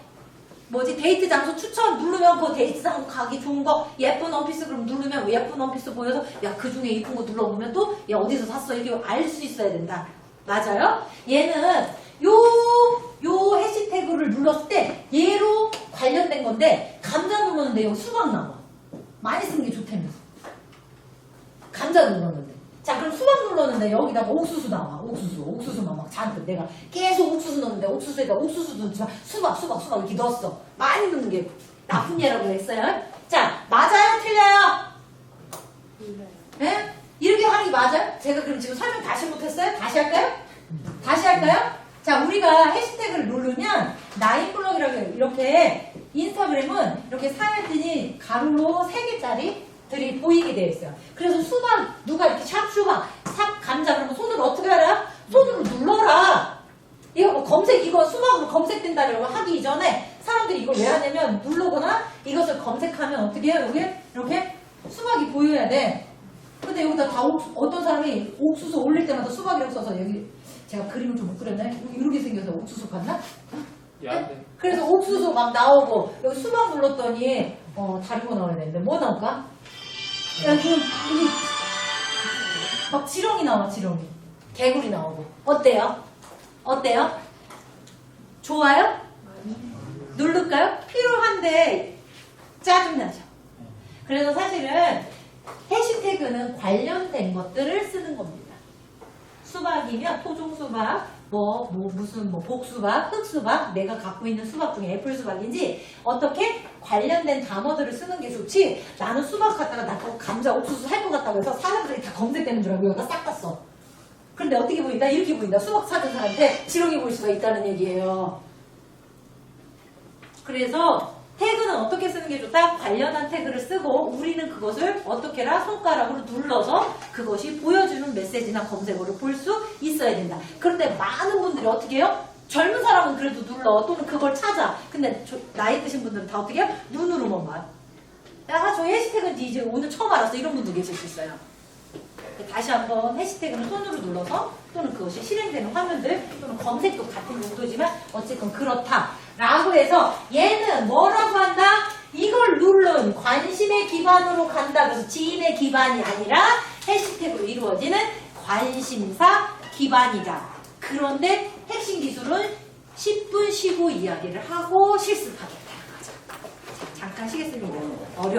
뭐지 데이트 장소 추천 누르면 그 데이트 장소 가기 좋은 거 예쁜 원피스 그럼 누르면 예쁜 원피스 보여서 야 그 중에 이쁜 거 눌러보면 또 야 어디서 샀어 이렇게 알 수 있어야 된다. 맞아요? 얘는 요 해시태그를 눌렀을 때 얘로 관련된 건데 감자 눌렀는데 여기 수박 나와. 많이 쓰는 게 좋다면서. 감자 눌렀는데. 자, 그럼 수박 눌렀는데 여기다가 옥수수 나와. 옥수수만 막 잔뜩 내가 계속 옥수수 넣는데 옥수수에다 옥수수 넣지만 수박 이렇게 넣었어. 많이 넣는 게 나쁜 예라고 했어요. 자, 맞아요? 틀려요? 예? 이렇게 하는 게 맞아요? 제가 그럼 지금 설명 다시 못했어요? 다시 할까요? 다시 할까요? 자, 우리가 해시태그를 누르면 나인블럭이라고 해요. 이렇게 인스타그램은 이렇게 사회들이 가로로 3개짜리들이 보이게 되어 있어요. 그래서 수박 누가 이렇게 샵 수박, 샵 감자 그러면 손으로 어떻게 하라? 손으로 눌러라. 이거 뭐 검색 이거 수박으로 검색된다라고 하기 이전에 사람들이 이걸 왜 하냐면 누르거나 이것을 검색하면 어떻게 해요? 여기 이렇게 수박이 보여야 돼. 근데 여기다 다 어떤 사람이 옥수수 올릴 때마다 수박이라고 써서 여기 제가 그림을 좀 못 그렸네. 이렇게 생겨서 옥수수 같나? 야, 그래서 옥수수 막 나오고 여기 수박 눌렀더니 다른 거 나와야 되는데 뭐 나올까? 여기 막 지렁이 나와. 지렁이 개구리 나오고 어때요? 좋아요? 누를까요? 필요한데 짜증나죠. 그래서 사실은 해시태그는 관련된 것들을 쓰는 겁니다. 수박이면 토종수박, 무슨 복수박, 흑수박, 내가 갖고 있는 수박 중에 애플수박인지 어떻게 관련된 단어들을 쓰는 게 좋지. 나는 수박 갖다가 나 감자, 옥수수 할 것 같다고 해서 사람들이 다 검색되는 줄 알고 여기다 싹 갔어. 그런데 어떻게 보인다? 이렇게 보인다. 수박 찾은 사람한테 지렁이 보일 수가 있다는 얘기예요. 그래서 태그는 어떻게 쓰는 게 좋다? 관련한 태그를 쓰고 우리는 그것을 어떻게라 손가락으로 눌러서 그것이 보여주는 메시지나 검색어를 볼 수 있어야 된다. 그런데 많은 분들이 어떻게 해요? 젊은 사람은 그래도 눌러 또는 그걸 찾아. 근데 나이 드신 분들은 다 어떻게 해요? 눈으로만 봐. 야, 저 해시태그인지 이제 오늘 처음 알았어. 이런 분도 계실 수 있어요. 다시 한번 해시태그는 손으로 눌러서 또는 그것이 실행되는 화면들 또는 검색도 같은 용도지만 어쨌든 그렇다라고 해서 얘는 뭐라고 한다? 이걸 누른 관심의 기반으로 간다. 그래서 지인의 기반이 아니라 해시태그로 이루어지는 관심사 기반이다. 그런데 핵심 기술은 10분 쉬고 이야기를 하고 실습하겠다는 거죠. 잠깐 쉬겠습니다. 어려운